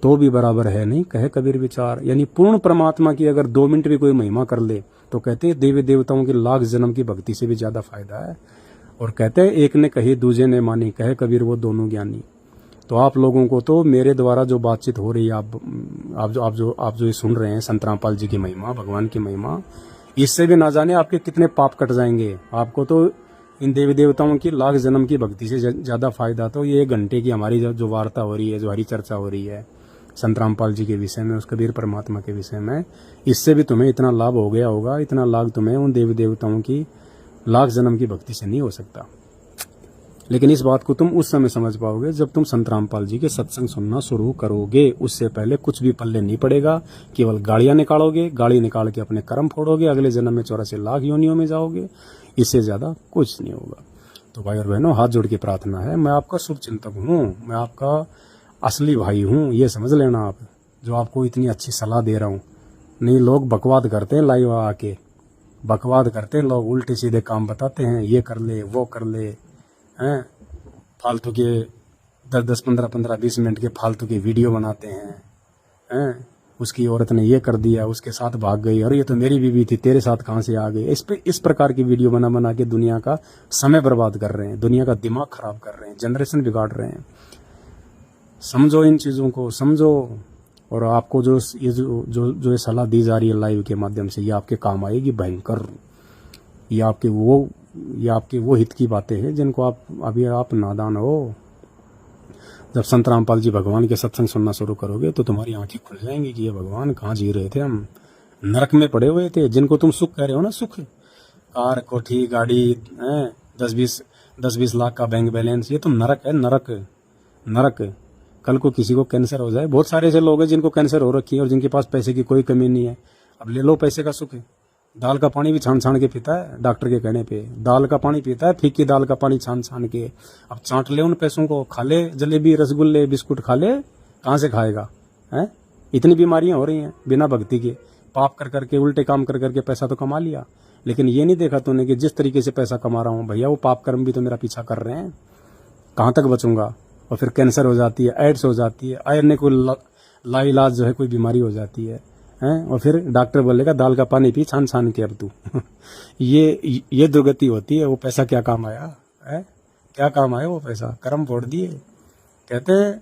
तो भी बराबर है नहीं, कहे कबीर विचार। यानी पूर्ण परमात्मा की अगर 2 मिनट भी कोई महिमा कर ले तो कहते हैं देवी देवताओं की लाख जन्म की भक्ति से भी ज्यादा फायदा है। और कहते हैं एक ने कही दूजे ने मानी, कहे कबीर वो दोनों ज्ञानी। तो आप लोगों को तो मेरे द्वारा जो बातचीत हो रही है, आप जो ये सुन रहे हैं संत रामपाल जी की महिमा, भगवान की महिमा, इससे भी ना जाने आपके कितने पाप कट जाएंगे। आपको तो इन देवी देवताओं की लाख जन्म की भक्ति से ज्यादा फायदा तो ये 1 घंटे की हमारी जो वार्ता हो रही है, जो हरी चर्चा हो रही है संत रामपाल जी के विषय में, उस कबीर परमात्मा के विषय में, इससे भी तुम्हें इतना लाभ हो गया होगा। इतना लाभ तुम्हें उन देवी देवताओं की लाख जन्म की भक्ति से नहीं हो सकता। लेकिन इस बात को तुम उस समय समझ पाओगे जब तुम संत रामपाल जी के सत्संग सुनना शुरू करोगे। उससे पहले कुछ भी पल्ले नहीं पड़ेगा, केवल गाड़ियां निकालोगे, गाड़ी निकाल के अपने कर्म फोड़ोगे, अगले जन्म में 84 लाख योनियों में जाओगे, इससे ज्यादा कुछ नहीं होगा। तो भाई और बहनों, हाथ जोड़ के प्रार्थना है, मैं आपका शुभ चिंतक हूँ, मैं आपका असली भाई हूँ, ये समझ लेना आप, जो आपको इतनी अच्छी सलाह दे रहा हूँ। नहीं, लोग बकवाद करते हैं, लाइव आके बकवाद करते हैं लोग, उल्टे सीधे काम बताते हैं, ये कर ले वो कर ले, हैं फालतू के 10-10, 15-15, 20 मिनट के फालतू के वीडियो बनाते हैं। उसकी औरत ने ये कर दिया, उसके साथ भाग गई, और ये तो मेरी बीवी थी, तेरे साथ कहाँ से आ गई। इस प्रकार की वीडियो बना बना के दुनिया का समय बर्बाद कर रहे हैं, दुनिया का दिमाग खराब कर रहे हैं, जनरेशन बिगाड़ रहे हैं। समझो इन चीज़ों को, समझो। और आपको जो ये सलाह दी जा रही है लाइव के माध्यम से, ये आपके काम आएगी भयंकर। ये आपके वो हित की बातें हैं जिनको आप नादान हो। जब संत रामपाल जी भगवान के सत्संग सुनना शुरू करोगे तो तुम्हारी आंखें खुल जाएंगी कि ये भगवान कहाँ जी रहे थे, हम नरक में पड़े हुए थे। जिनको तुम सुख कह रहे हो ना, सुख, कार, कोठी, गाड़ी, 10-20 लाख का बैंक बैलेंस, ये तो नरक है, नरक। कल को किसी को कैंसर हो जाए, बहुत सारे ऐसे लोग हैं जिनको कैंसर हो रखी है और जिनके पास पैसे की कोई कमी नहीं है। अब ले लो पैसे का सुख, दाल का पानी भी छान छान के पीता है, डॉक्टर के कहने पे दाल का पानी पीता है, फीकी दाल का पानी छान छान के। अब चाट ले उन पैसों को, खा ले जलेबी, रसगुल्ले, बिस्कुट खा ले, कहाँ से खाएगा है? इतनी बीमारियां हो रही हैं बिना भक्ति के, पाप कर करके, उल्टे काम कर करके पैसा तो कमा लिया, लेकिन ये नहीं देखा तूने कि जिस तरीके से पैसा कमा रहा हूँ भैया, वो पाप कर्म भी तो मेरा पीछा कर रहे हैं, कहाँ तक बचूंगा। और फिर कैंसर हो जाती है, एड्स हो जाती है, आयरन को लाइलाज जो है कोई बीमारी हो जाती है, और फिर डॉक्टर बोलेगा दाल का पानी पी छान छान के अब तू। ये दुर्गति होती है। वो पैसा क्या काम आया है? क्या काम आया वो पैसा? कर्म फोड़ दिए। कहते हैं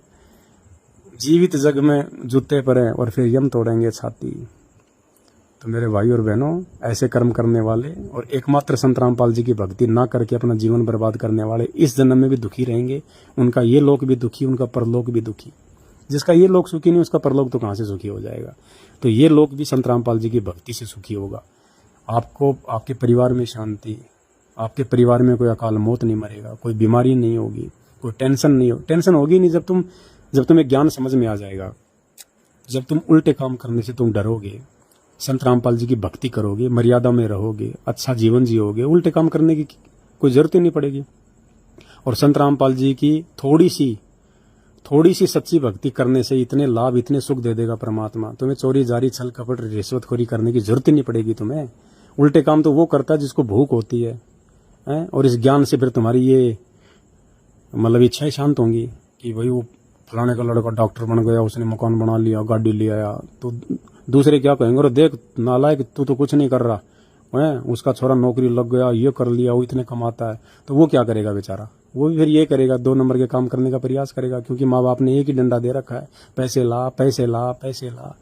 जीवित जग में जूते परे और फिर यम तोड़ेंगे छाती। तो मेरे भाई और बहनों, ऐसे कर्म करने वाले और एकमात्र संत रामपाल जी की भक्ति ना करके अपना जीवन बर्बाद करने वाले इस जन्म में भी दुखी रहेंगे। उनका ये लोक भी दुखी, उनका परलोक भी दुखी। जिसका ये लोक सुखी नहीं, उसका परलोक तो कहाँ से सुखी हो जाएगा। तो ये लोक भी संत रामपाल जी की भक्ति से सुखी होगा। आपको, आपके परिवार में शांति, आपके परिवार में कोई अकाल मौत नहीं मरेगा, कोई बीमारी नहीं होगी, कोई टेंशन नहीं हो। टेंशन होगी नहीं जब तुम्हें ज्ञान समझ में आ जाएगा, जब तुम उल्टे काम करने से तुम डरोगे, संत रामपाल जी की भक्ति करोगे, मर्यादा में रहोगे, अच्छा जीवन जियोगे, उल्टे काम करने की कोई जरूरत ही नहीं पड़ेगी। और संत रामपाल जी की थोड़ी सी सच्ची भक्ति करने से इतने लाभ, इतने सुख दे देगा परमात्मा। तुम्हें चोरी जारी, छल कपट, रिश्वतखोरी करने की जरूरत ही नहीं पड़ेगी तुम्हें। उल्टे काम तो वो करता है जिसको भूख होती है, और इस ज्ञान से फिर तुम्हारी ये मतलब इच्छाएं शांत होंगी कि भाई वो फलाने का लड़का डॉक्टर बन गया, उसने मकान बना लिया, गाड़ी ले आया, तो दूसरे क्या कहेंगे, और देख नालायक तू तो कुछ नहीं कर रहा है, उसका छोरा नौकरी लग गया, ये कर लिया, वो इतने कमाता है। तो वो क्या करेगा बेचारा? वो भी फिर ये करेगा, 2 नंबर के काम करने का प्रयास करेगा, क्योंकि माँ बाप ने एक ही डंडा दे रखा है, पैसे ला पैसे ला पैसे ला।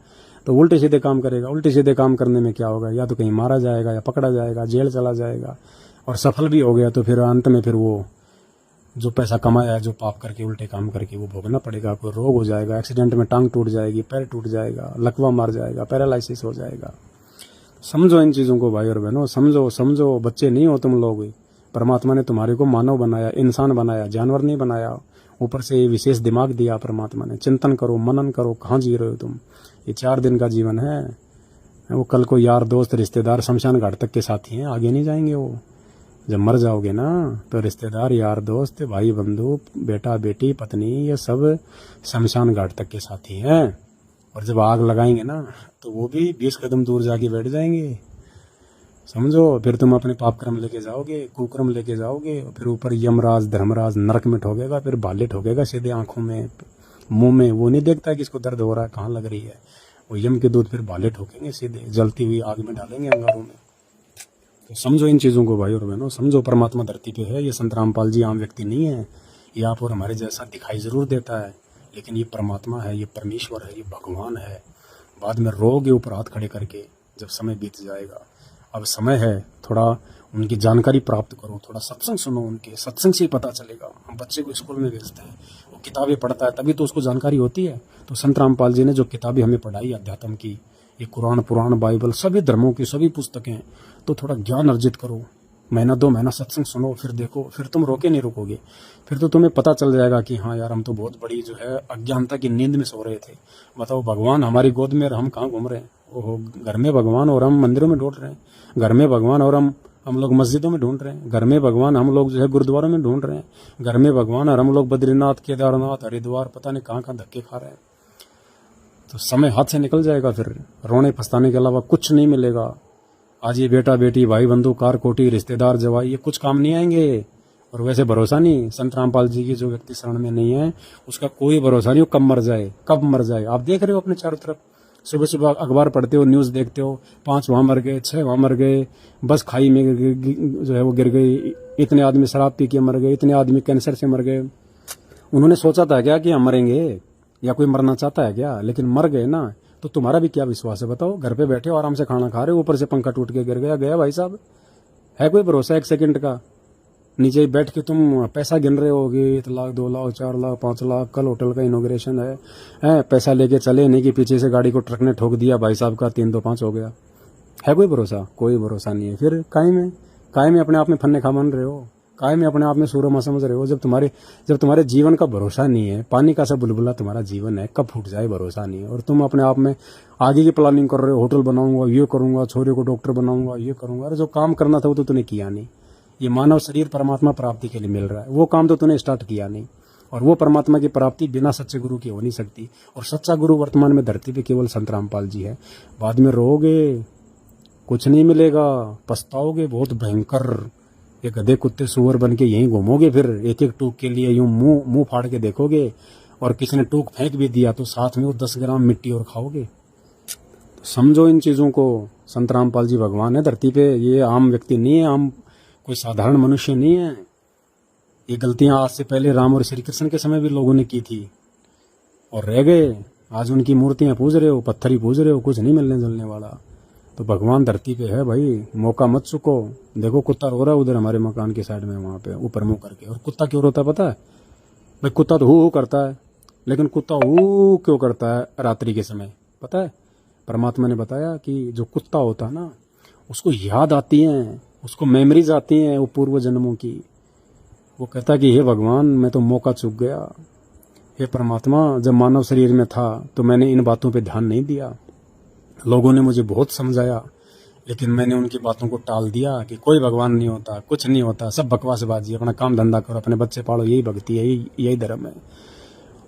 तो उल्टे सीधे काम करेगा। उल्टे सीधे काम करने में क्या होगा? या तो कहीं मारा जाएगा, या पकड़ा जाएगा, जेल चला जाएगा। और सफल भी हो गया तो फिर अंत में फिर वो जो पैसा कमाया है, जो पाप करके, उल्टे काम करके, वो भोगना पड़ेगा। कोई रोग हो जाएगा, एक्सीडेंट में टांग टूट जाएगी, पैर टूट जाएगा, लकवा मार जाएगा, पैरालिसिस हो जाएगा। समझो इन चीज़ों को भाई और बहनों, समझो। बच्चे नहीं हो तुम लोग, परमात्मा ने तुम्हारे को मानव बनाया, इंसान बनाया, जानवर नहीं बनाया। ऊपर से विशेष दिमाग दिया परमात्मा ने। चिंतन करो, मनन करो, कहाँ जी रहे हो तुम। ये 4 दिन का जीवन है। वो कल को यार दोस्त रिश्तेदार शमशान घाट तक के साथी हैं, आगे नहीं जाएंगे वो। जब मर जाओगे ना तो रिश्तेदार, यार दोस्त, भाई बंधु, बेटा बेटी, पत्नी, ये सब शमशान घाट तक के साथी हैं। और जब आग लगाएंगे ना तो वो भी 20 कदम दूर जाके बैठ जाएंगे। समझो, फिर तुम अपने पाप कर्म लेके जाओगे, कुकर्म लेके जाओगे, फिर ऊपर यमराज, धर्मराज नरक में ठोकेगा, फिर भाले ठोकेगा सीधे आंखों में, मुंह में वो नहीं देखता कि इसको दर्द हो रहा है, कहाँ लग रही है। वो यम के दूध फिर भाले ठोकेंगे, सीधे जलती हुई आग में डालेंगे अंगारों में। तो समझो इन चीज़ों को भाई और बहनों, समझो परमात्मा धरती पे है। ये संत रामपाल जी आम व्यक्ति नहीं है। ये आप और हमारे जैसा दिखाई ज़रूर देता है, लेकिन ये परमात्मा है, ये परमेश्वर है, ये भगवान है। बाद में रोगे ऊपर हाथ खड़े करके जब समय बीत जाएगा। अब समय है, थोड़ा उनकी जानकारी प्राप्त करो, थोड़ा सत्संग सुनो उनके, सत्संग से ही पता चलेगा। हम बच्चे को स्कूल में भेजते हैं, वो किताबें पढ़ता है तभी तो उसको जानकारी होती है। तो संत रामपाल जी ने जो किताबें हमें पढ़ाई अध्यात्म की, ये कुरान, पुराण, बाइबल, सभी धर्मों की सभी पुस्तकें, तो थोड़ा ज्ञान अर्जित करो। महीना 2 महीना सत्संग सुनो, फिर देखो, फिर तुम रोके नहीं रुकोगे। फिर तो तुम्हें पता चल जाएगा कि हाँ यार, हम तो बहुत बड़ी जो है अज्ञानता की नींद में सो रहे थे। बताओ, भगवान हमारी गोद में, हम कहाँ घूम रहे हैं। ओहो, घर में भगवान और हम मंदिरों में ढूंढ रहे हैं। घर में भगवान और हम लोग मस्जिदों में ढूंढ रहे हैं। घर में भगवान हम लोग जो है गुरुद्वारों में ढूंढ रहे हैं। घर में भगवान और हम लोग बद्रीनाथ, केदारनाथ, हरिद्वार, पता नहीं कहाँ कहाँ धक्के खा रहे हैं। तो समय हाथ से निकल जाएगा, फिर रोने पछताने के अलावा कुछ नहीं मिलेगा। आज ये बेटा बेटी, भाई बंधु, कार कोटी, रिश्तेदार, जवाई, ये कुछ काम नहीं आएंगे। और वैसे भरोसा नहीं, संत रामपाल जी की जो व्यक्ति शरण में नहीं है उसका कोई भरोसा नहीं, वो कब मर जाए, कब मर जाए। आप देख रहे हो अपने चारों तरफ, सुबह सुबह अखबार पढ़ते हो, न्यूज़ देखते हो, 5 वहाँ मर गए, 6 वहाँ मर गए, बस खाई में जो है वो गिर गई, इतने आदमी शराब पी के मर गए, इतने आदमी कैंसर से मर गए। उन्होंने सोचा था क्या कि हम मरेंगे, या कोई मरना चाहता है क्या? लेकिन मर गए ना। तो तुम्हारा भी क्या विश्वास है बताओ? घर पे बैठे हो, आराम से खाना खा रहे हो, ऊपर से पंखा टूट के गिर गया, गया भाई साहब। है कोई भरोसा 1 सेकंड का? नीचे ही बैठ के तुम पैसा गिन रहे होगे, 1 लाख, 2 लाख, 4 लाख, 5 लाख, कल होटल का इनॉग्रेशन है, पैसा लेके चले नहीं कि पीछे से गाड़ी को ट्रक ने ठोक दिया भाई साहब का, 3 2 5 हो गया। है कोई भरोसा? कोई भरोसा नहीं है। फिर काहे में अपने आप में फन्ने खा बन रहे हो, काहे में अपने आप में सूरमा समझ रहे हो। जब तुम्हारे जीवन का भरोसा नहीं है, पानी का सा बुलबुला तुम्हारा जीवन है, कब फूट जाए भरोसा नहीं है। और तुम अपने आप में आगे की प्लानिंग कर रहे हो, होटल बनाऊंगा, ये करूंगा, छोरे को डॉक्टर बनाऊंगा, ये करूंगा। अरे जो काम करना था वो तो तूने किया नहीं। ये मानव शरीर परमात्मा प्राप्ति के लिए मिल रहा है, वो काम तो तूने स्टार्ट किया नहीं। और वो परमात्मा की प्राप्ति बिना सच्चे गुरु की हो नहीं सकती। और सच्चा गुरु वर्तमान में धरती पे केवल संत रामपाल जी है। बाद में रोगे, कुछ नहीं मिलेगा, पछताओगे बहुत भयंकर। ये गधे कुत्ते सुअर बन के यहीं घूमोगे, फिर एक एक टूक के लिए यूं मुंह फाड़ के देखोगे। और किसी ने टूक फेंक भी दिया तो साथ में वो 10 ग्राम मिट्टी और खाओगे। तो समझो इन चीज़ों को। संत रामपाल जी भगवान है धरती पे, ये आम व्यक्ति नहीं है, आम कोई साधारण मनुष्य नहीं है। ये गलतियां आज से पहले राम और श्री कृष्ण के समय भी लोगों ने की थी और रह गए। आज उनकी मूर्तियां पूज रहे हो, पत्थर ही पूज रहे हो, कुछ नहीं मिलने जुलने वाला। तो भगवान धरती पे है भाई, मौका मत चुको। देखो कुत्ता रो रहा है उधर हमारे मकान के साइड में, वहां पे ऊपर मुंह करके। और कुत्ता क्यों रोता है पता है भाई? कुत्ता तो हू करता है, लेकिन कुत्ता हू क्यों करता है रात्रि के समय पता है? परमात्मा ने बताया कि जो कुत्ता होता है ना, उसको याद आती हैं, उसको मेमोरीज आती हैं वो पूर्व जन्मों की। वो कहता है कि हे भगवान, मैं तो मौका चूक गया। हे परमात्मा, जब मानव शरीर में था तो मैंने इन बातों पे ध्यान नहीं दिया। लोगों ने मुझे बहुत समझाया, लेकिन मैंने उनकी बातों को टाल दिया कि कोई भगवान नहीं होता, कुछ नहीं होता, सब बकवासबाजी, अपना काम धंधा करो, अपने बच्चे पालो, यही भक्ति है, यही धर्म है।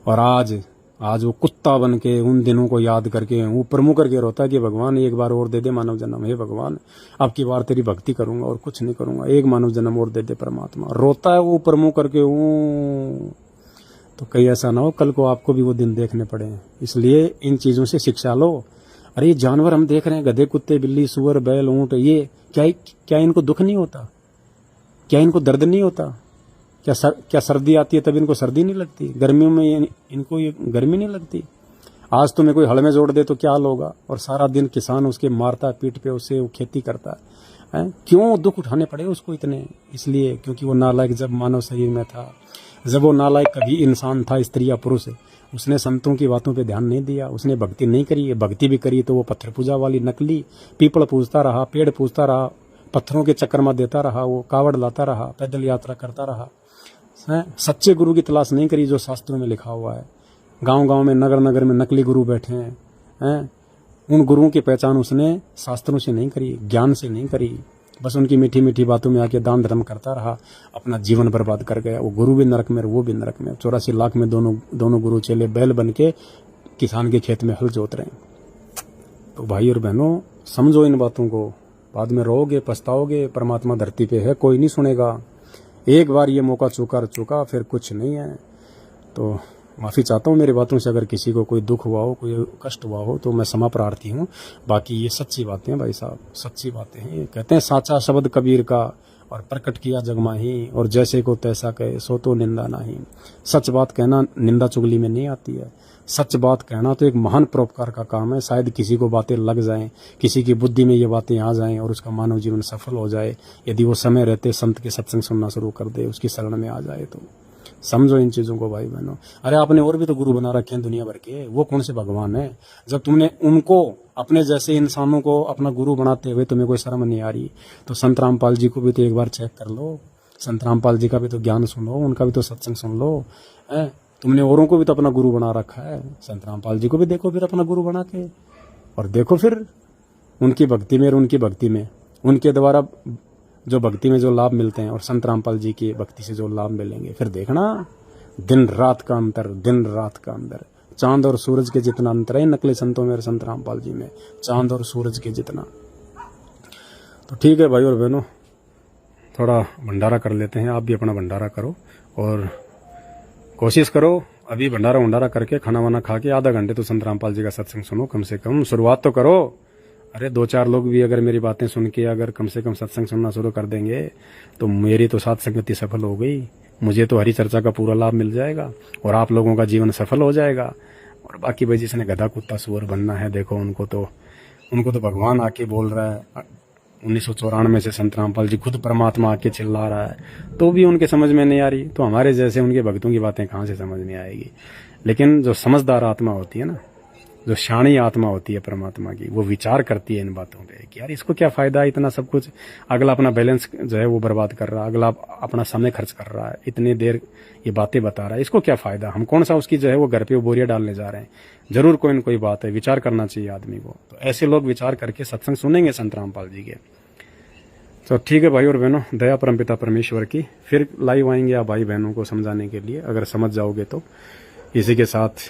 और आज वो कुत्ता बन के उन दिनों को याद करके ऊपर मुंह करके रोता है कि भगवान एक बार और दे दे मानव जन्म। हे भगवान, अब की बार तेरी भक्ति करूंगा और कुछ नहीं करूंगा, एक मानव जन्म और दे दे परमात्मा। रोता है वो ऊपर मुंह करके। तो कहीं ऐसा ना हो कल को आपको भी वो दिन देखने पड़े। इसलिए इन चीजों से शिक्षा लो। अरे ये जानवर हम देख रहे हैं, गधे, कुत्ते, बिल्ली, सुअर, बैल, ऊंट, ये क्या इनको दुख नहीं होता? क्या इनको दर्द नहीं होता? क्या सर्दी आती है तब इनको सर्दी नहीं लगती? गर्मियों में इनको ये गर्मी नहीं लगती? आज तुम्हें कोई हल में जोड़ दे तो क्या हाल होगा? और सारा दिन किसान उसके मारता पीठ पे, उससे वो खेती करता है। क्यों दुख उठाने पड़े उसको इतने? इसलिए क्योंकि वो नालायक जब मानव शरीर में था, जब वो नालायक कभी इंसान था, स्त्री या पुरुष, उसने संतों की बातों पे ध्यान नहीं दिया, उसने भक्ति नहीं करी। भक्ति भी करी तो वो पत्थर पूजा वाली नकली, पीपल पूजता रहा, पेड़ पूजता रहा, पत्थरों के चक्कर में देता रहा, वो कावड़ लाता रहा, पैदल यात्रा करता रहा। सच्चे गुरु की तलाश नहीं करी जो शास्त्रों में लिखा हुआ है। गांव-गांव में, नगर-नगर में नकली गुरु बैठे हैं। उन गुरुओं की पहचान उसने शास्त्रों से नहीं करी, ज्ञान से नहीं करी। बस उनकी मीठी मीठी बातों में आके दान धर्म करता रहा, अपना जीवन बर्बाद कर गया। वो गुरु भी नरक में, वो भी नरक में। 84 लाख में दोनों गुरु चेले बैल बन के किसान के खेत में हल जोत रहे हैं। तो भाई और बहनों, समझो इन बातों को। बाद में रोगे, पछताओगे। परमात्मा धरती पे है, कोई नहीं सुनेगा। एक बार ये मौका चुका फिर कुछ नहीं है। तो माफ़ी चाहता हूँ मेरी बातों से, अगर किसी को कोई दुख हुआ हो, कोई कष्ट हुआ हो, तो मैं क्षमा प्रार्थी हूँ। बाकी ये सच्ची बातें हैं भाई साहब, सच्ची बातें हैं। कहते हैं साचा शब्द कबीर का, और प्रकट किया जग माही, और जैसे को तैसा कहे सो तो निंदा नहीं। सच बात कहना निंदा चुगली में नहीं आती है। सच बात कहना तो एक महान परोपकार का काम है। शायद किसी को बातें लग जाएं, किसी की बुद्धि में ये बातें आ जाएं और उसका मानव जीवन सफल हो जाए, यदि वो समय रहते संत के सत्संग सुनना शुरू कर दे, उसकी शरण में आ जाए। तो समझो इन चीजों को भाई बहनों। अरे आपने और भी तो गुरु बना रखे हैं दुनिया भर के, वो कौन से भगवान है? जब तुमने उनको, अपने जैसे इंसानों को अपना गुरु बनाते हुए तुम्हें कोई शर्म नहीं आ रही, तो संत रामपाल जी को भी तो एक बार चेक कर लो। संत रामपाल जी का भी तो ज्ञान सुनो, उनका भी तो सत्संग सुन लो। तुमने औरों को भी तो अपना गुरु बना रखा है, संत रामपाल जी को भी देखो फिर अपना गुरु बना के, और देखो फिर उनकी भक्ति में और उनकी भक्ति में, उनके द्वारा जो भक्ति में जो लाभ मिलते हैं और संत रामपाल जी की भक्ति से जो लाभ मिलेंगे, फिर देखना दिन रात का अंतर, दिन रात का अंतर। चांद और सूरज के जितना अंतर है नकली संतों में और संत रामपाल जी में, चांद और सूरज के जितना। तो ठीक है भाई और बहनों, थोड़ा भंडारा कर लेते हैं। आप भी अपना भंडारा करो और कोशिश करो अभी भंडारा करके खाना वाना खा के आधा घंटे तो संत रामपाल जी का सत्संग सुनो, कम से कम शुरुआत तो करो। अरे 2-4 लोग भी अगर मेरी बातें सुन के अगर कम से कम सत्संग सुनना शुरू कर देंगे तो मेरी तो साथ संगति सफल हो गई। मुझे तो हरी चर्चा का पूरा लाभ मिल जाएगा और आप लोगों का जीवन सफल हो जाएगा। और बाकी भाई जिसने गधा कुत्ता सुअर बनना है, देखो उनको तो भगवान आके बोल रहा है। 1994 से संत रामपाल जी खुद परमात्मा आके चिल्ला रहा है, तो भी उनके समझ में नहीं आ रही। तो हमारे जैसे उनके भक्तों की बातें कहाँ से समझ में आएगी? लेकिन जो समझदार आत्मा होती है ना, जो शाणी आत्मा होती है परमात्मा की, वो विचार करती है इन बातों पे कि यार इसको क्या फायदा, इतना सब कुछ, अगला अपना बैलेंस जो है वो बर्बाद कर रहा है, अगला अपना समय खर्च कर रहा है, इतनी देर ये बातें बता रहा है, इसको क्या फायदा? हम कौन सा उसकी जो है वो घर पे बोरियां डालने जा रहे हैं? जरूर कोई न कोई बात है, विचार करना चाहिए आदमी को। तो ऐसे लोग विचार करके सत्संग सुनेंगे संत रामपाल जी के। तो ठीक है भाई और बहनों, दया परमपिता परमेश्वर की। फिर लाइव आएंगे आप भाई बहनों को समझाने के लिए, अगर समझ जाओगे तो। इसी के साथ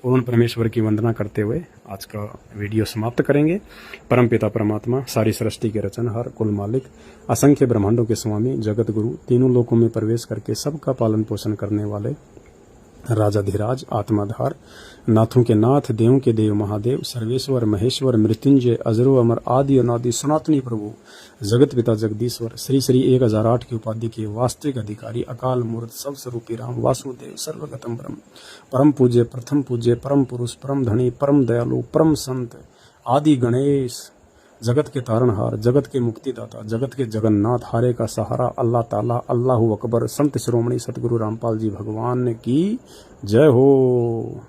पूर्ण परमेश्वर की वंदना करते हुए आज का वीडियो समाप्त करेंगे। परमपिता परमात्मा, सारी सृष्टि के रचनहार, कुल मालिक, असंख्य ब्रह्मांडों के स्वामी, जगत गुरु, तीनों लोकों में प्रवेश करके सबका पालन पोषण करने वाले राजाधिराज, आत्माधार, नाथों के नाथ, देवों के देव महादेव, सर्वेश्वर महेश्वर, मृत्युंजय, अजरो अमर, आदि अनादि सनातनी प्रभु, जगत पिता जगदीश्वर, श्री श्री 1008 की उपाधि के वास्तविक अधिकारी, अकाल मूर्त, सब स्वरूपी राम, वासुदेव, सर्वगतम ब्रह्म, परम पूज्य, प्रथम पूज्य, परम पुरुष, परम धनी, परम दयालु, परम संत, आदि गणेश, जगत के तारणहार, जगत के मुक्तिदाता, जगत के जगन्नाथ, हारे का सहारा, अल्लाह ताला, अल्लाहु अकबर, संत शिरोमणि सतगुरु रामपाल जी भगवान की जय हो।